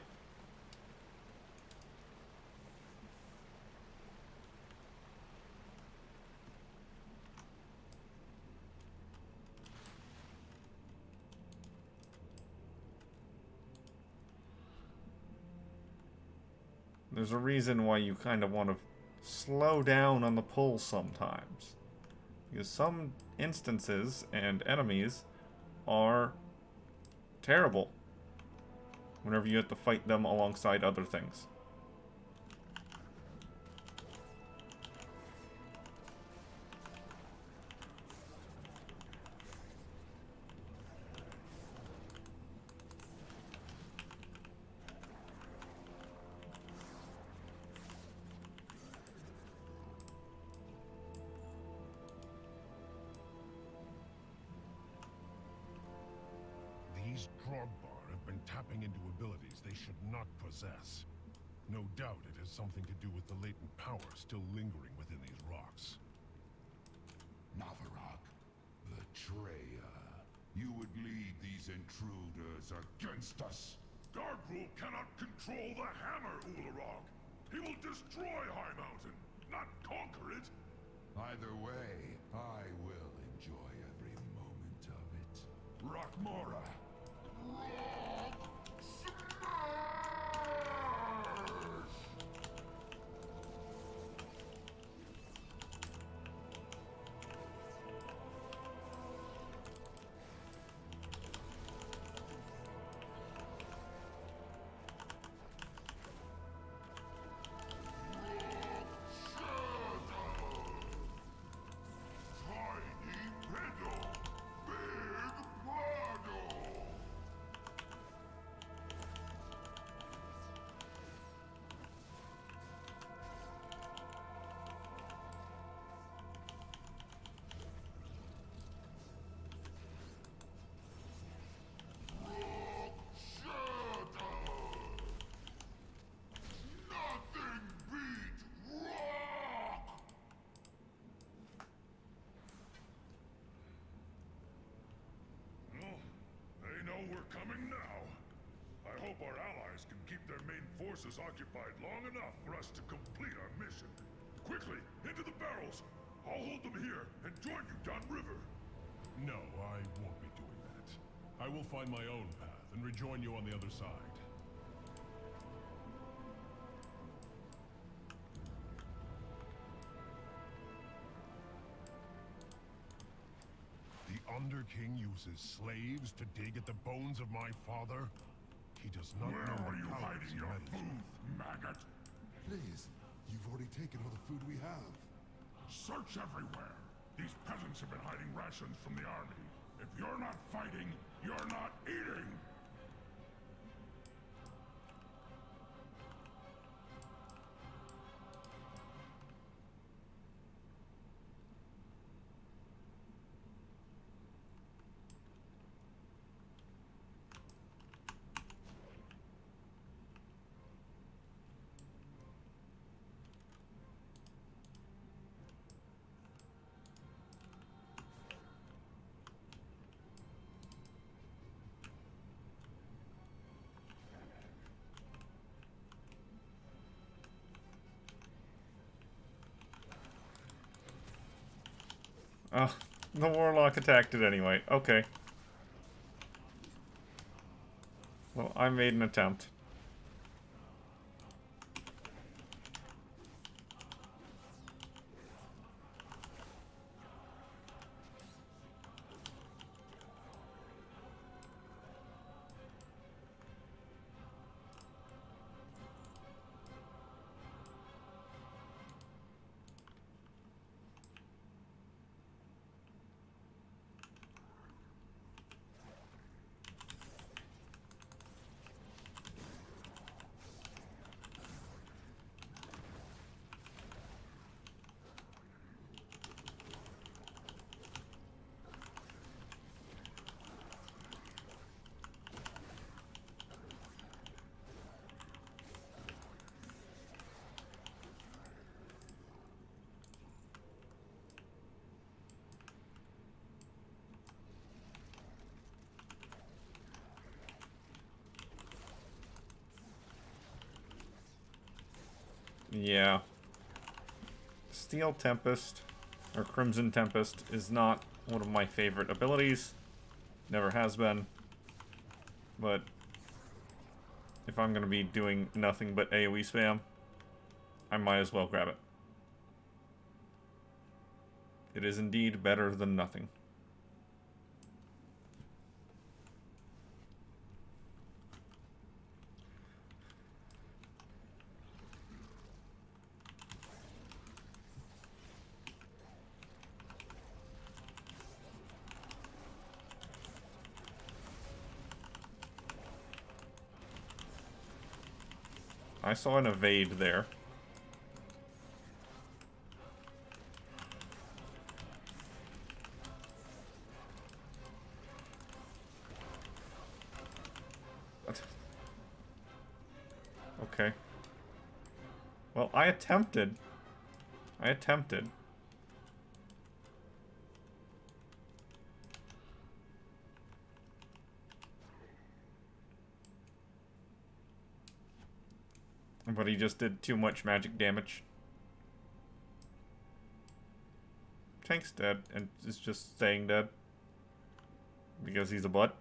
There's a reason why you kind of want to slow down on the pull sometimes. Because some instances and enemies are terrible whenever you have to fight them alongside other things. These Drogbar have been tapping into abilities they should not possess. No doubt it has something to do with the latent power still lingering within these rocks. Navarok, betrayer. You would lead these intruders against us. Gargrul cannot control the hammer, Ularog. He will destroy High Mountain, not conquer it. Either way, I will enjoy every moment of it. Rockmora. We're coming now. I hope our allies can keep their main forces occupied long enough for us to complete our mission. Quickly, into the barrels! I'll hold them here and join you downriver. No, I won't be doing that. I will find my own path and rejoin you on the other side. The Underking uses slaves to dig at the bones of my father? He does not know Where are you powers hiding he your meddles food, with. maggot? Please, you've already taken all the food we have. Search everywhere. These peasants have been hiding rations from the army. If you're not fighting, you're not eating! Oh, the Warlock attacked it anyway. Okay. Well, I made an attempt. Yeah. Steel Tempest, or Crimson Tempest, is not one of my favorite abilities. Never has been. But if I'm going to be doing nothing but AoE spam, I might as well grab it. It is indeed better than nothing. I saw an evade there. Okay. Well, I attempted. I attempted. But he just did too much magic damage. Tank's dead and is just staying dead. Because he's a butt.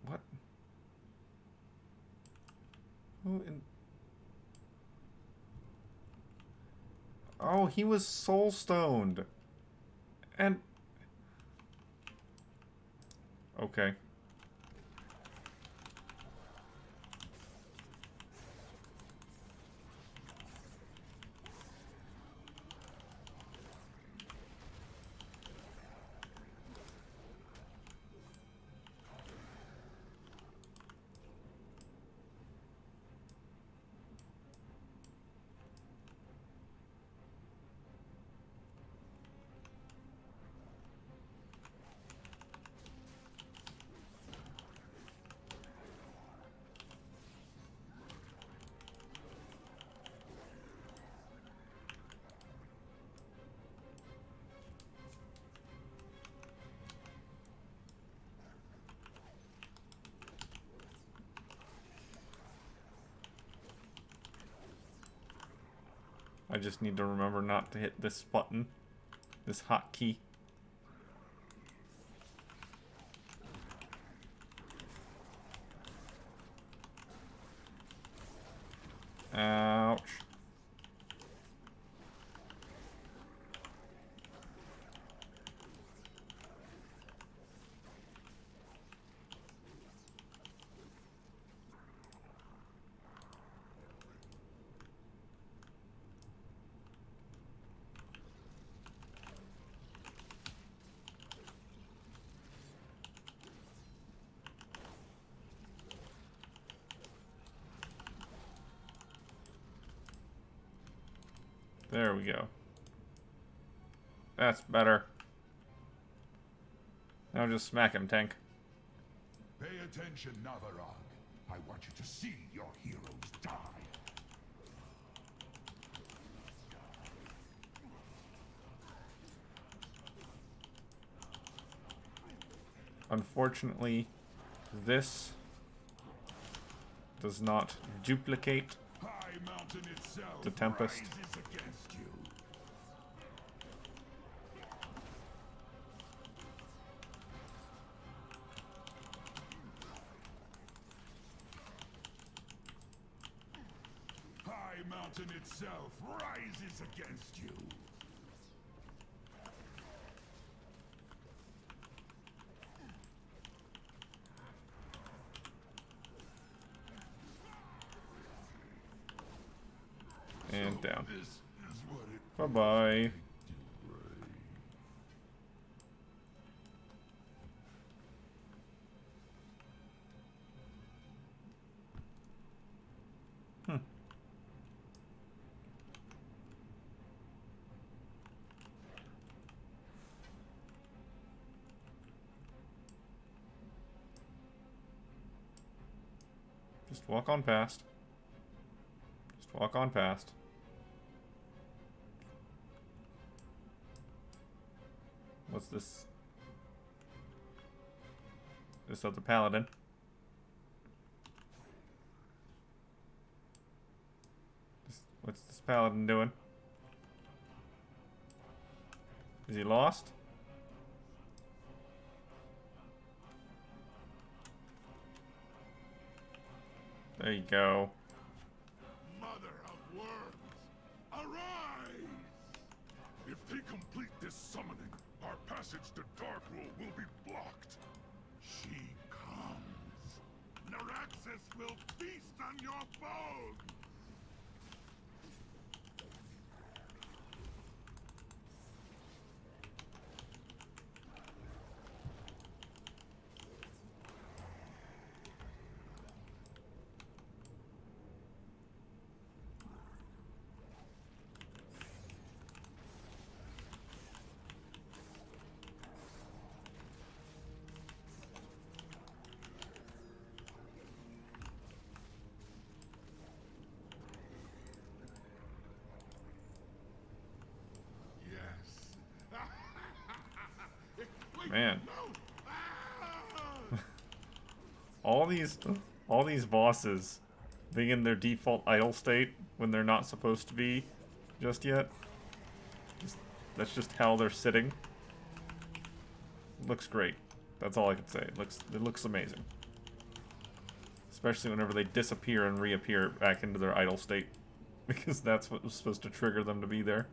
What? Who in... Oh, he was soul stoned. And... Okay. I just need to remember not to hit this button. This hotkey. Ouch. There we go. That's better. Now just smack him, tank. Pay attention, Navarog. I want you to see your heroes die. Unfortunately, this does not duplicate the Tempest. High Mountain itself rises against you. And down. Bye-bye. Just walk on past. Just walk on past. What's this? this other paladin. What's this paladin doing? Is he lost? There you go. Mother of worms, arise! If they complete this summoning, our passage to Darkroll will be blocked. She comes. Naraxis will feast on your bones! Man. all these bosses being in their default idle state when they're not supposed to be just yet. That's just how they're sitting. Looks great. That's all I can say. It looks amazing. Especially whenever they disappear and reappear back into their idle state. Because that's what was supposed to trigger them to be there.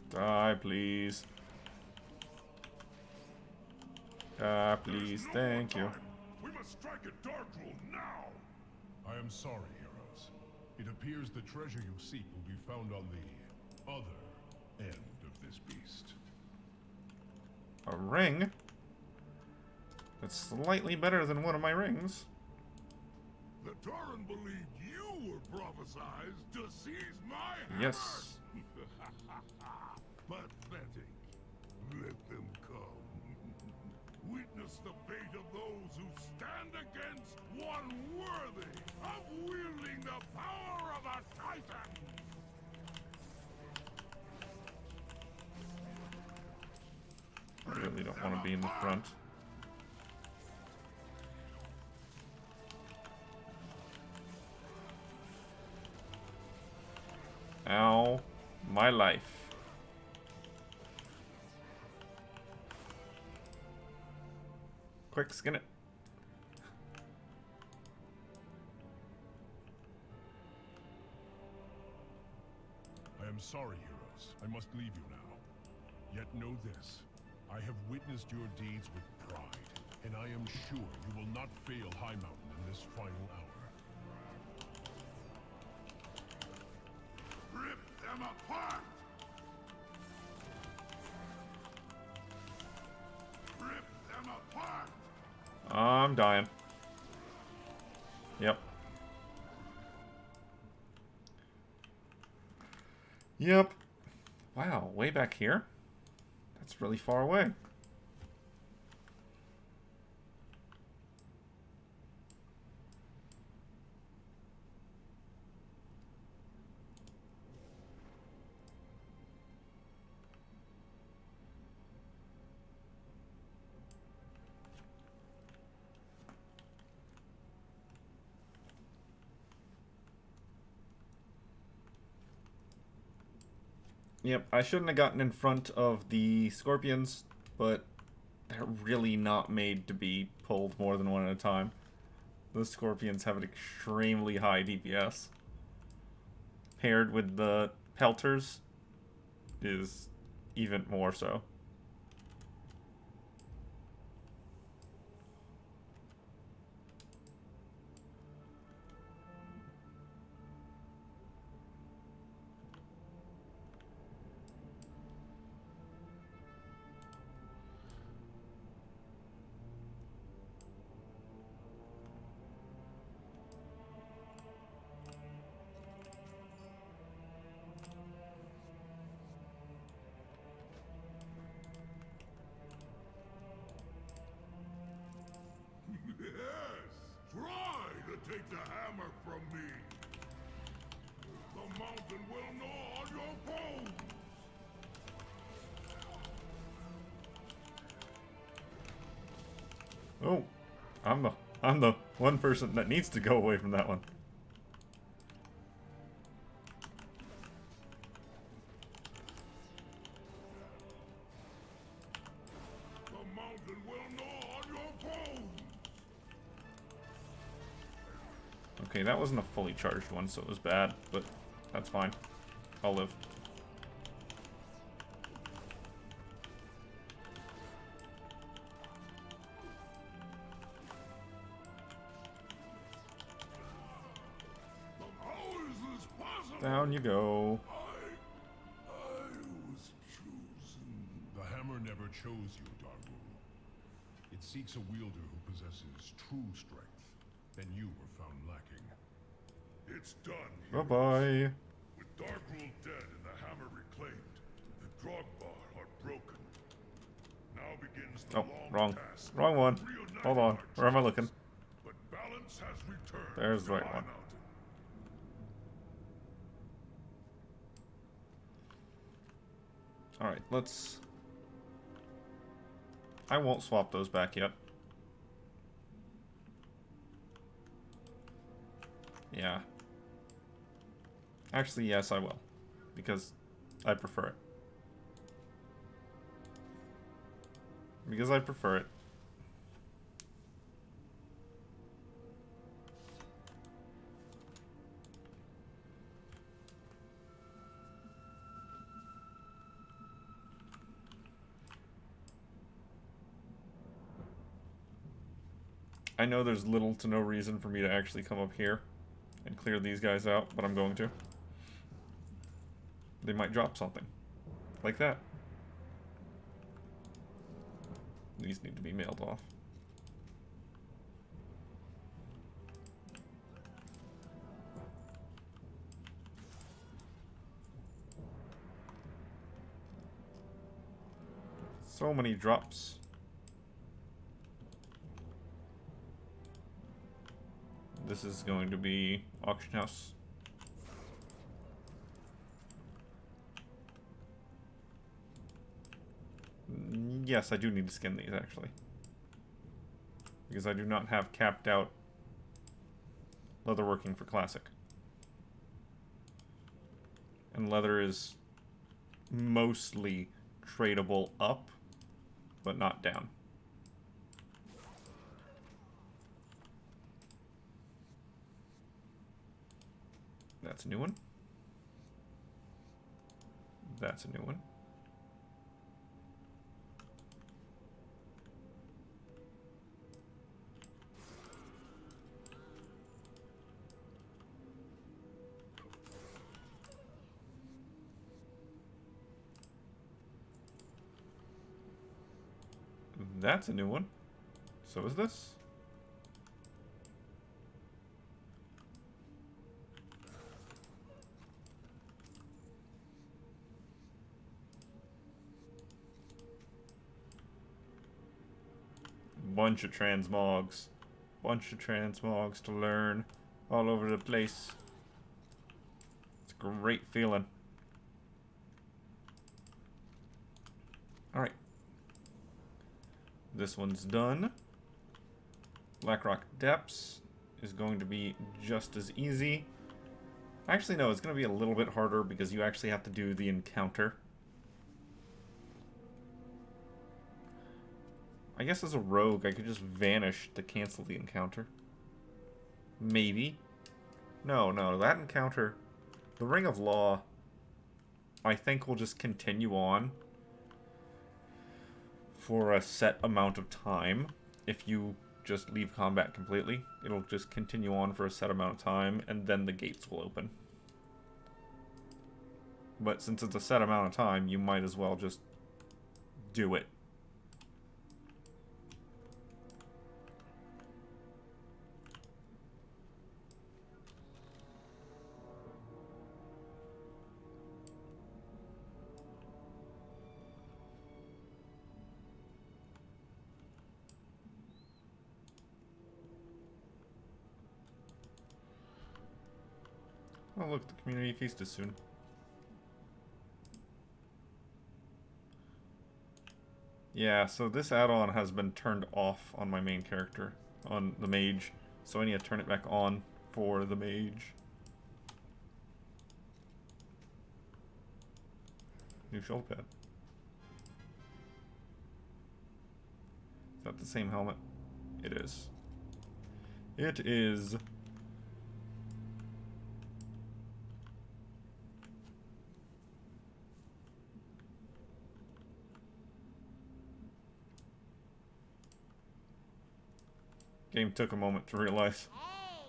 Die, please. Please, thank you. We must strike at Darkroll now! I am sorry, heroes. It appears the treasure you seek will be found on the other end of this beast. A ring? That's slightly better than one of my rings. The Tauren believed you were prophesized to seize my hammer! Yes. Pathetic. Let them come. Witness the fate of those who stand against one worthy of wielding the power of a Titan! I really don't want to be in the front. Ow. My life. Quick, skin it. I am sorry, heroes. I must leave you now. Yet know this. I have witnessed your deeds with pride, and I am sure you will not fail High Mountain in this final hour. Rip them apart! Rip them apart! I'm dying. Yep. Yep. Wow, way back here? That's really far away. Yep, I shouldn't have gotten in front of the scorpions, but they're really not made to be pulled more than one at a time. Those scorpions have an extremely high DPS. Paired with the pelters is even more so. the hammer from me. The mountain will gnaw on your bones. Oh, I'm the one person that needs to go away from that one. The mountain will gnaw on your bones. Okay, that wasn't a fully charged one, so it was bad, but that's fine. I'll live. Down you go. I was chosen. The hammer never chose you, Dargul. It seeks a wielder who possesses true strength, and you were found lacking. It's done. Bye-bye. With Dargrul dead and the hammer reclaimed, the Drogbar are broken. Now begins the long task. Wrong one. Reuniting Hold on. our Where am I troops. looking? But balance has returned. There's to the right High one. Mountain. Alright, let's... I won't swap those back yet. Yeah. Actually, yes, I will. Because I prefer it. Because I prefer it. I know there's little to no reason for me to actually come up here and clear these guys out, but I'm going to. They might drop something. Like that. These need to be mailed off. So many drops. This is going to be auction house. Yes, I do need to skin these actually. Because I do not have capped out leatherworking for classic. And leather is mostly tradable up, but not down. That's a new one. That's a new one. That's a new one. So is this. Bunch of transmogs. Bunch of transmogs to learn all over the place. It's a great feeling. Alright. This one's done. Blackrock Depths is going to be just as easy. Actually, no, it's going to be a little bit harder because you actually have to do the encounter. I guess as a rogue, I could just vanish to cancel the encounter. Maybe. No, that encounter... The Ring of Law, I think will just continue on for a set amount of time. If you just leave combat completely, it'll just continue on for a set amount of time, and then the gates will open. But since it's a set amount of time, you might as well just do it. Oh look, the community feast is soon. Yeah, so this add-on has been turned off on my main character, on the mage. So I need to turn it back on for the mage. New shoulder pad. Is that the same helmet? It is. It is. Game took a moment to realize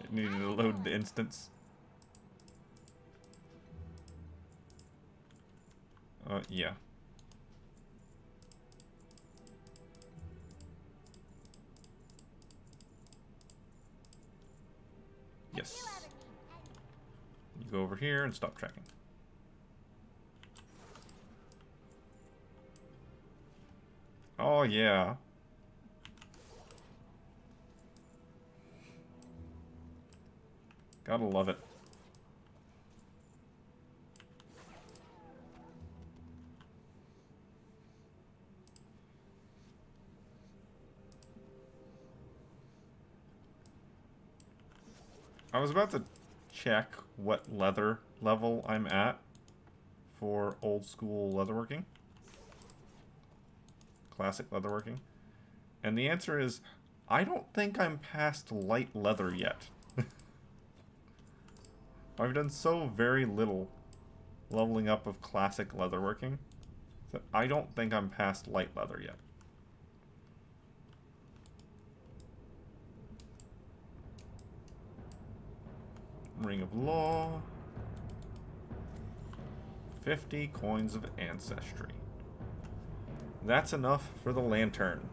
it needed to load the instance. Yeah. Yes. You go over here and stop tracking. Oh, yeah. Gotta love it. I was about to check what leather level I'm at for old school leatherworking. Classic leatherworking. And the answer is, I don't think I'm past light leather yet. I've done so very little leveling up of classic leatherworking that I don't think I'm past light leather yet. Ring of Law. 50 coins of ancestry. That's enough for the lantern.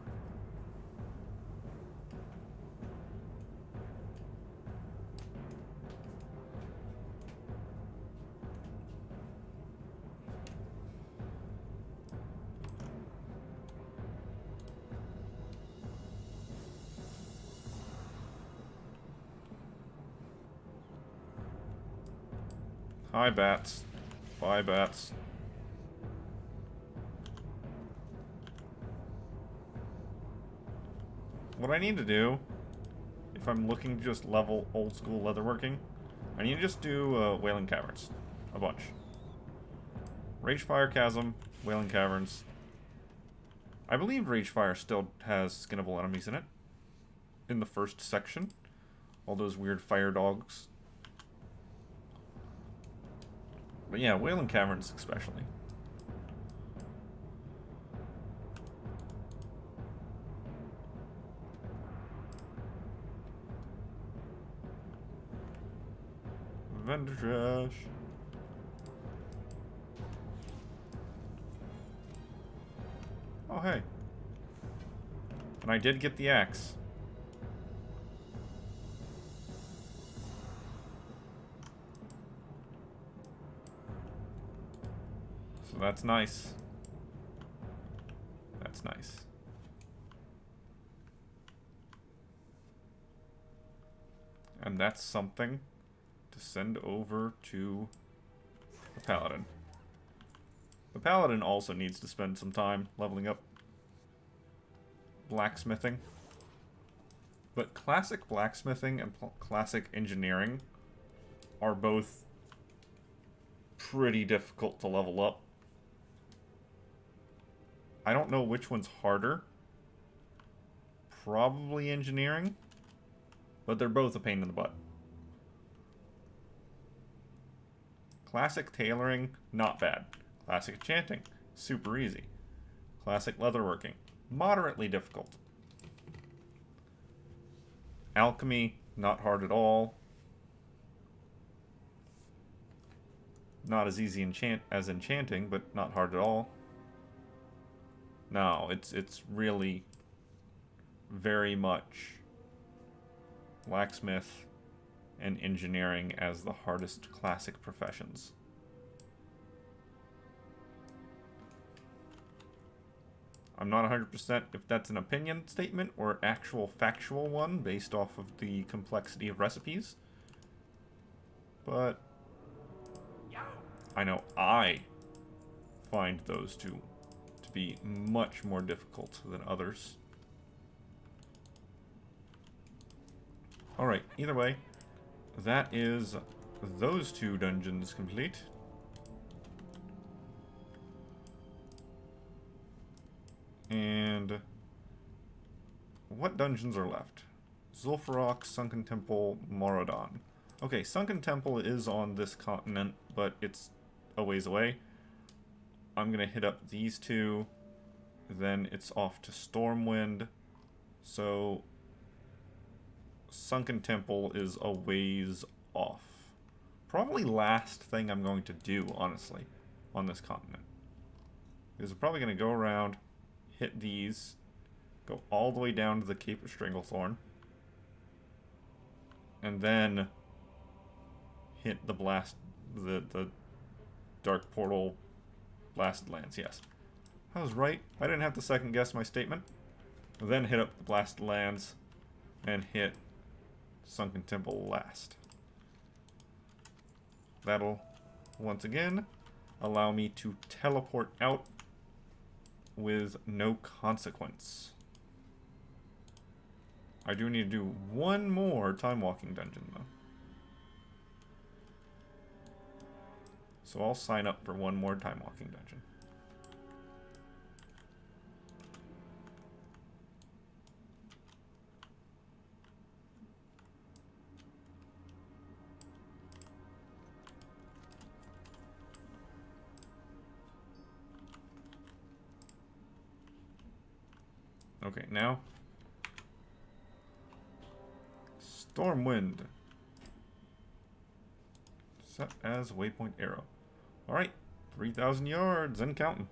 Hi, bats. Bye, bats. What I need to do, if I'm looking to just level old school leatherworking, I need to just do Wailing Caverns. A bunch. Ragefire Chasm, Wailing Caverns. I believe Ragefire still has skinnable enemies in it. In the first section. All those weird fire dogs. But yeah, Wailing Caverns especially. Vendor trash. Oh, hey. And I did get the axe. So that's nice. That's nice. And that's something to send over to the Paladin. The Paladin also needs to spend some time leveling up blacksmithing. But classic blacksmithing and classic engineering are both pretty difficult to level up. I don't know which one's harder. Probably engineering. But they're both a pain in the butt. Classic tailoring, not bad. Classic enchanting, super easy. Classic leatherworking, moderately difficult. Alchemy, not hard at all. Not as easy as enchanting, but not hard at all. No, it's really very much blacksmith and engineering as the hardest classic professions. I'm not 100% if that's an opinion statement or actual factual one based off of the complexity of recipes. But I know I find those two to be much more difficult than others. Alright, either way, that is those two dungeons complete. And what dungeons are left? Zul'Farrak, Sunken Temple, Moradon. Okay, Sunken Temple is on this continent, but it's a ways away. I'm gonna hit up these two, then it's off to Stormwind. So Sunken Temple is a ways off. Probably last thing I'm going to do, honestly, on this continent. Because I'm probably going to go around, hit these, go all the way down to the Cape of Stranglethorn, and then hit the the Dark Portal Blasted Lands, yes. I was right. I didn't have to second guess my statement. Then hit up the Blasted Lands and hit Sunken Temple last. That'll, once again, allow me to teleport out with no consequence. I do need to do one more time walking dungeon, though. So I'll sign up for one more time walking dungeon. Okay, now Stormwind. Set as waypoint arrow. Alright, 3,000 yards and counting.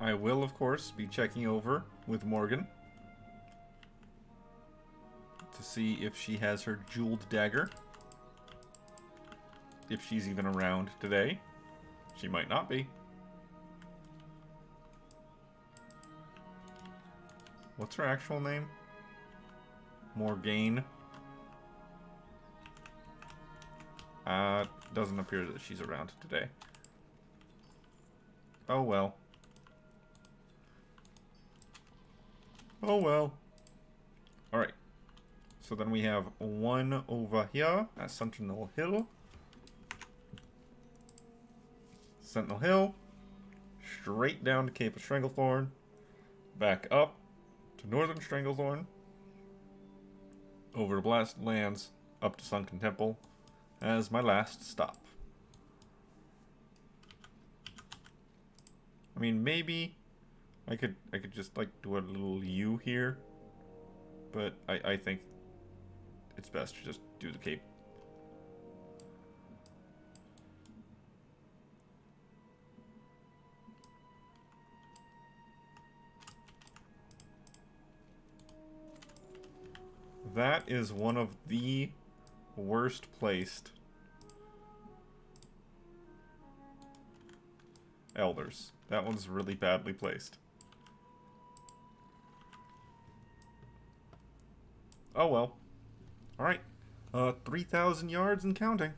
I will, of course, be checking over with Morgan to see if she has her jeweled dagger. If she's even around today. She might not be. What's her actual name? Morgane. Doesn't appear that she's around today. Oh well. Oh well. Alright. So then we have one over here at Sentinel Hill. Sentinel Hill. Straight down to Cape of Stranglethorn. Back up to Northern Stranglethorn. Over to Blasted Lands. Up to Sunken Temple. As my last stop. I mean, maybe I could just like do a little U here, but I think it's best to just do the cape. That is one of the worst placed elders. That one's really badly placed. Oh well. Alright. 3,000 yards and counting.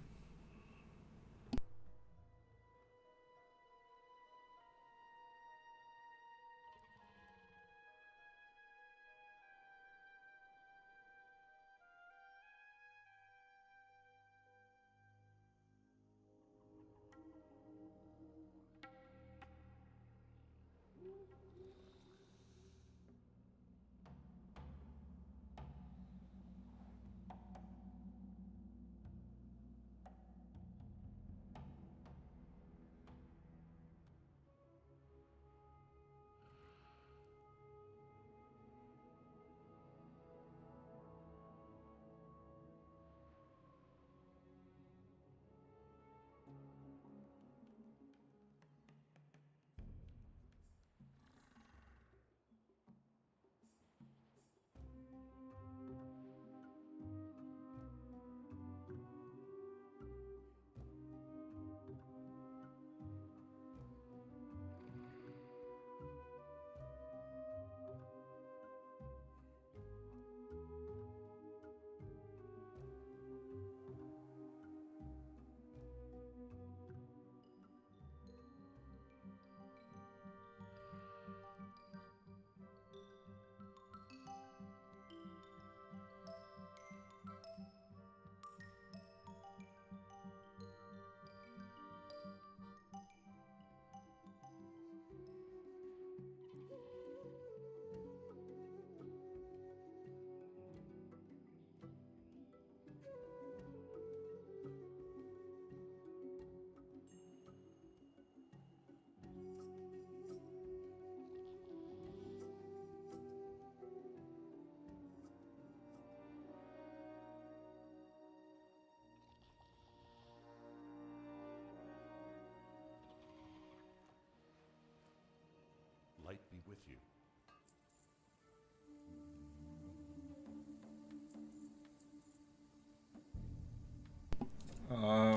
Light be with you.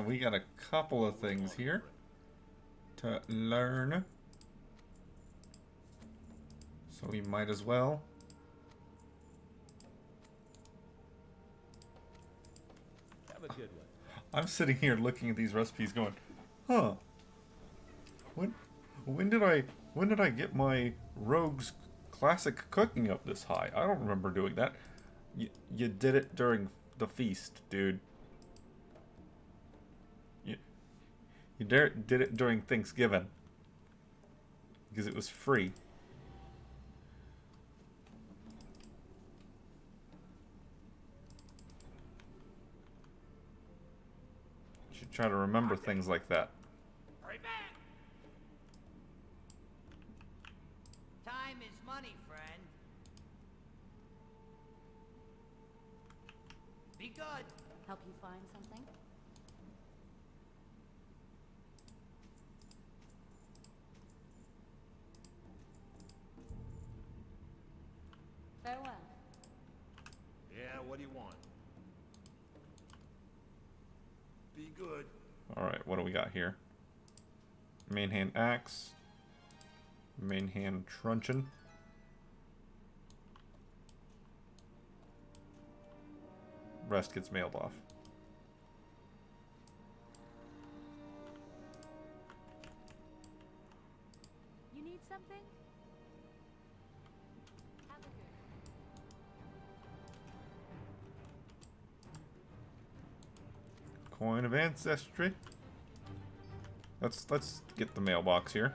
We got a couple of things here to learn. So we might as well. Have a good one. I'm sitting here looking at these recipes going, huh. When did I get my Rogue's Classic cooking up this high? I don't remember doing that. You did it during the feast, dude. You did it during Thanksgiving. Because it was free. You should try to remember things like that. Time is money, friend. Be good. Help you find something? Farewell. Yeah, what do you want? Be good. Alright, what do we got here? Main hand axe. Main hand truncheon. Rest gets mailed off. You need something? Have a good one. Coin of ancestry. Let's get the mailbox here.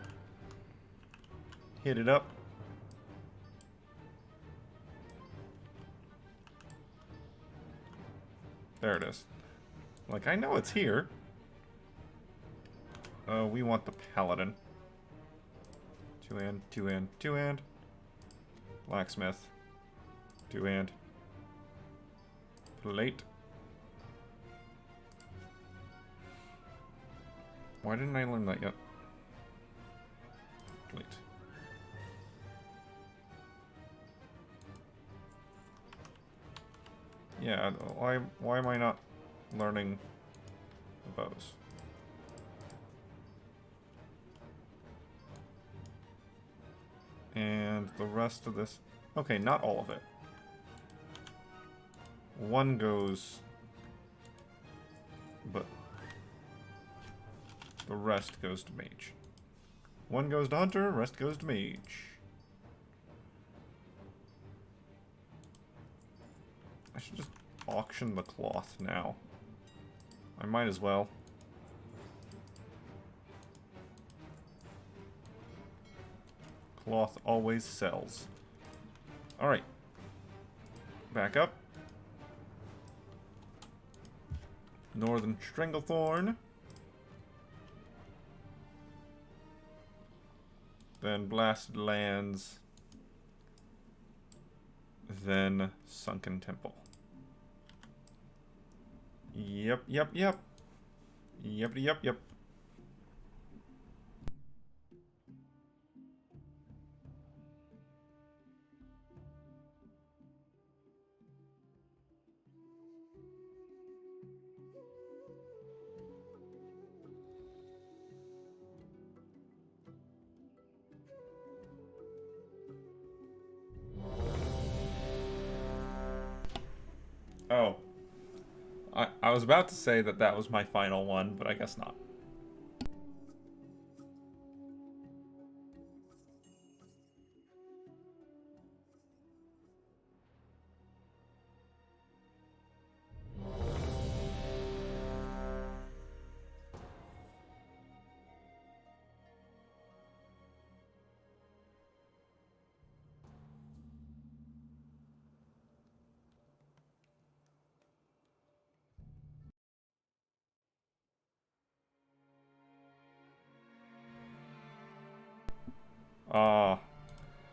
Hit it up. There it is. Like, I know it's here. We want the paladin. Two-hand, two-hand, two-hand. Blacksmith. Two-hand. Plate. Why didn't I learn that yet? Plate. Yeah, why am I not learning the bows? And the rest of this... Okay, not all of it. One goes... But... the rest goes to mage. One goes to hunter, rest goes to mage. I should just auction the cloth now. I might as well. Cloth always sells. Alright. Back up. Northern Stranglethorn. Then Blasted Lands. Then Sunken Temple. Yep. Yep. Oh. I was about to say that that was my final one, but I guess not.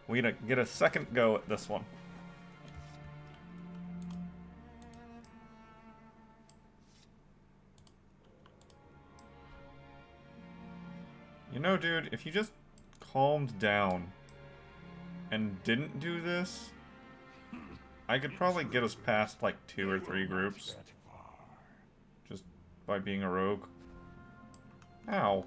We're gonna get a second go at this one. You know, dude, if you just calmed down and didn't do this, I could probably get us past like 2 or 3 groups. Just by being a rogue. Ow.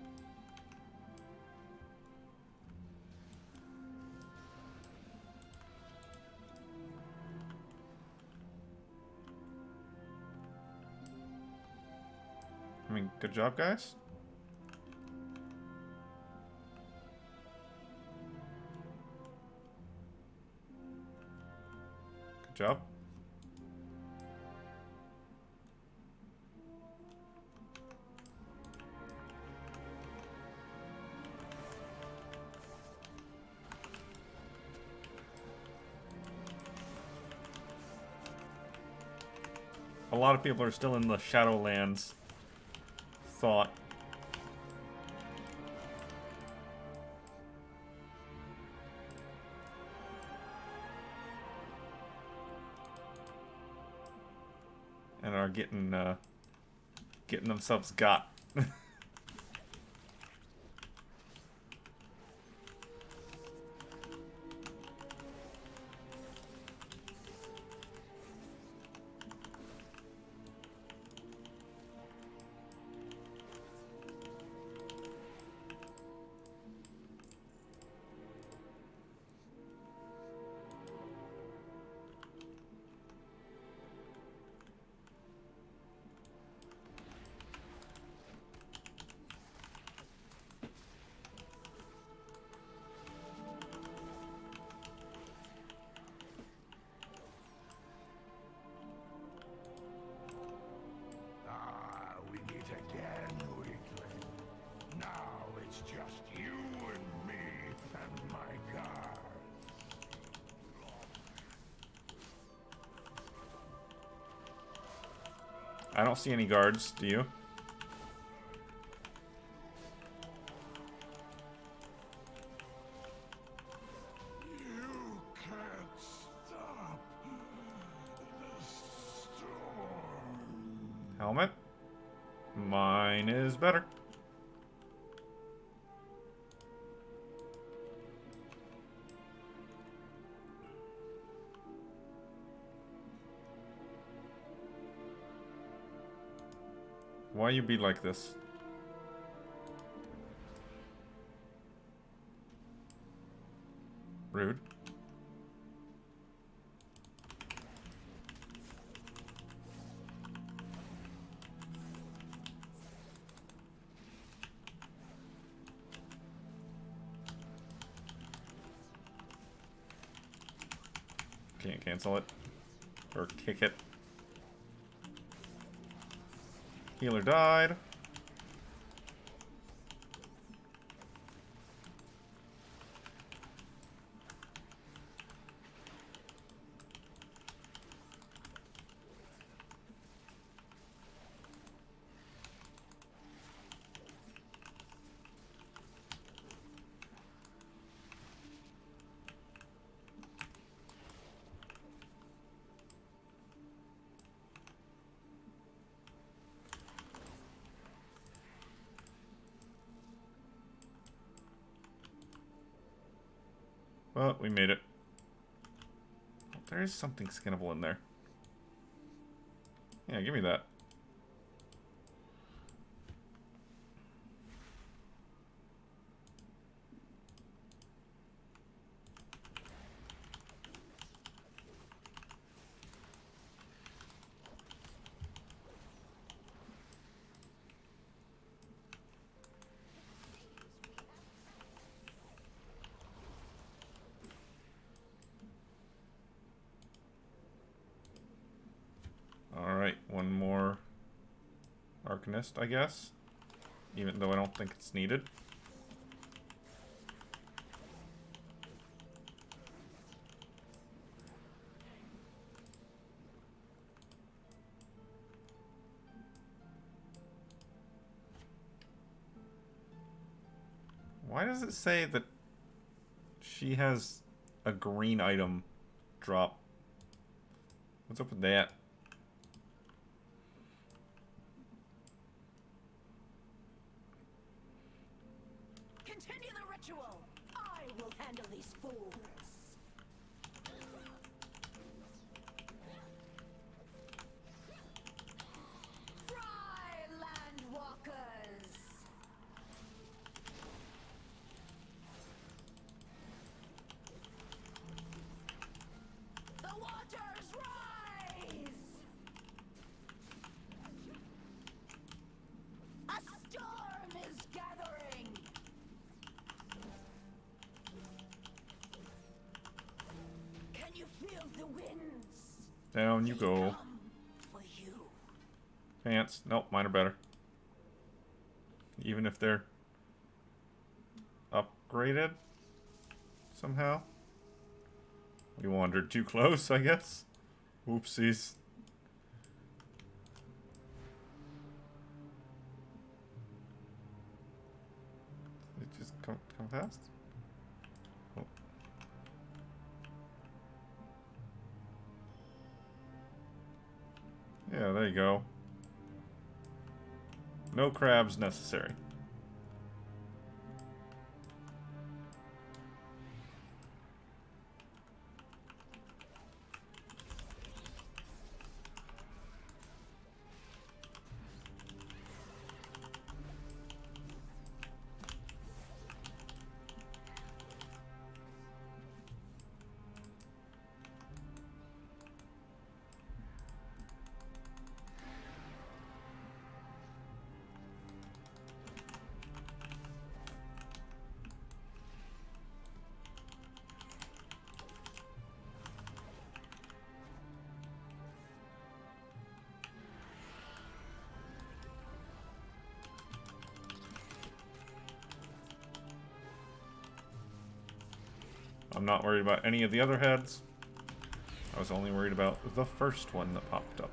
I mean, good job, guys. Good job. A lot of people are still in the Shadowlands thought. And are getting themselves got. I don't see any guards, do you? Helmet. Mine is better. Why you be like this? Rude. Can't cancel it. Or kick it. Healer died. Well, we made it. Oh, there is something skinnable in there. Yeah, give me that. Alright, one more Arcanist, I guess. Even though I don't think it's needed. Why does it say that she has a green item drop? What's up with that? Continue the ritual. I will handle these fools. Fry, landwalkers. The waters rise. A storm is gathering. Can you feel the winds? Down you go. For you. Pants. Nope, mine are better. Even if they're upgraded somehow. We wandered too close, I guess. Oopsies. It just come fast? Oh. Yeah, there you go. No crabs necessary. I'm not worried about any of the other heads. I was only worried about the first one that popped up.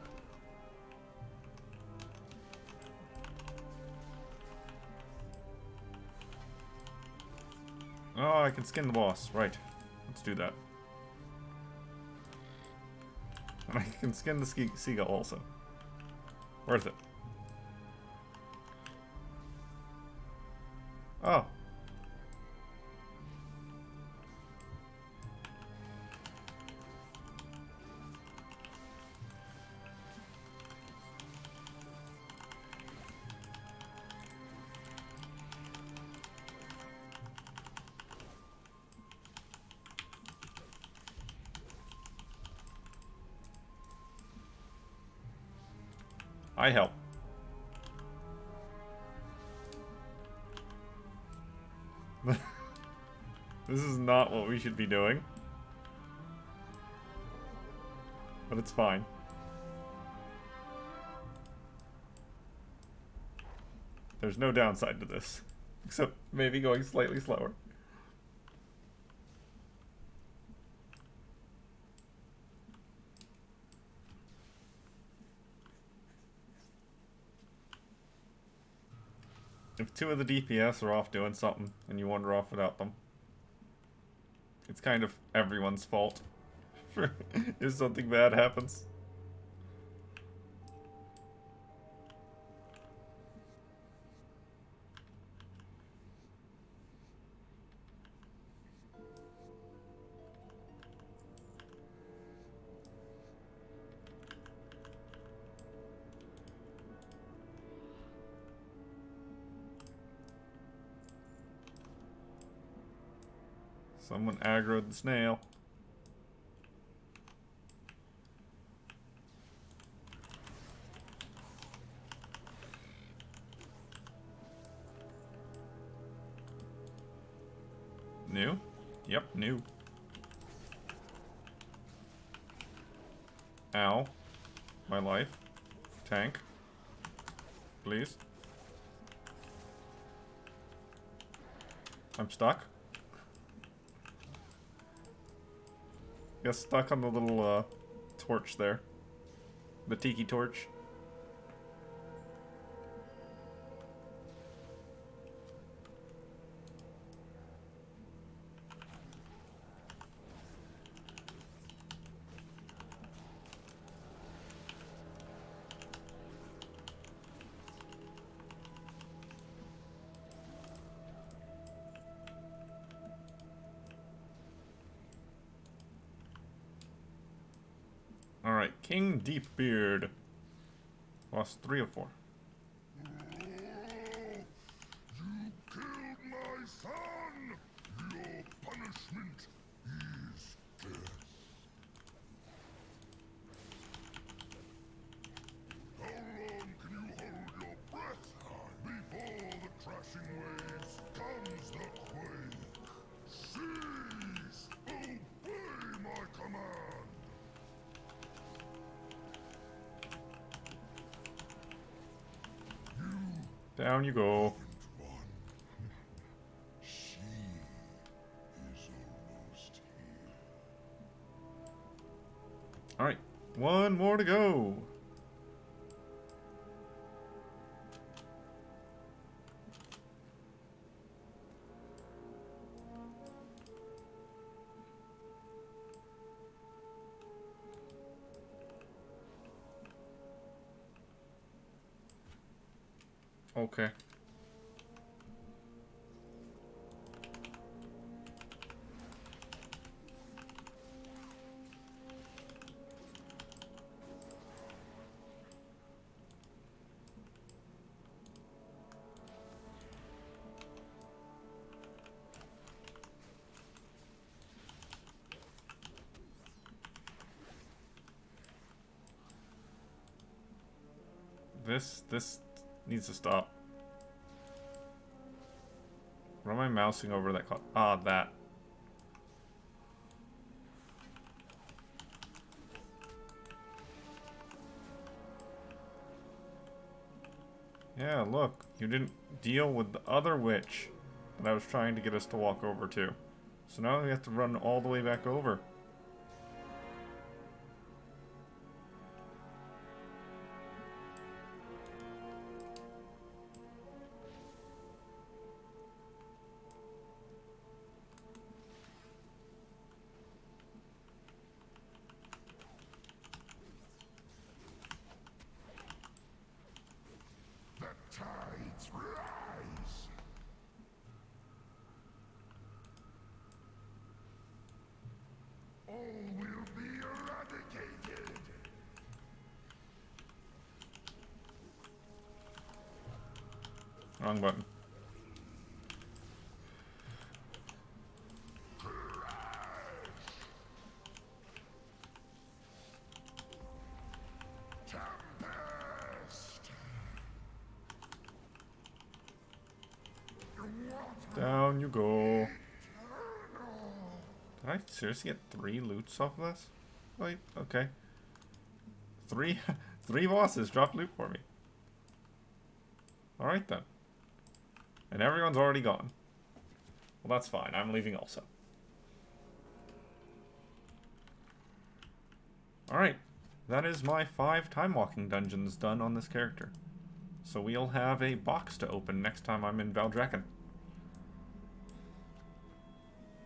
Oh, I can skin the boss. Right. Let's do that. And I can skin the seagull also. Worth it. Oh. I help. This is not what we should be doing. But it's fine. There's no downside to this. Except maybe going slightly slower. If two of the DPS are off doing something, and you wander off without them, it's kind of everyone's fault if something bad happens. Someone aggroed the snail. New? Yep, new. Ow. My life. Tank. Please. I'm stuck. Got stuck on the little torch there. The tiki torch. Alright, King Deepbeard. Lost 3 of 4. You killed my son! Your punishment is death. How long can you hold your breath? Before the crashing waves comes the quake. Cease! Obey my command! Down you go. She is almost here. Alright, 1 more to go. Okay. This needs to stop. What am I mousing over that called? Ah, that. Yeah, look. You didn't deal with the other witch that I was trying to get us to walk over to. So now we have to run all the way back over. All will be eradicated. Wrong button. Down you go. Did I seriously get 3 loots off of this? Wait, okay. 3 bosses dropped loot for me. Alright then. And everyone's already gone. Well, that's fine. I'm leaving also. Alright. That is my 5 time walking dungeons done on this character. So we'll have a box to open next time I'm in Valdrakken.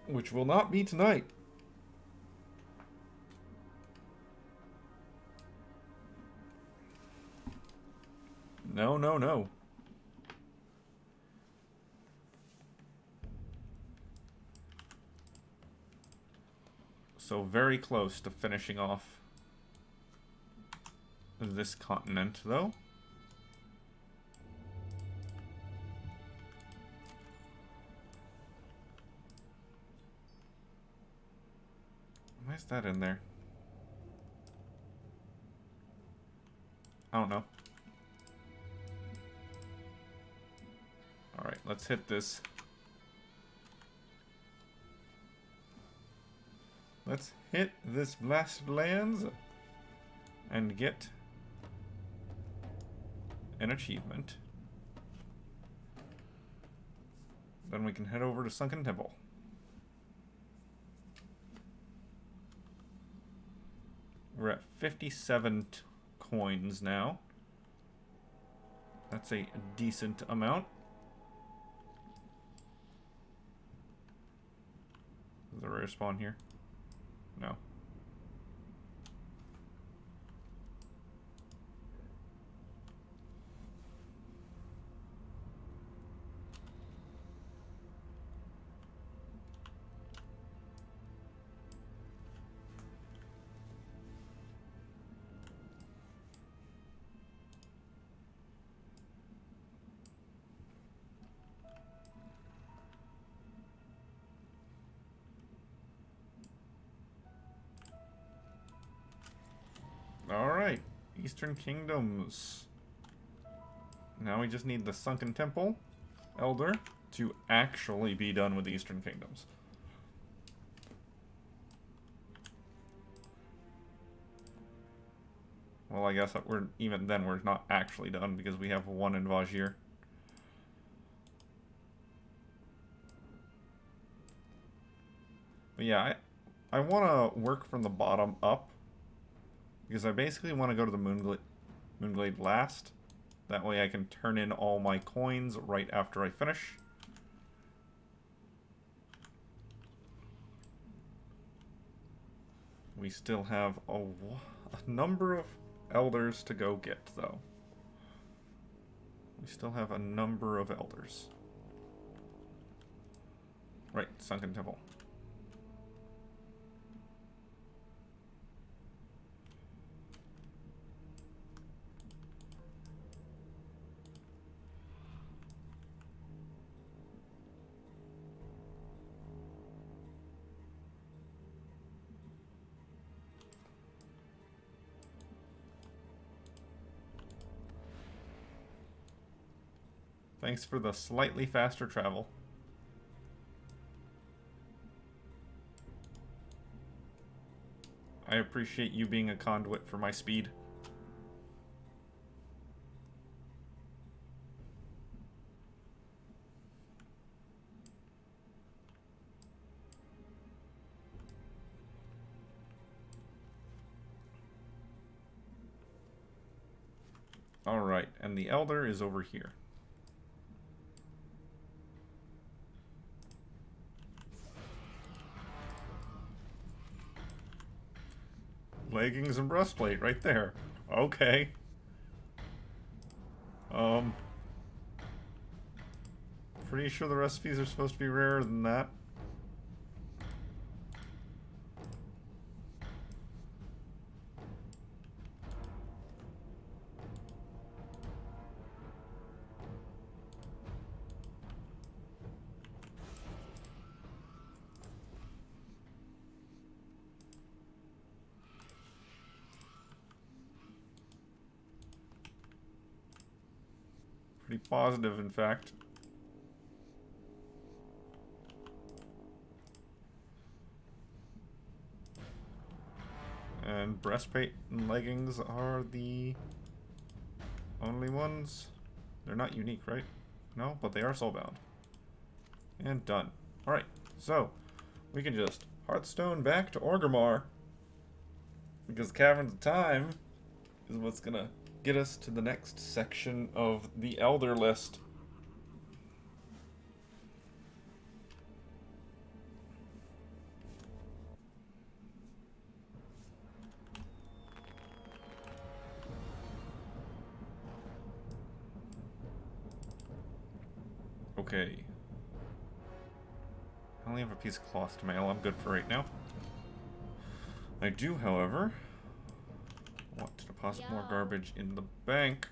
Which will not be tonight. No, no, no. So very close to finishing off this continent, though. Why is that in there? I don't know. Alright, let's hit this. Let's hit this blasted lands and get an achievement. Then we can head over to Sunken Temple. We're at 57 coins now. That's a decent amount. Is there a rare spawn here? No. Alright, Eastern Kingdoms. Now we just need the Sunken Temple Elder to actually be done with the Eastern Kingdoms. Well, I guess that even then we're not actually done because we have 1 in Vajir. But yeah, I want to work from the bottom up. Because I basically want to go to the Moonglade last. That way I can turn in all my coins right after I finish. We still have a number of elders to go get, though. We still have a number of elders. Right, Sunken Temple. Thanks for the slightly faster travel. I appreciate you being a conduit for my speed. Alright, and the Elder is over here. Leggings and breastplate right there. Okay. Pretty sure the recipes are supposed to be rarer than that. Pretty positive, in fact. And breastplate and leggings are the only ones. They're not unique, right? No, but they are soulbound. And done. Alright, so we can just Hearthstone back to Orgrimmar. Because Caverns of Time is what's gonna get us to the next section of the Elder list. Okay. I only have a piece of cloth to mail. I'm good for right now. I do, however, want to deposit more garbage in the bank.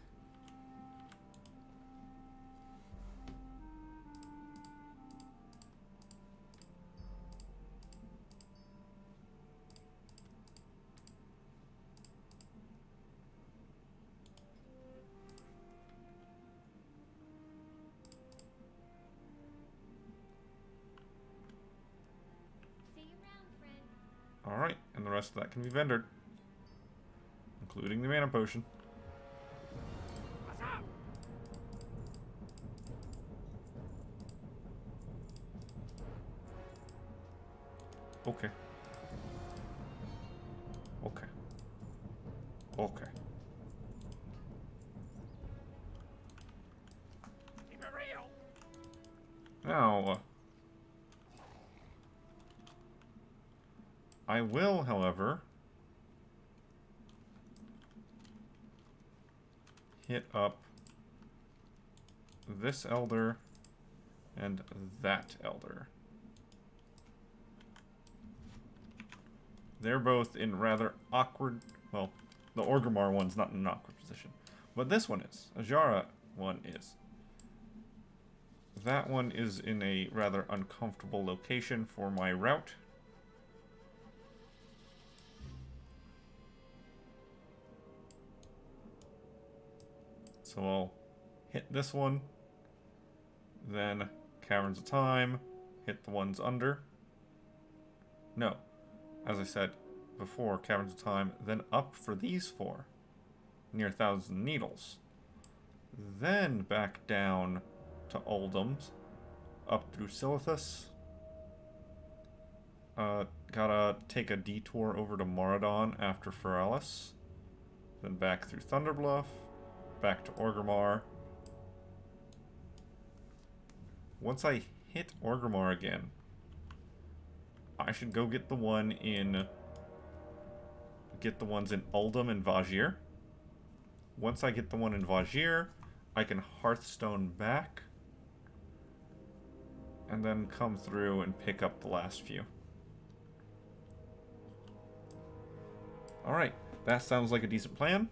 Alright, and the rest of that can be vendored. Including the mana potion. Okay. Okay. Okay. Keep it real. Now, I will, however, hit up this elder and that elder. They're both in rather awkward... Well, the Orgrimmar one's not in an awkward position. But this one is. Ajara one is. That one is in a rather uncomfortable location for my route. So I'll hit this one. Then Caverns of Time. Hit the ones under. No. As I said before, Caverns of Time, then up for these four, near Thousand Needles. Then back down to Oldham's, up through Silithus. Gotta take a detour over to Moradon after Feralis. Then back through Thunderbluff, back to Orgrimmar. Once I hit Orgrimmar again, I should go get the one in... Get the ones in Uldum and Vajir. Once I get the one in Vajir, I can Hearthstone back. And then come through and pick up the last few. Alright, that sounds like a decent plan.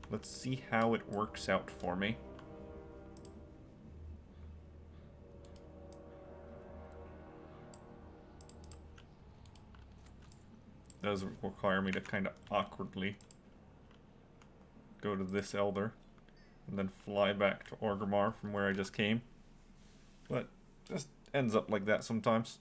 Let's see how it works out for me. Does require me to kind of awkwardly go to this elder and then fly back to Orgrimmar from where I just came. But just ends up like that sometimes.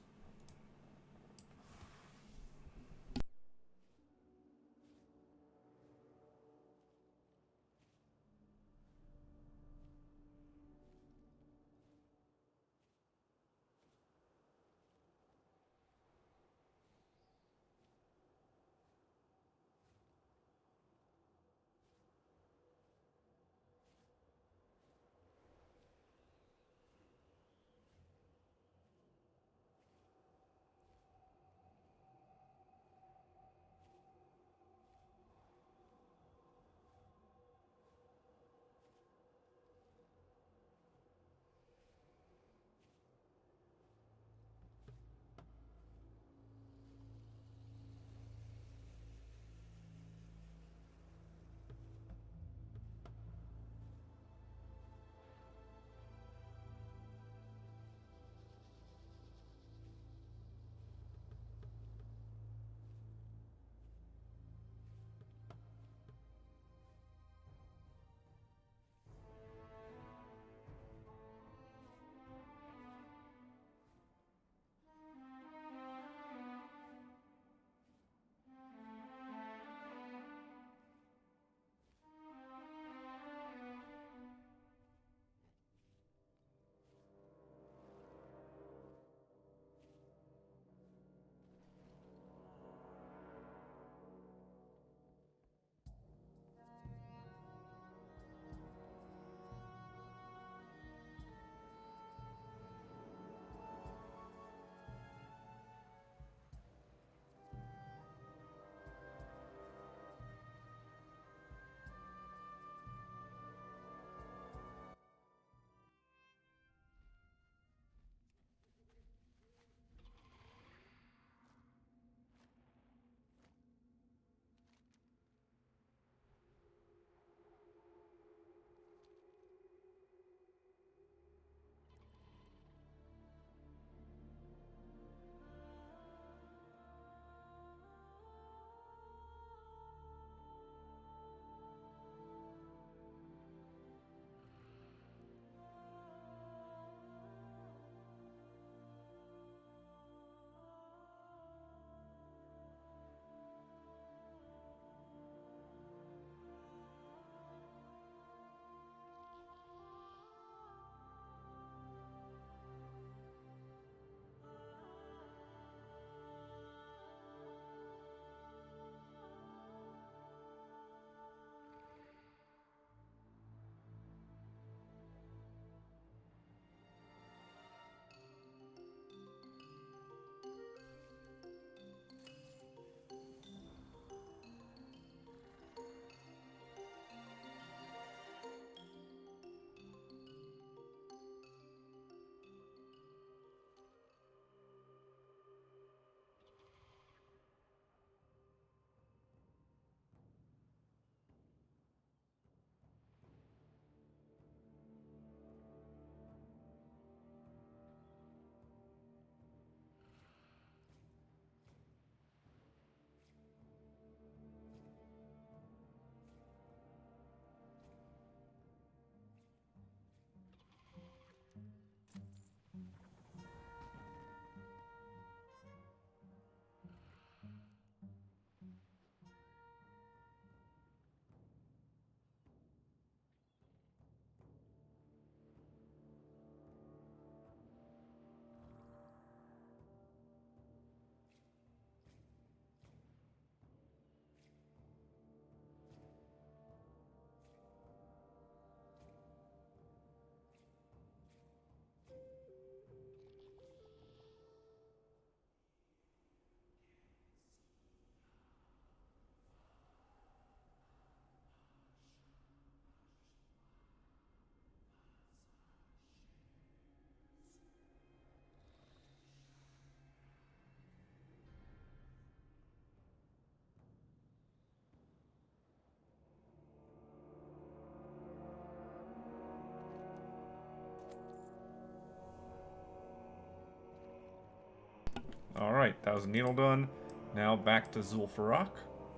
Alright, that was Needle done. Now back to Zul'Farrak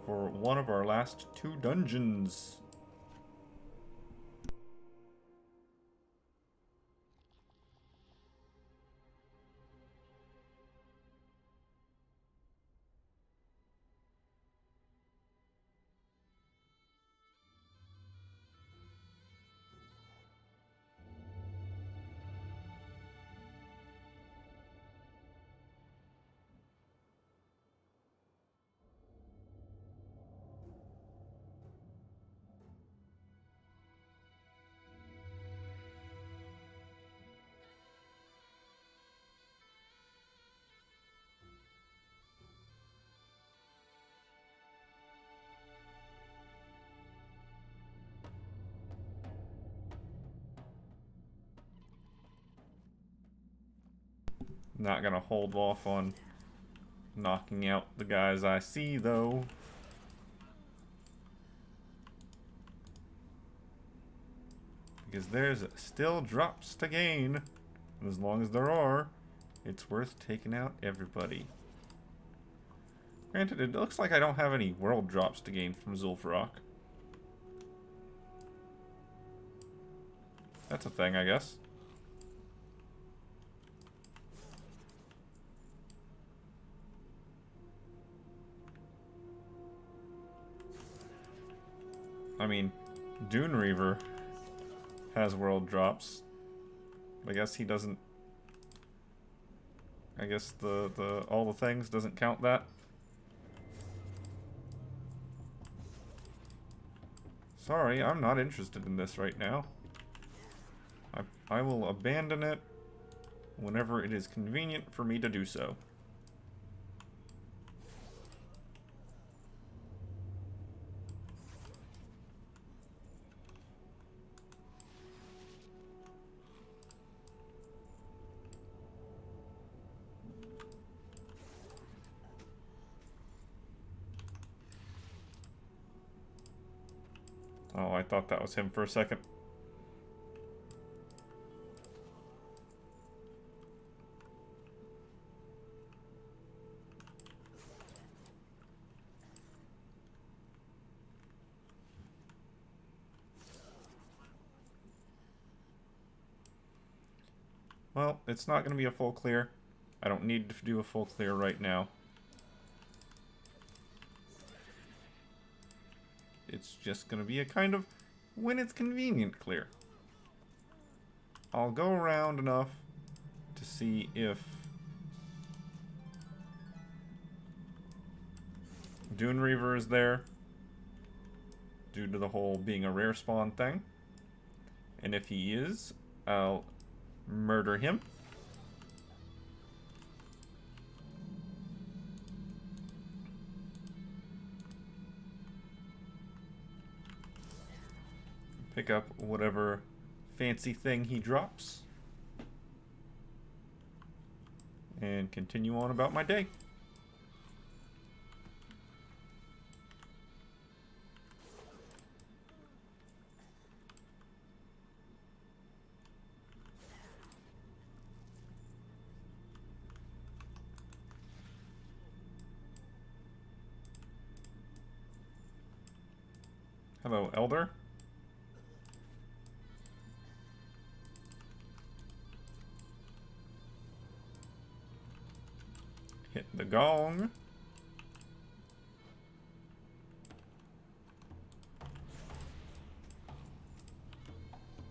for one of our last 2 dungeons. Not gonna hold off on knocking out the guys I see, though. Because there's still drops to gain. And as long as there are, it's worth taking out everybody. Granted, it looks like I don't have any world drops to gain from Zul'Farrak. That's a thing, I guess. I mean, Dune Reaver has world drops. I guess he doesn't. I guess the all the things doesn't count that. Sorry, I'm not interested in this right now. I will abandon it whenever it is convenient for me to do so. Oh, I thought that was him for a second. Well, it's not going to be a full clear. I don't need to do a full clear right now. It's just going to be a kind of when it's convenient clear. I'll go around enough to see if Dune Reaver is there, due to the whole being a rare spawn thing. And if he is, I'll murder him. Pick up whatever fancy thing he drops. And continue on about my day. Hello, Elder. Hit the gong.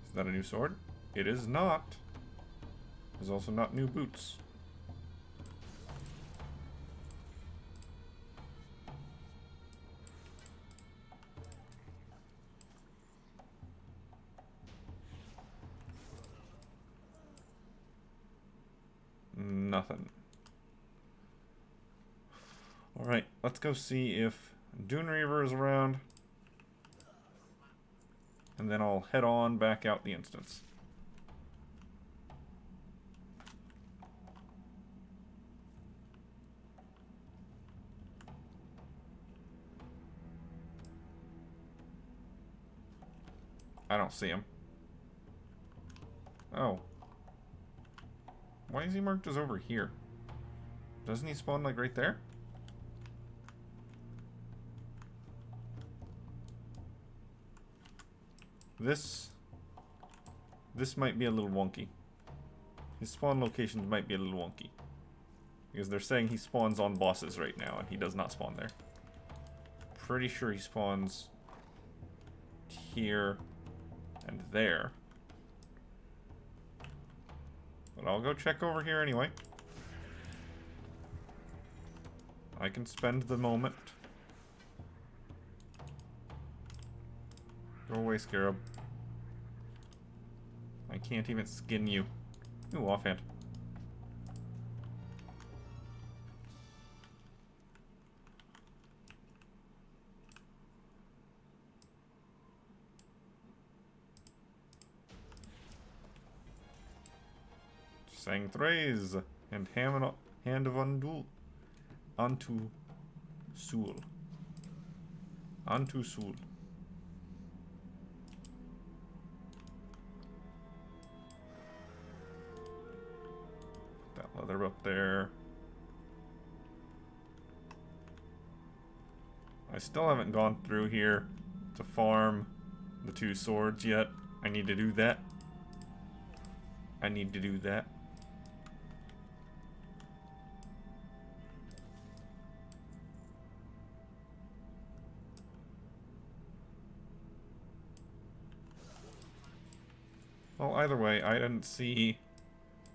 Is that a new sword? It is not. There's also not new boots. Nothing. Alright, let's go see if Dune Reaver is around. And then I'll head on back out the instance. I don't see him. Oh. Why is he marked as over here? Doesn't he spawn like right there? This might be a little wonky. His spawn locations might be a little wonky. Because they're saying he spawns on bosses right now, and he does not spawn there. Pretty sure he spawns here and there. But I'll go check over here anyway. I can spend the moment. Go away, Scarab. I can't even skin you. Ooh, offhand. Sang Thrays and Hand of Undul Unto Sul. Unto Sul. Put that leather up there. I still haven't gone through here to farm the 2 swords yet. I need to do that. I need to do that. Well, either way, I didn't see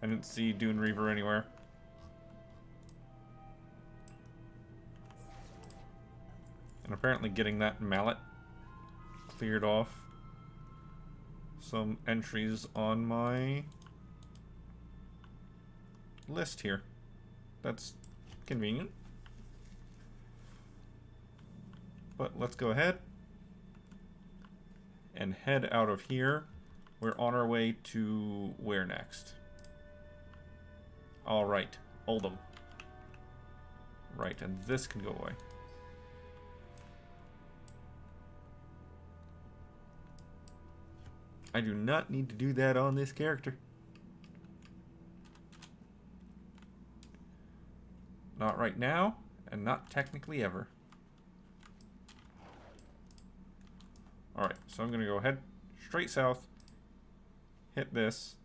Dune Reaver anywhere. And apparently getting that mallet cleared off some entries on my list here. That's convenient. But let's go ahead and head out of here. We're on our way to where next? Alright, Oldham. Right, and this can go away. I do not need to do that on this character. Not right now, and not technically ever. Alright, so I'm going to go ahead, straight south, hit this.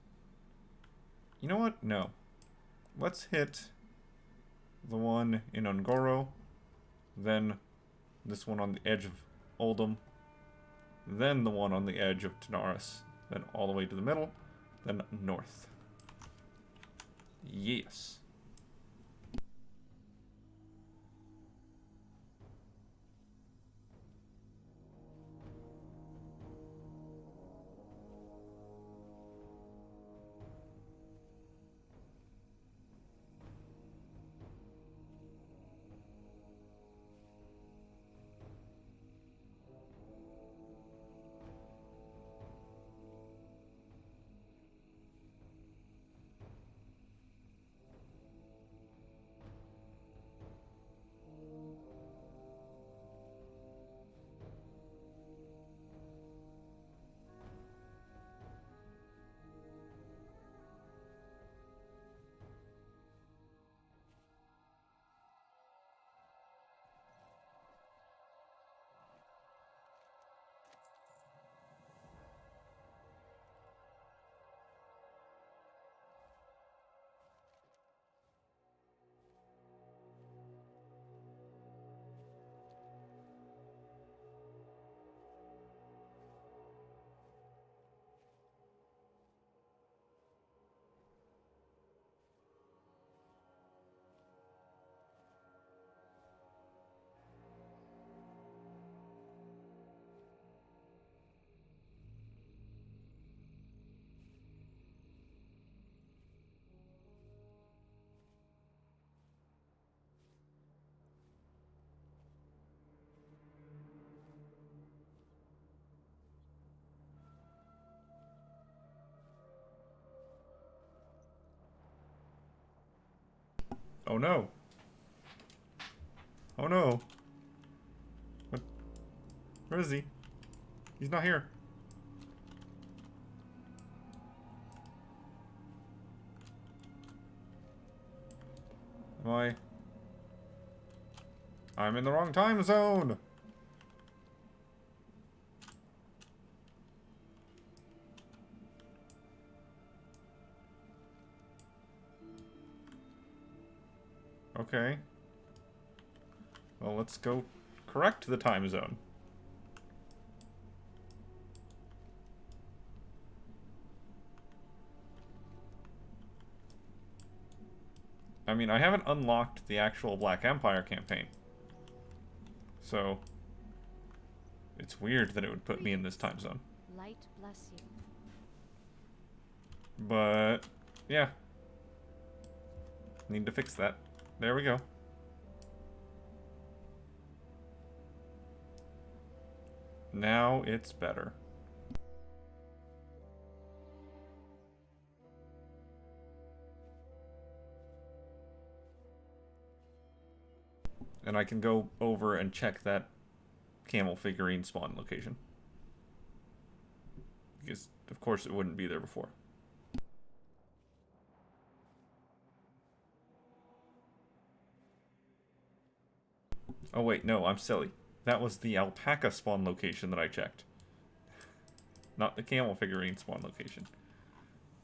You know what? No. Let's hit the one in Ungoro, then this one on the edge of Oldham, then the one on the edge of Tanaris, then all the way to the middle, then north. Yes. Oh no. Oh no. What? Where is he? He's not here. Am I? I'm in the wrong time zone! Okay. Well, let's go correct the time zone. I mean, I haven't unlocked the actual Black Empire campaign. So, it's weird that it would put me in this time zone. Light bless you. But, yeah. Need to fix that. There we go. Now it's better. And I can go over and check that camel figurine spawn location. Because, of course, it wouldn't be there before. Oh wait, no, I'm silly. That was the alpaca spawn location that I checked. Not the camel figurine spawn location.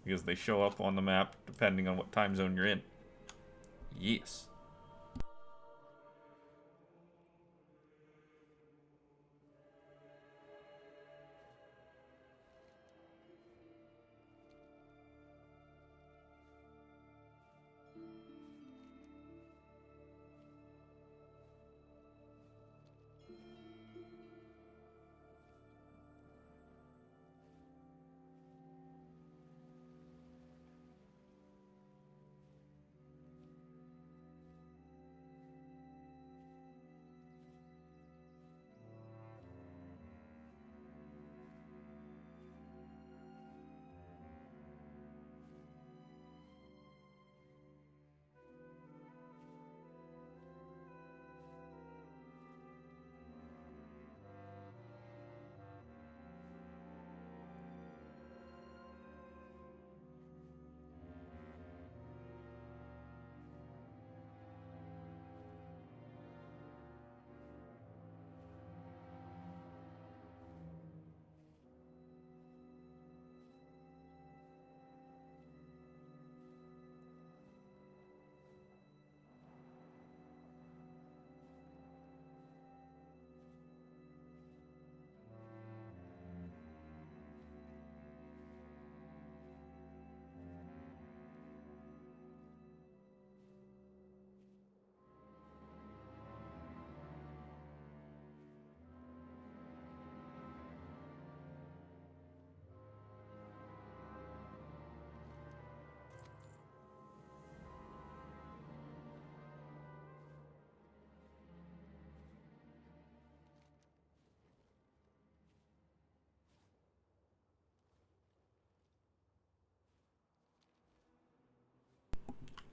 Because they show up on the map depending on what time zone you're in. Yes.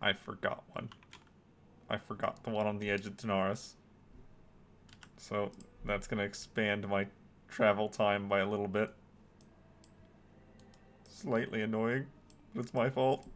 I forgot one. I forgot the one on the edge of Tanaris. So that's going to expand my travel time by a little bit. Slightly annoying. But it's my fault.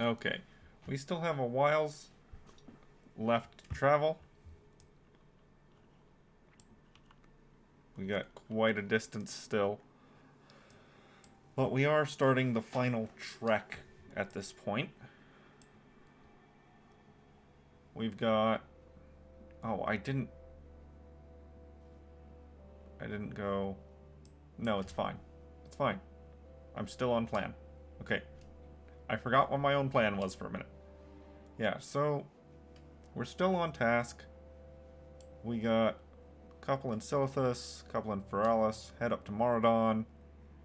Okay. We still have a whiles left to travel. We got quite a distance still. But we are starting the final trek at this point. We've got... Oh, I didn't go... No, it's fine. It's fine. I'm still on plan. Okay. I forgot what my own plan was for a minute. Yeah, so... We're still on task. We got a couple in Silithus, a couple in Feralis, head up to Moradon,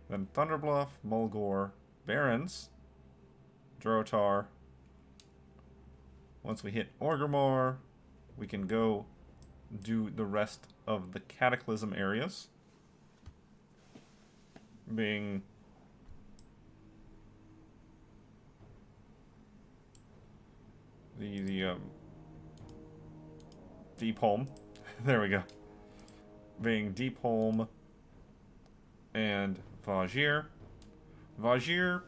then Thunderbluff, Mulgore, Barrens, Durotar. Once we hit Orgrimmar, we can go do the rest of the Cataclysm areas. Being... the Deepholm. There we go. Being Deepholm and Vajir. Vajir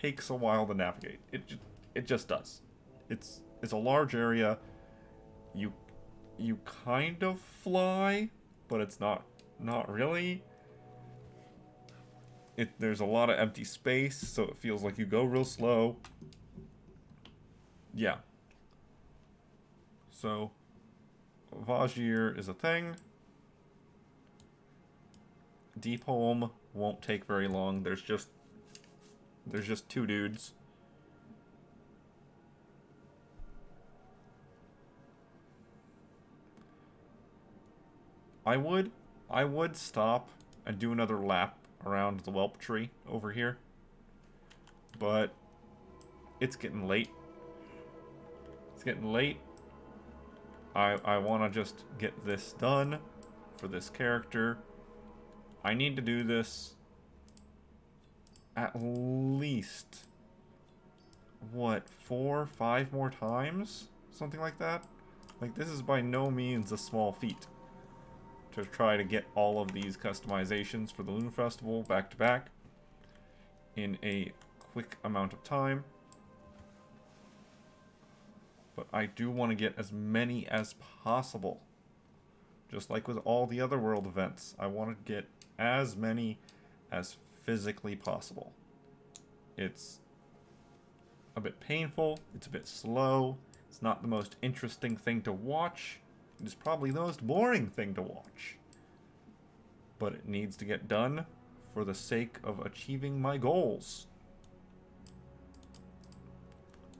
takes a while to navigate. It just does. It's a large area. You kind of fly, but it's not really. There's a lot of empty space, so it feels like you go real slow. Yeah. So Vajir is a thing. Deepholm won't take very long. There's just two dudes. I would stop and do another lap around the Whelp tree over here. But it's getting late. It's getting late. I want to just get this done for this character. I need to do this at least, what, 4 or 5 more times? Something like that? Like, this is by no means a small feat to try to get all of these customizations for the Lunar Festival back to back in a quick amount of time. But I do want to get as many as possible. Just like with all the other world events, I want to get as many as physically possible. It's a bit painful, it's a bit slow, it's not the most interesting thing to watch, it is probably the most boring thing to watch. But it needs to get done for the sake of achieving my goals.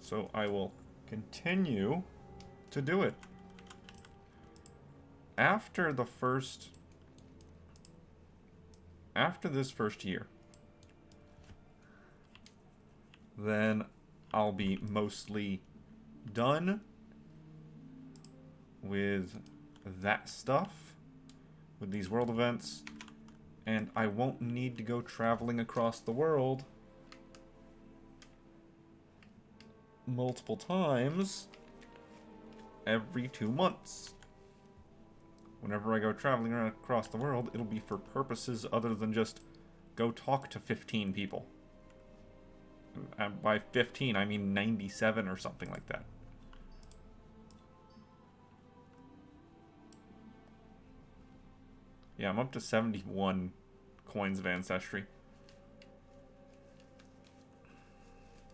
So I will continue to do it. After this first year, then I'll be mostly done with that stuff, with these world events, and I won't need to go traveling across the world multiple times every 2 months. Whenever I go traveling across the world, it'll be for purposes other than just go talk to 15 people. And by 15, I mean 97 or something like that. Yeah, I'm up to 71 coins of ancestry.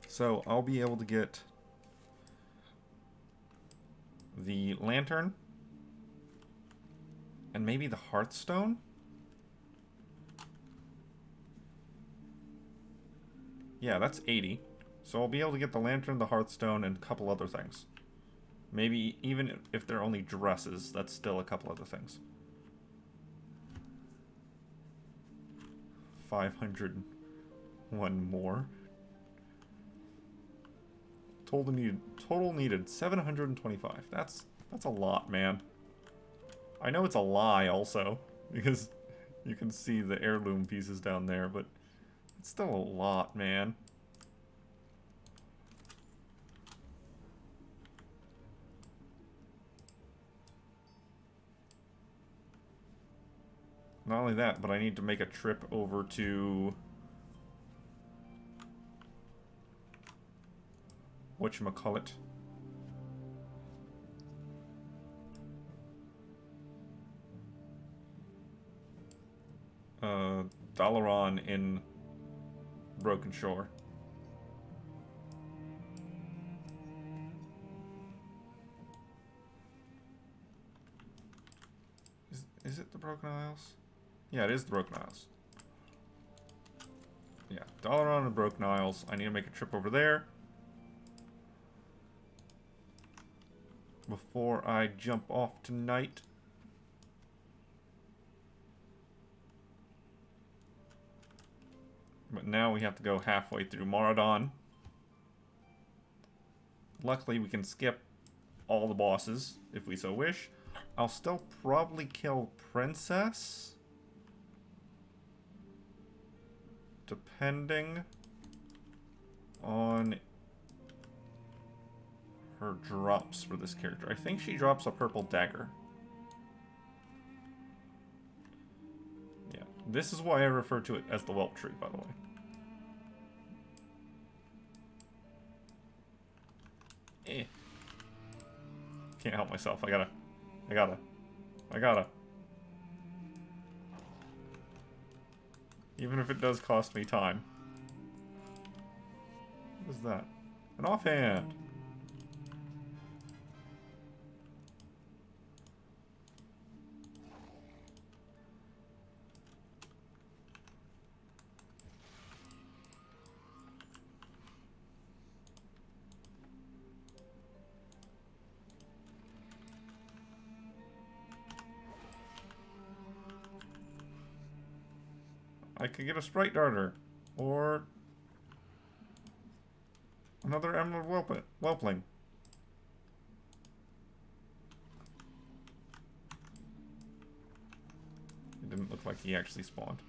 So I'll be able to get the lantern and maybe the Hearthstone. Yeah, that's 80. So I'll be able to get the lantern, the Hearthstone, and a couple other things. Maybe even if they're only dresses, that's still a couple other things. 501 more. Total needed 725. That's a lot, man. I know it's a lie also, because you can see the heirloom pieces down there, but it's still a lot, man. Not only that, but I need to make a trip over to whatchamacallit. Dalaran in Broken Shore. Is it the Broken Isles? Yeah, it is the Broken Isles. Yeah, Dalaran and Broken Isles. I need to make a trip over there before I jump off tonight. But now we have to go halfway through Moradon. Luckily, we can skip all the bosses if we so wish. I'll still probably kill Princess, depending on her drops for this character. I think she drops a purple dagger. Yeah, this is why I refer to it as the Whelp Tree, by the way. Can't help myself. I gotta. Even if it does cost me time. What is that? An offhand. I could get a Sprite Darter, or another Emerald Whelpling. It didn't look like he actually spawned.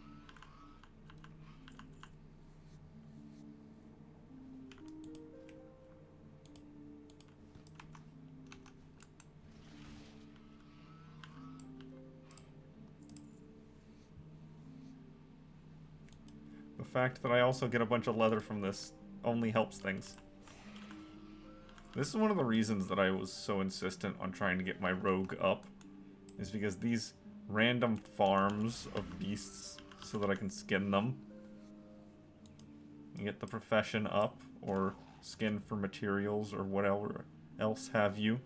The fact that I also get a bunch of leather from this only helps things. This is one of the reasons that I was so insistent on trying to get my rogue up, is because these random farms of beasts so that I can skin them and get the profession up, or skin for materials, or whatever else have you.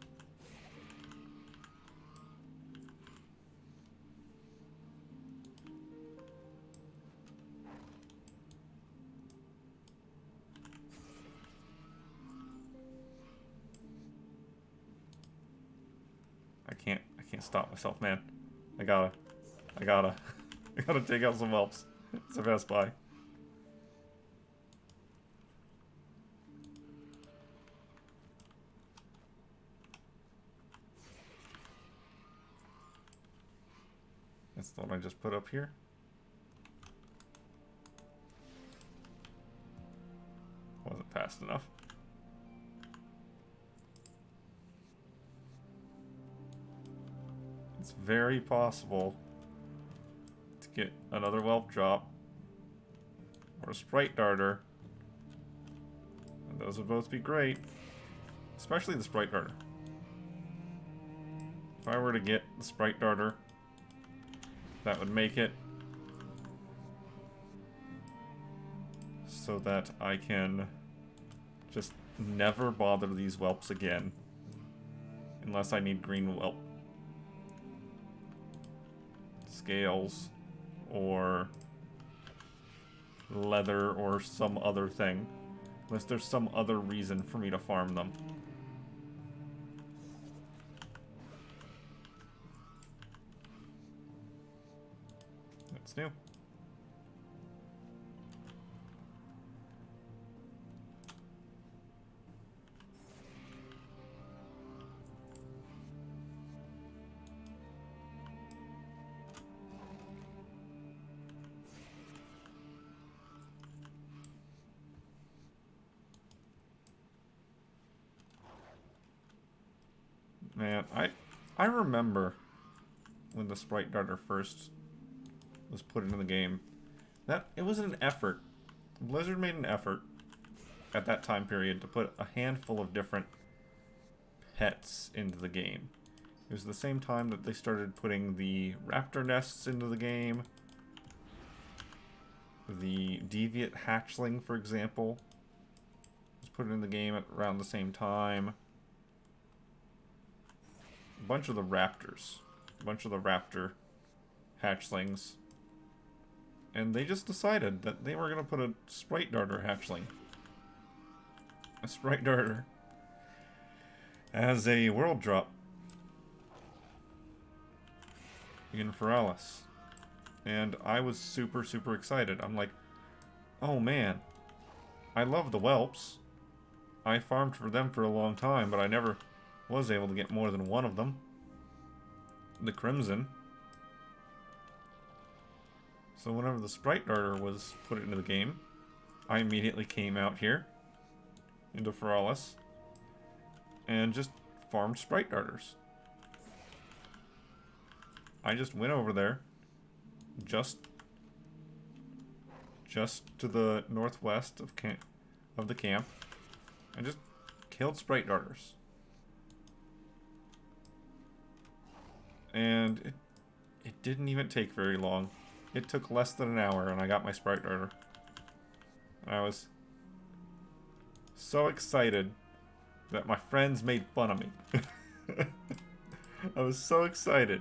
I can't stop myself, man. I gotta take out some whelps. It's a Best Buy. That's the one I just put up here. Wasn't fast enough. It's very possible to get another whelp drop or a Sprite Darter, and those would both be great, especially the Sprite Darter. If I were to get the Sprite Darter, that would make it so that I can just never bother these whelps again, unless I need green whelp scales or leather or some other thing, unless there's some other reason for me to farm them. That's new. Man, I remember when the Sprite Darter first was put into the game, that it was an effort. Blizzard made an effort at that time period to put a handful of different pets into the game. It was the same time that they started putting the raptor nests into the game. The deviant hatchling, for example, was put in the game at around the same time. A bunch of the raptors. A bunch of the raptor hatchlings. And they just decided that they were going to put a sprite darter hatchling. A sprite darter. As a world drop. In Feralis. And I was super, super excited. I'm like, oh man, I love the whelps. I farmed for them for a long time, but I never was able to get more than one of them. The Crimson. So whenever the sprite darter was put into the game, I immediately came out here into Feralis and just farmed sprite darters. I just went over there, just to the northwest of the camp, and just killed sprite darters. And it didn't even take very long. It took less than an hour, and I got my sprite darter. I was so excited that my friends made fun of me. I was so excited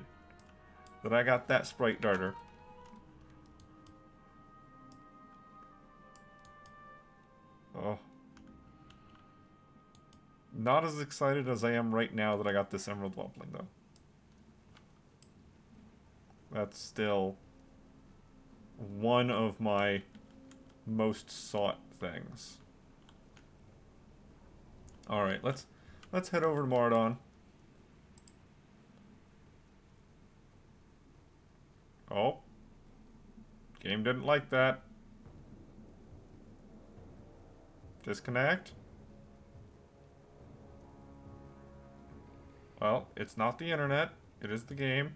that I got that sprite darter. Oh. Not as excited as I am right now that I got this emerald whelpling, though. That's still one of my most sought things. Alright, let's head over to Mardon. Oh. Game didn't like that. Disconnect? Well, it's not the internet. It is the game.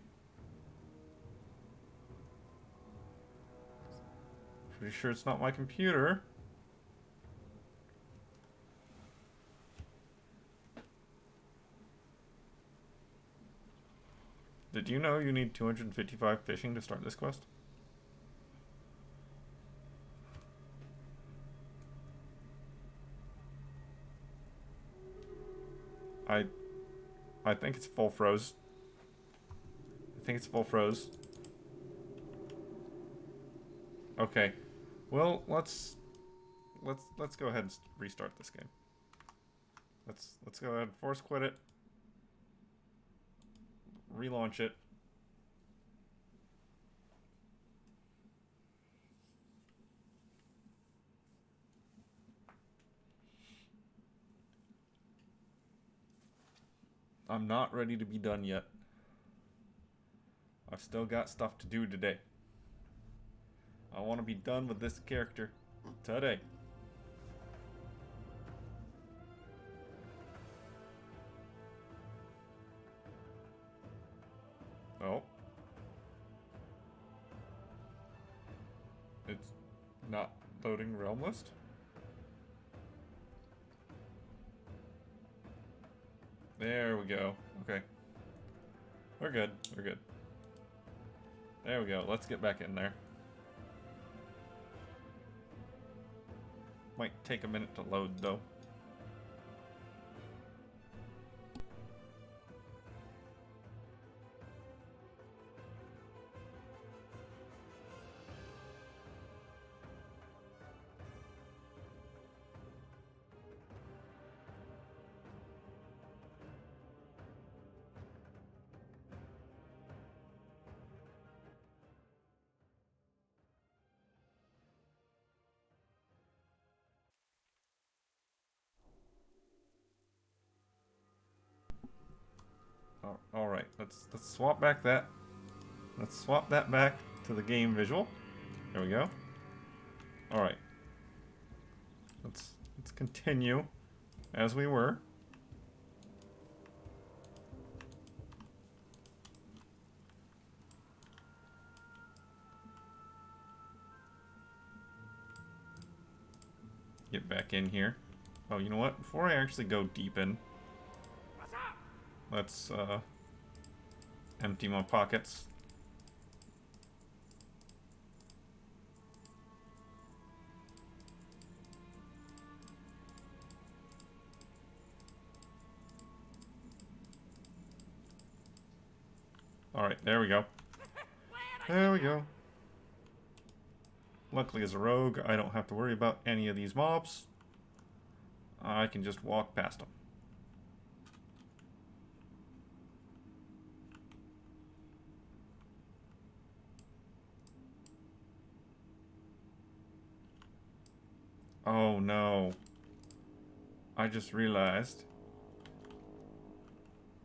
Pretty sure it's not my computer. Did you know you need 255 fishing to start this quest? I think it's full froze. I think it's full froze. Okay. Well, let's go ahead and restart this game. Let's go ahead and force quit it. Relaunch it. I'm not ready to be done yet. I've still got stuff to do today. I want to be done with this character today. Oh. It's not loading realm list? There we go. Okay. We're good. We're good. There we go. Let's get back in there. Might take a minute to load, though. All right, let's swap back that. Let's swap that back to the game visual. There we go. All right. Let's continue as we were. Get back in here. Oh, you know what? Before I actually go deep in, let's empty my pockets. Alright, there we go. There we go. Luckily, as a rogue, I don't have to worry about any of these mobs. I can just walk past them. Oh no. I just realized.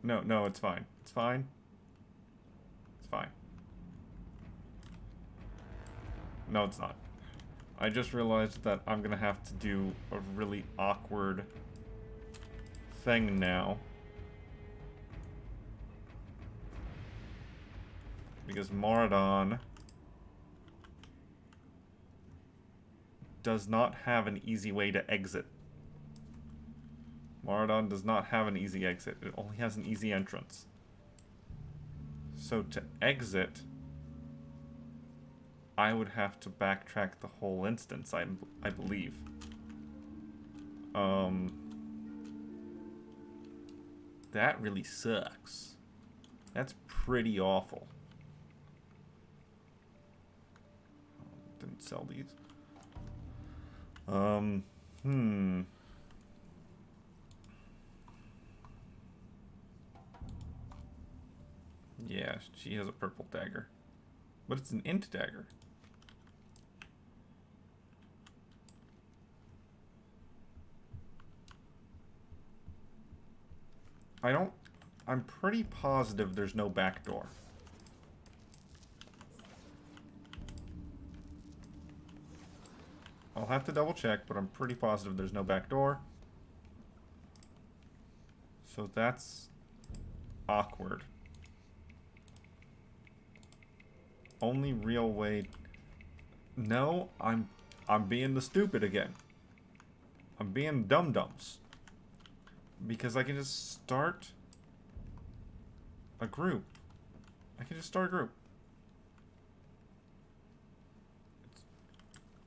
No, no, it's fine. It's fine. It's fine. No, it's not. I just realized that I'm gonna have to do a really awkward thing now. Because Moradon does not have an easy way to exit. Moradon does not have an easy exit. It only has an easy entrance. So to exit, I would have to backtrack the whole instance, I believe. That really sucks. That's pretty awful. Didn't sell these. Yeah, she has a purple dagger. But it's an int dagger. I'm pretty positive there's no back door. I'll have to double check, but I'm pretty positive there's no back door. So that's awkward. Only real way... No, I'm being the stupid again. I'm being dum-dums. Because I can just start a group. I can just start a group.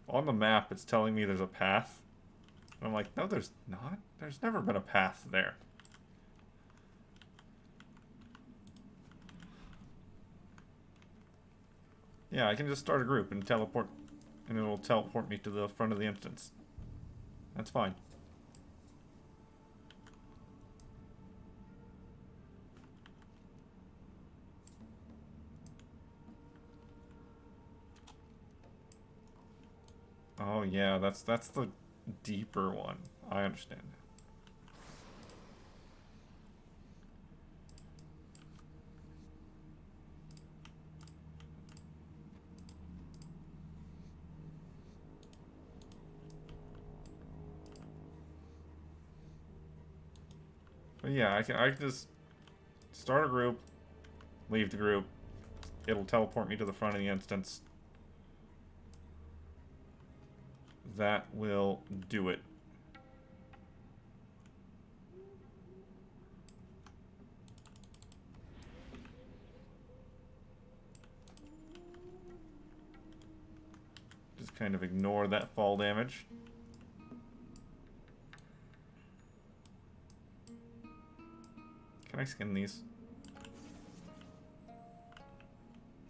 On the map, it's telling me there's a path. And I'm like, no, there's not. There's never been a path there. Yeah, I can just start a group and teleport, and it'll teleport me to the front of the instance. That's fine. Oh yeah, that's the deeper one. I understand. But yeah, I can just start a group, leave the group. It'll teleport me to the front of the instance. That will do it. Just kind of ignore that fall damage. Can I skin these?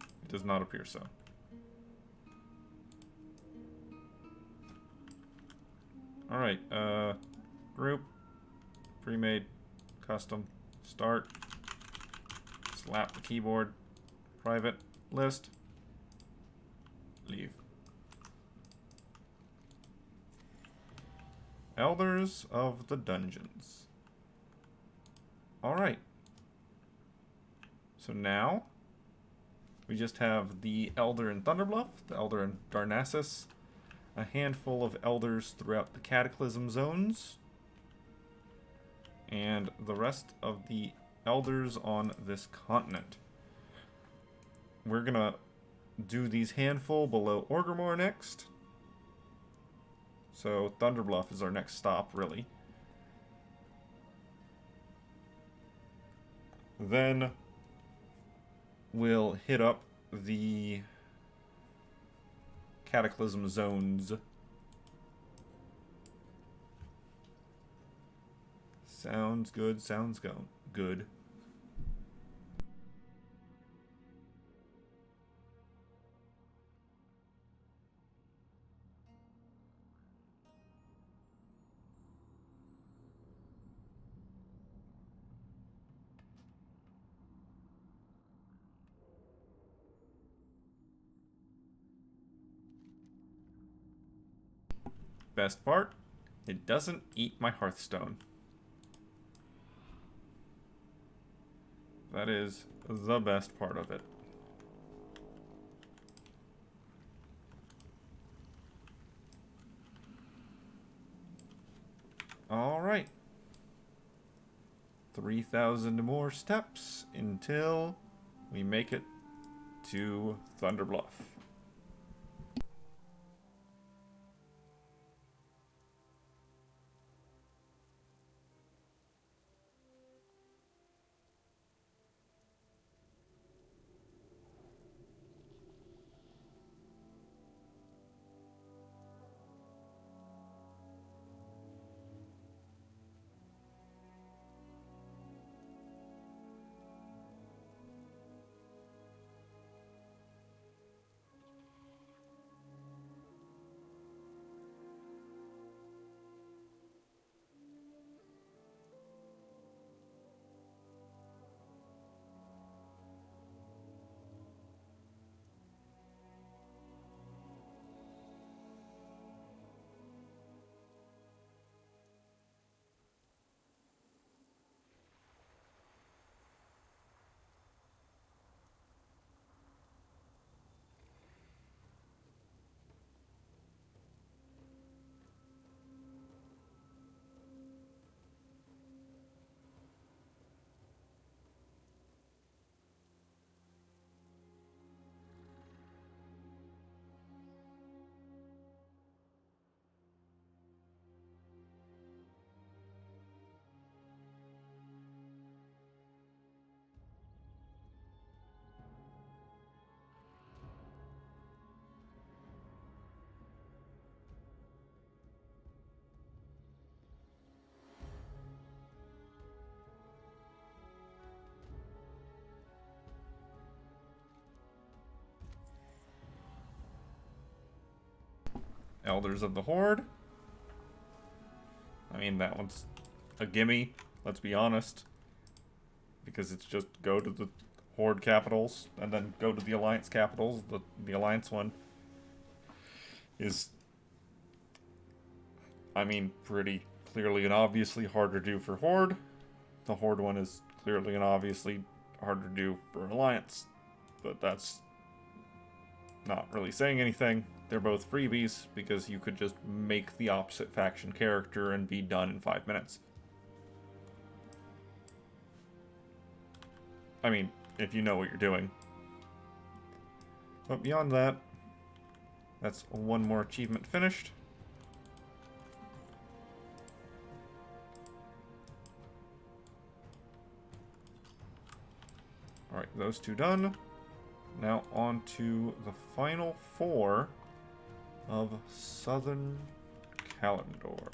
It does not appear so. Alright, group, pre-made, custom, start, slap the keyboard, private, list, leave. Elders of the Dungeons. Alright. So now, we just have the Elder in Thunderbluff, the Elder in Darnassus, a handful of elders throughout the Cataclysm zones, and the rest of the elders on this continent. We're gonna do these handful below Orgrimmar next. So Thunderbluff is our next stop, really. Then we'll hit up the Cataclysm zones. Sounds good, good. Best part, it doesn't eat my Hearthstone. That is the best part of it. Alright. 3,000 more steps until we make it to Thunder Bluff. Elders of the Horde. I mean, that one's a gimme, let's be honest. Because it's just go to the Horde capitals, and then go to the Alliance capitals. The Alliance one is, I mean, pretty clearly and obviously harder to do for Horde. The Horde one is clearly and obviously harder to do for Alliance. But that's not really saying anything. They're both freebies, because you could just make the opposite faction character and be done in 5 minutes. I mean, if you know what you're doing. But beyond that, that's one more achievement finished. Alright, those two done. Now on to the final 4 of Southern Kalimdor.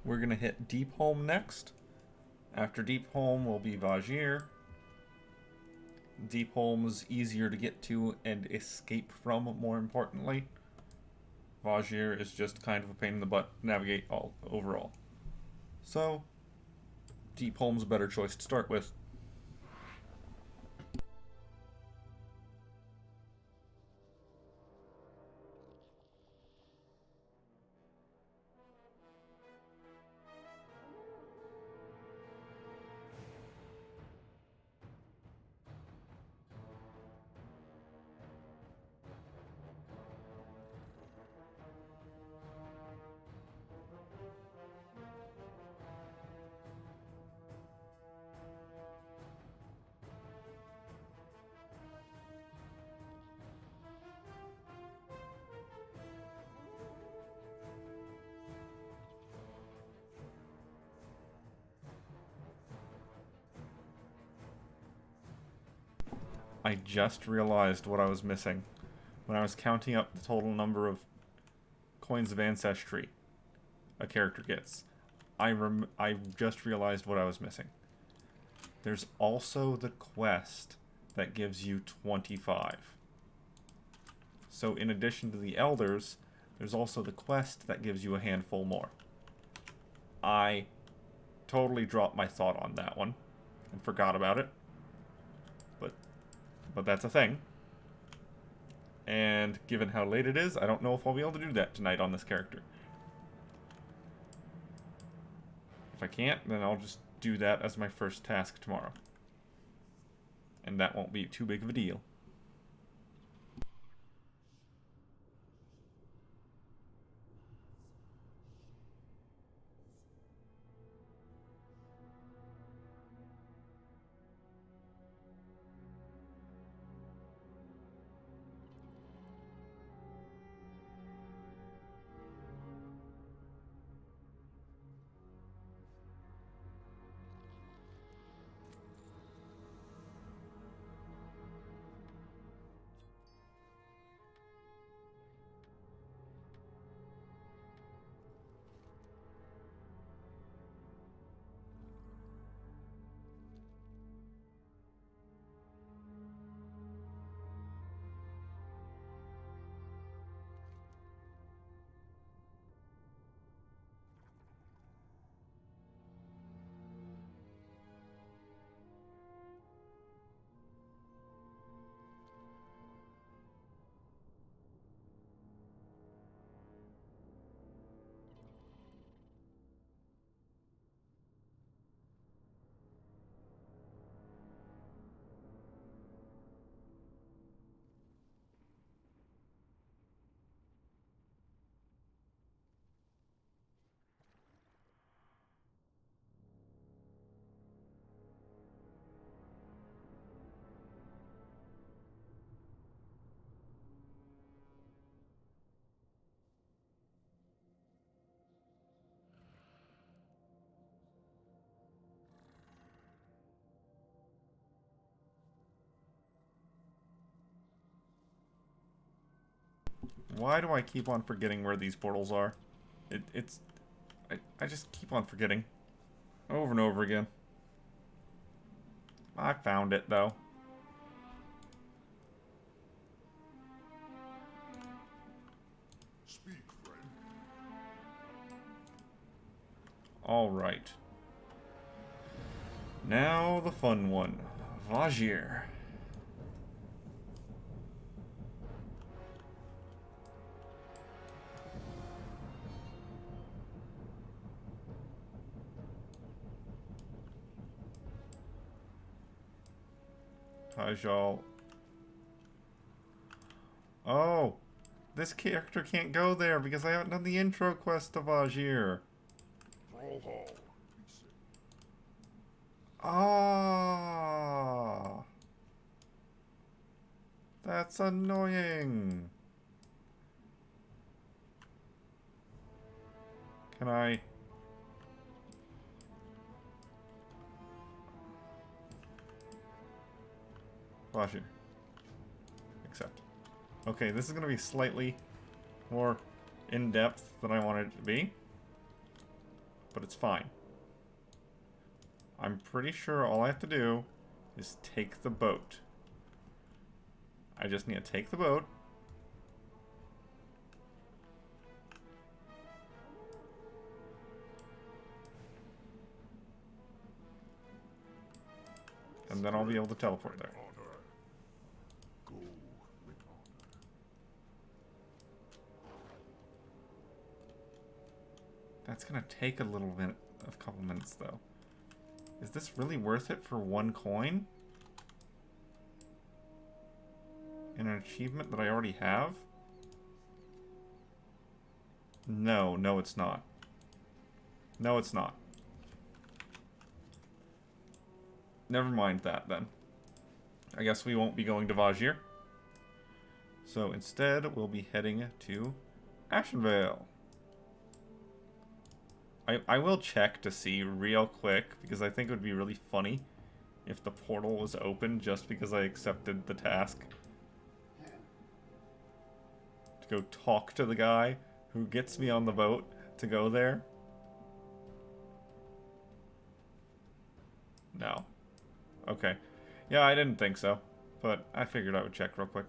we're going to hit Deepholm next. After Deepholm will be Vajir. Deepholm's easier to get to and escape from, more importantly. Vajir is just kind of a pain in the butt to navigate overall. So, Deepholm's a better choice to start with. I just realized what I was missing when I was counting up the total number of coins of ancestry a character gets. I just realized what I was missing. There's also the quest that gives you 25. So in addition to the elders, there's also the quest that gives you a handful more. I totally dropped my thought on that one and forgot about it. But that's a thing. And given how late it is, I don't know if I'll be able to do that tonight on this character. If I can't, then I'll just do that as my first task tomorrow. And that won't be too big of a deal. Why do I keep on forgetting where these portals are? I just keep on forgetting. Over and over again. I found it, though. Speak, friend. Alright. Now the fun one. Vajir. Tajal. Oh! This character can't go there because I haven't done the intro quest to Vajir. Ah! That's annoying. Can I... Vajir. Accept. Okay, this is going to be slightly more in-depth than I wanted it to be. but it's fine. I'm pretty sure all I have to do is take the boat. I just need to take the boat. And then I'll be able to teleport there. Go with honor. That's gonna take a little bit, a couple minutes though. Is this really worth it for 1 coin? And an achievement that I already have? No, no it's not. No it's not. Never mind that then. I guess we won't be going to Vajir. So instead, we'll be heading to Ashenvale. I will check to see real quick, because I think it would be really funny if the portal was open just because I accepted the task. To go talk to the guy who gets me on the boat to go there. No. Okay. Yeah, I didn't think so, but I figured I would check real quick.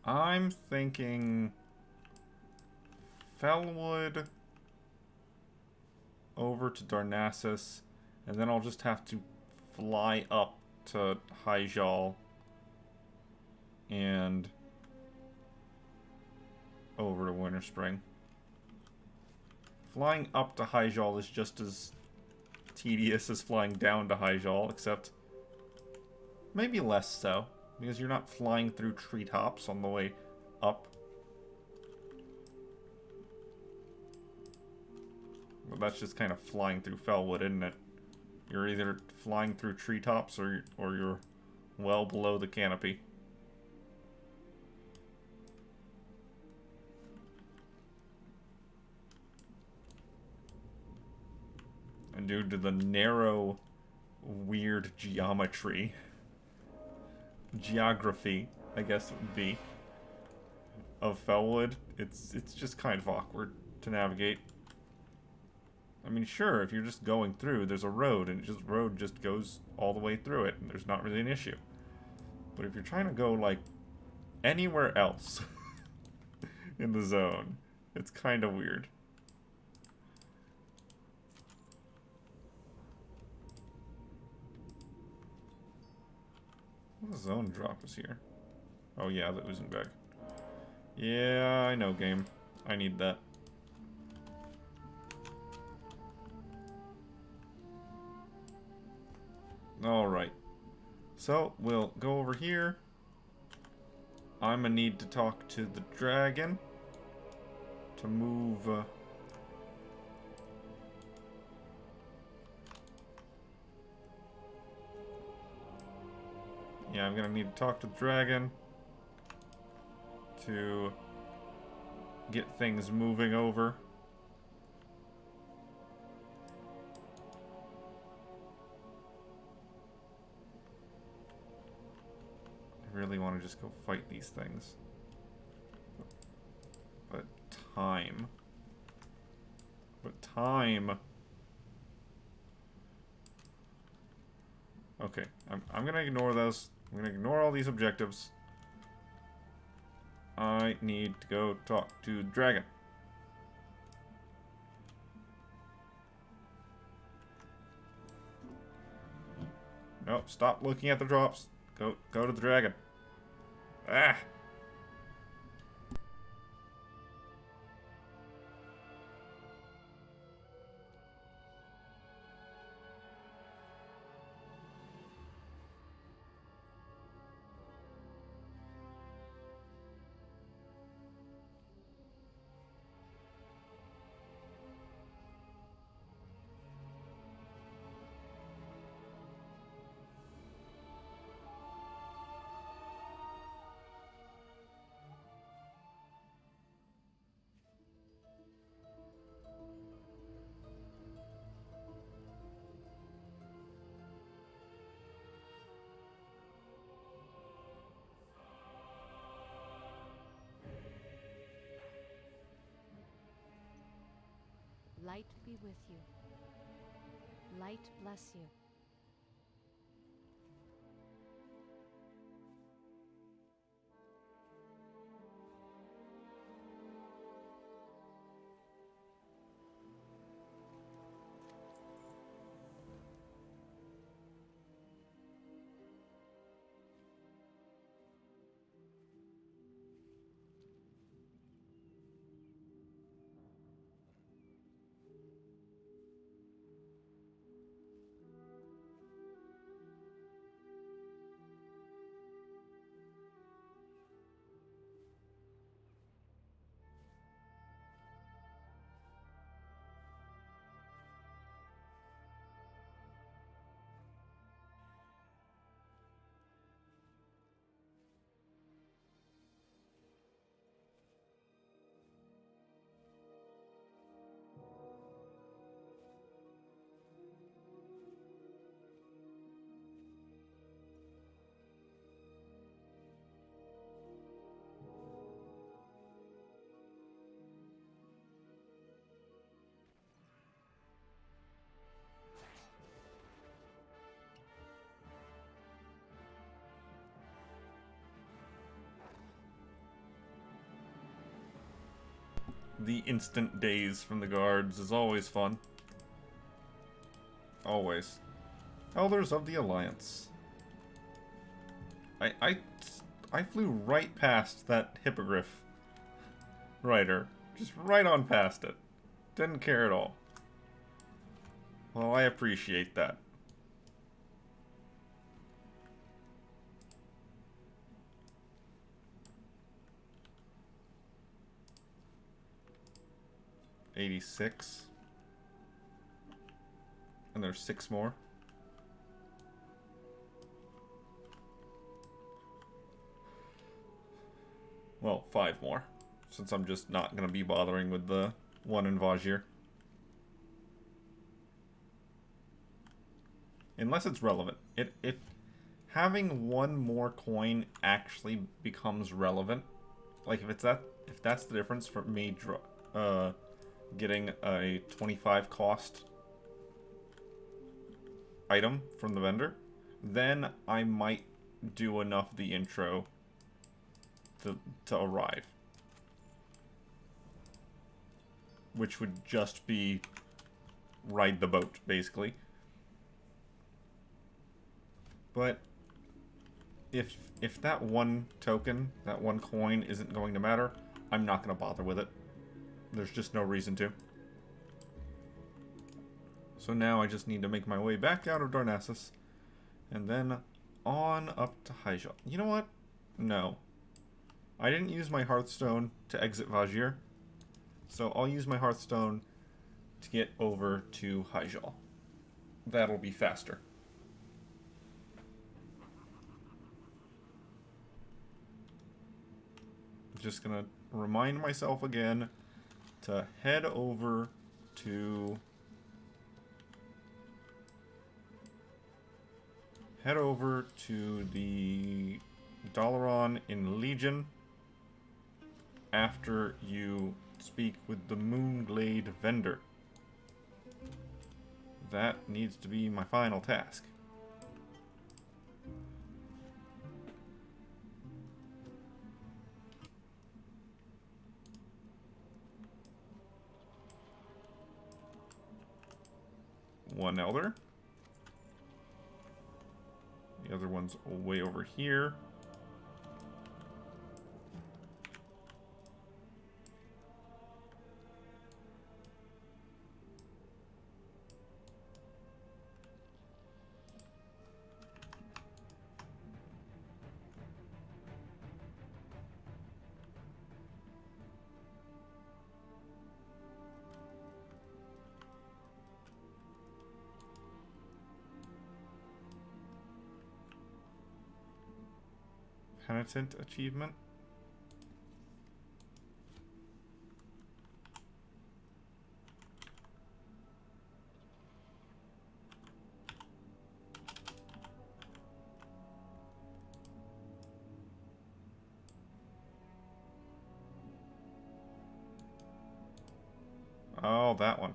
I'm thinking Felwood over to Darnassus, and then I'll just have to fly up to Hyjal and over to Winterspring. Flying up to Hyjal is just as tedious as flying down to Hyjal, except maybe less so, because you're not flying through treetops on the way up. But that's just kind of flying through Felwood, isn't it? You're either flying through treetops or you're well below the canopy. And due to the narrow, weird geometry, geography, I guess it would be, of Felwood, it's just kind of awkward to navigate. I mean, sure, if you're just going through, there's a road, and road just goes all the way through it, and there's not really an issue. But if you're trying to go, like, anywhere else in the zone, it's kind of weird. What zone drop is here? Oh yeah, the oozing bag. Yeah, I know, game. I need that. Alright. So, we'll go over here. I'm gonna need to talk to the dragon to move... Yeah, I'm gonna need to talk to the dragon to get things moving over. I really want to just go fight these things. But time. Okay, I'm gonna ignore those. I'm gonna ignore all these objectives. I need to go talk to the dragon. Nope, stop looking at the drops. Go to the dragon. Ah! Light be with you. Light bless you. The instant daze from the guards is always fun. Always. Elders of the Alliance. I flew right past that hippogriff rider. Just right on past it. Didn't care at all. Well, I appreciate that. $86. And there's 6 more. Well, 5 more. Since I'm just not going to be bothering with the one in Vajir. unless it's relevant. If having one more coin actually becomes relevant, like if that's the difference for me getting a 25 cost item from the vendor, then I might do enough of the intro to arrive. Which would just be ride the boat, basically. But if that one token, that one coin isn't going to matter, I'm not going to bother with it. There's just no reason to. So now I just need to make my way back out of Darnassus, and then on up to Hyjal. You know what? No. I didn't use my Hearthstone to exit Vajir, so I'll use my Hearthstone to get over to Hyjal. That'll be faster. Just gonna remind myself again to head over to the Dalaran in Legion after you speak with the Moonglade vendor. That needs to be my final task. One elder. The other one's way over here. Penitent achievement. Oh, that one.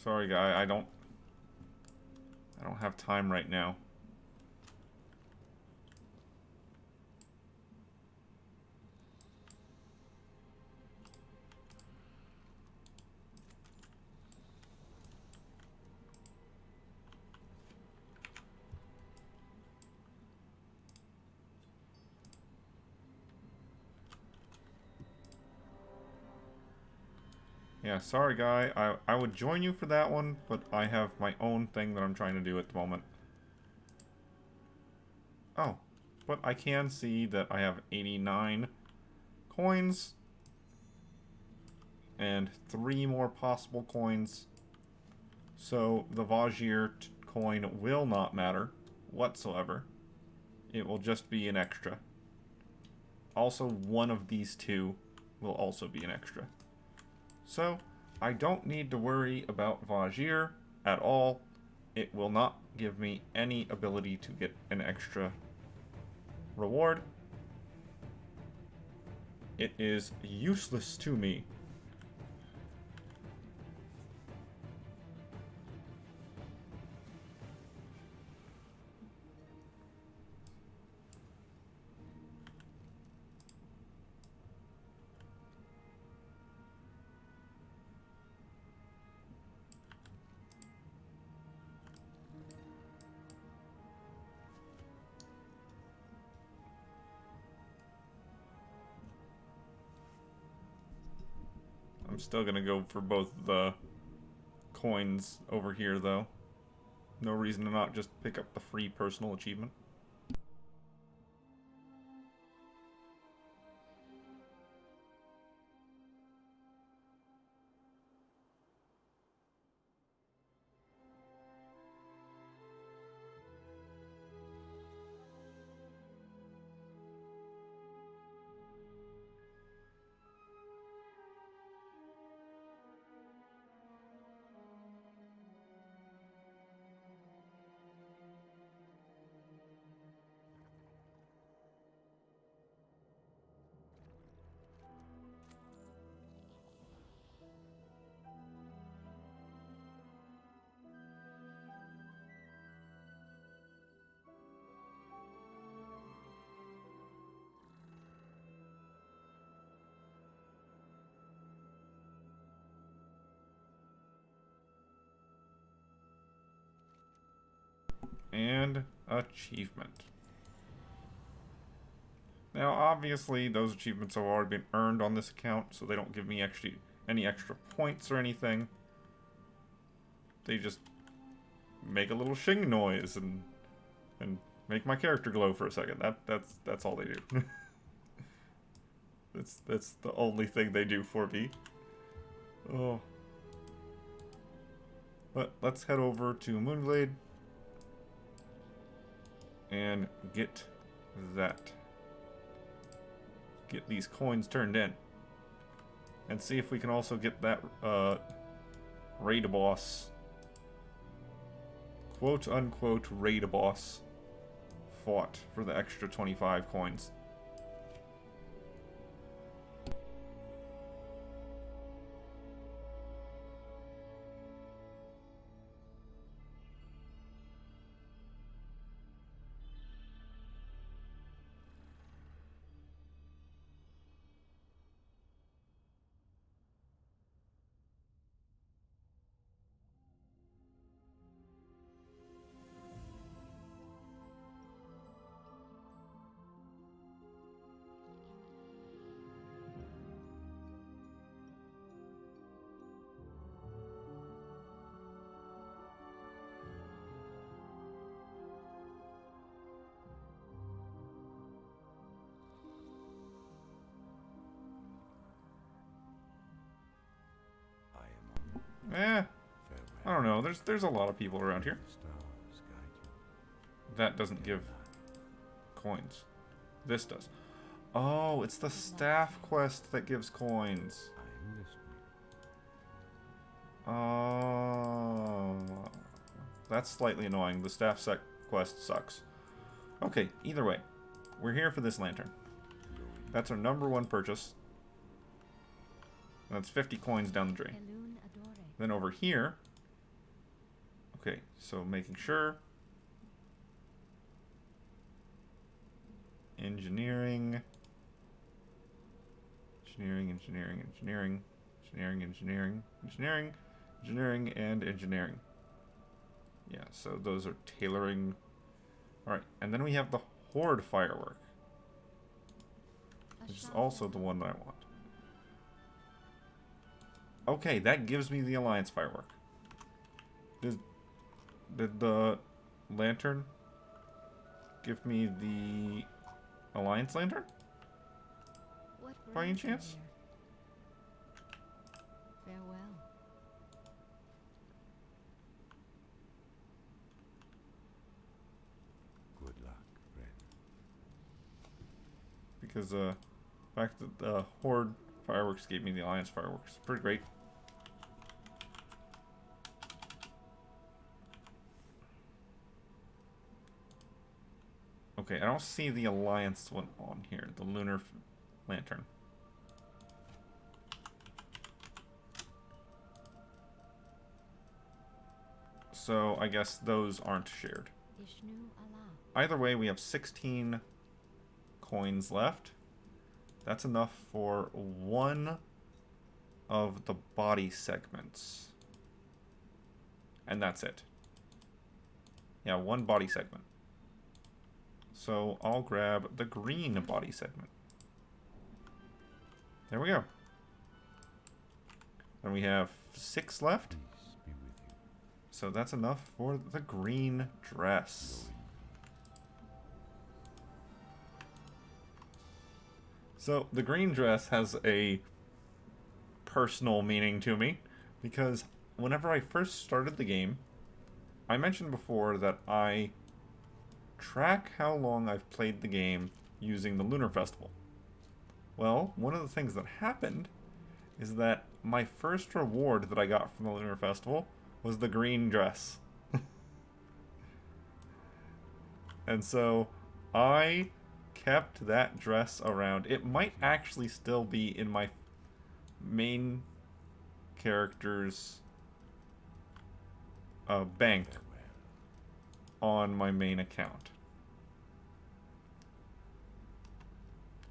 Sorry, guy, I don't have time right now. Yeah, sorry guy, I would join you for that one, but I have my own thing that I'm trying to do at the moment. Oh, but I can see that I have 89 coins and 3 more possible coins. So the Vajir coin will not matter whatsoever. It will just be an extra. Also, one of these two will also be an extra. So, I don't need to worry about Vajir at all. It will not give me any ability to get an extra reward. It is useless to me. I'm still gonna go for both the coins over here, though. No reason to not just pick up the free personal achievement. And achievement. Now, obviously, those achievements have already been earned on this account, so they don't give me any extra points or anything. They just make a little shing noise and make my character glow for a second. That's all they do. That's the only thing they do for me. Oh. But let's head over to Moonglade and get that. Get these coins turned in. And see if we can also get that raid boss, quote unquote raid boss, fought for the extra 25 coins. I don't know. There's a lot of people around here. That doesn't give coins. This does. Oh, it's the staff quest that gives coins. Oh, that's slightly annoying. The staff quest sucks. Okay, either way, we're here for this lantern. That's our #1 purchase. That's 50 coins down the drain. Then over here, okay, so making sure. Engineering, and engineering. Yeah, so those are tailoring. Alright, and then we have the Horde firework, which is also the one that I want. Okay, that gives me the Alliance firework. Did the lantern give me the Alliance lantern? By any chance? Farewell. Good luck, friend. Because the fact that the Horde fireworks gave me the Alliance fireworks. Pretty great. Okay, I don't see the Alliance one on here. The Lunar lantern. So I guess those aren't shared. Either way, we have 16 coins left. That's enough for one of the body segments. And that's it. Yeah, one body segment. So I'll grab the green body segment. There we go. And we have 6 left. So that's enough for the green dress. So the green dress has a personal meaning to me, because whenever I first started the game, I mentioned before that I track how long I've played the game using the Lunar Festival. Well, one of the things that happened is that my first reward that I got from the Lunar Festival was the green dress. And so I kept that dress around. It might actually still be in my main character's bank on my main account.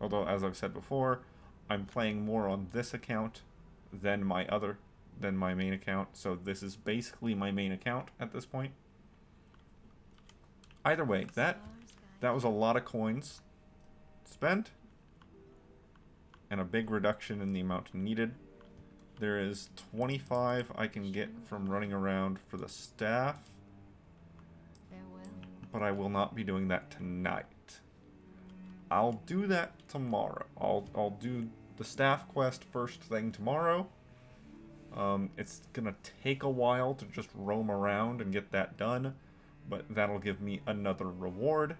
Although, as I've said before, I'm playing more on this account than my main account, so this is basically my main account at this point. Either way, that was a lot of coins spent. And a big reduction in the amount needed. There is 25 I can get from running around for the staff. But I will not be doing that tonight. I'll do that tomorrow. I'll do the staff quest first thing tomorrow. It's gonna take a while to just roam around and get that done, but that'll give me another reward,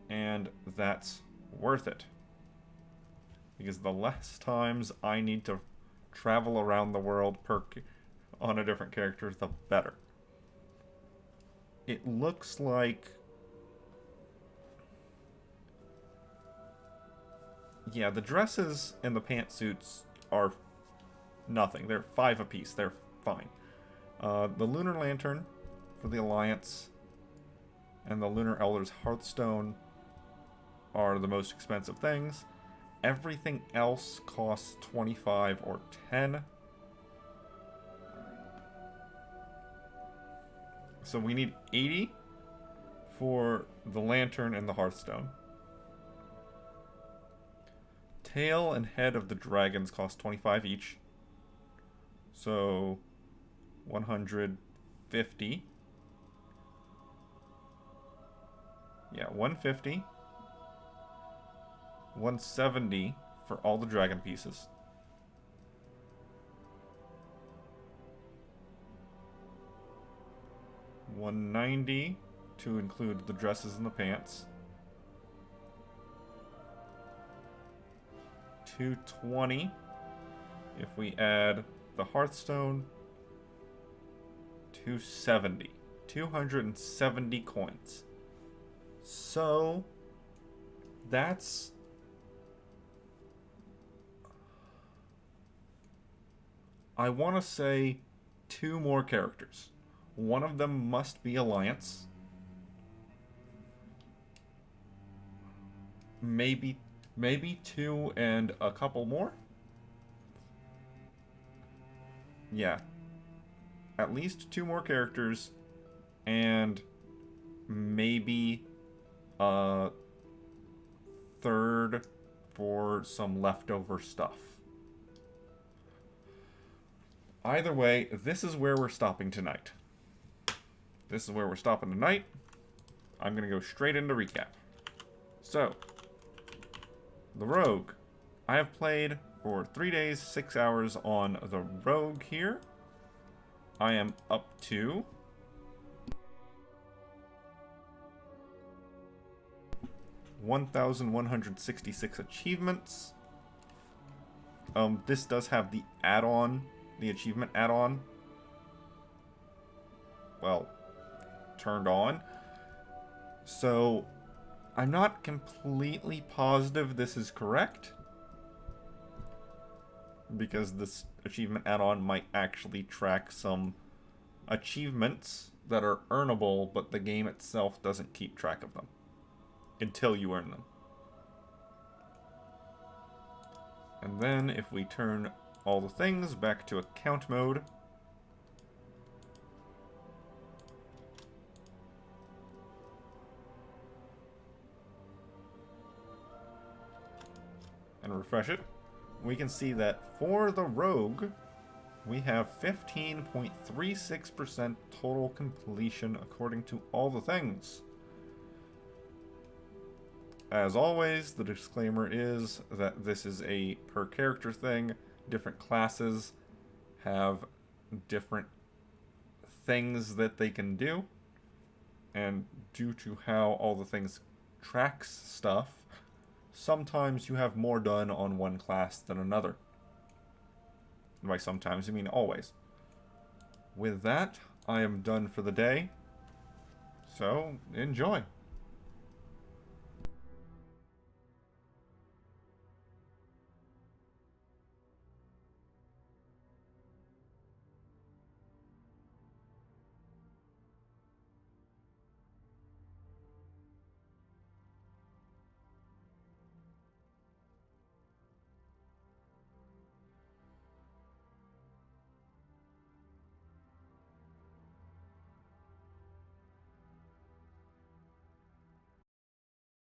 and that's worth it. Because the less times I need to travel around the world on a different character, the better. It looks like... yeah, the dresses and the pantsuits are nothing. They're 5 apiece. They're fine. The Lunar Lantern for the Alliance and the Lunar Elder's Hearthstone are the most expensive things. Everything else costs 25 or 10. So we need 80 for the Lantern and the Hearthstone. Tail and head of the dragons cost 25 each. So 150. Yeah, 150. 170 for all the dragon pieces. $190 to include the dresses and the pants. $220 if we add the Hearthstone. $270. 270 coins. So that's... I want to say 2 more characters. One of them must be Alliance. Maybe 2 and a couple more? Yeah. At least 2 more characters. And maybe a third for some leftover stuff. Either way, this is where we're stopping tonight. This is where we're stopping tonight. I'm going to go straight into recap. So, the Rogue. I have played for 3 days, 6 hours on the Rogue here. I am up to... $1,166 achievements. This does have the add-on, the achievement add-on. Well, turned on. So, I'm not completely positive this is correct. Because this achievement add-on might actually track some achievements that are earnable, but the game itself doesn't keep track of them until you earn them. And then if we turn all the things back to account mode, and refresh it, we can see that for the Rogue, we have 15.36% total completion according to all the things. As always, the disclaimer is that this is a per character thing. Different classes have different things that they can do. And due to how all the things tracks stuff, sometimes you have more done on one class than another. And by sometimes, I mean always. With that, I am done for the day. So, enjoy.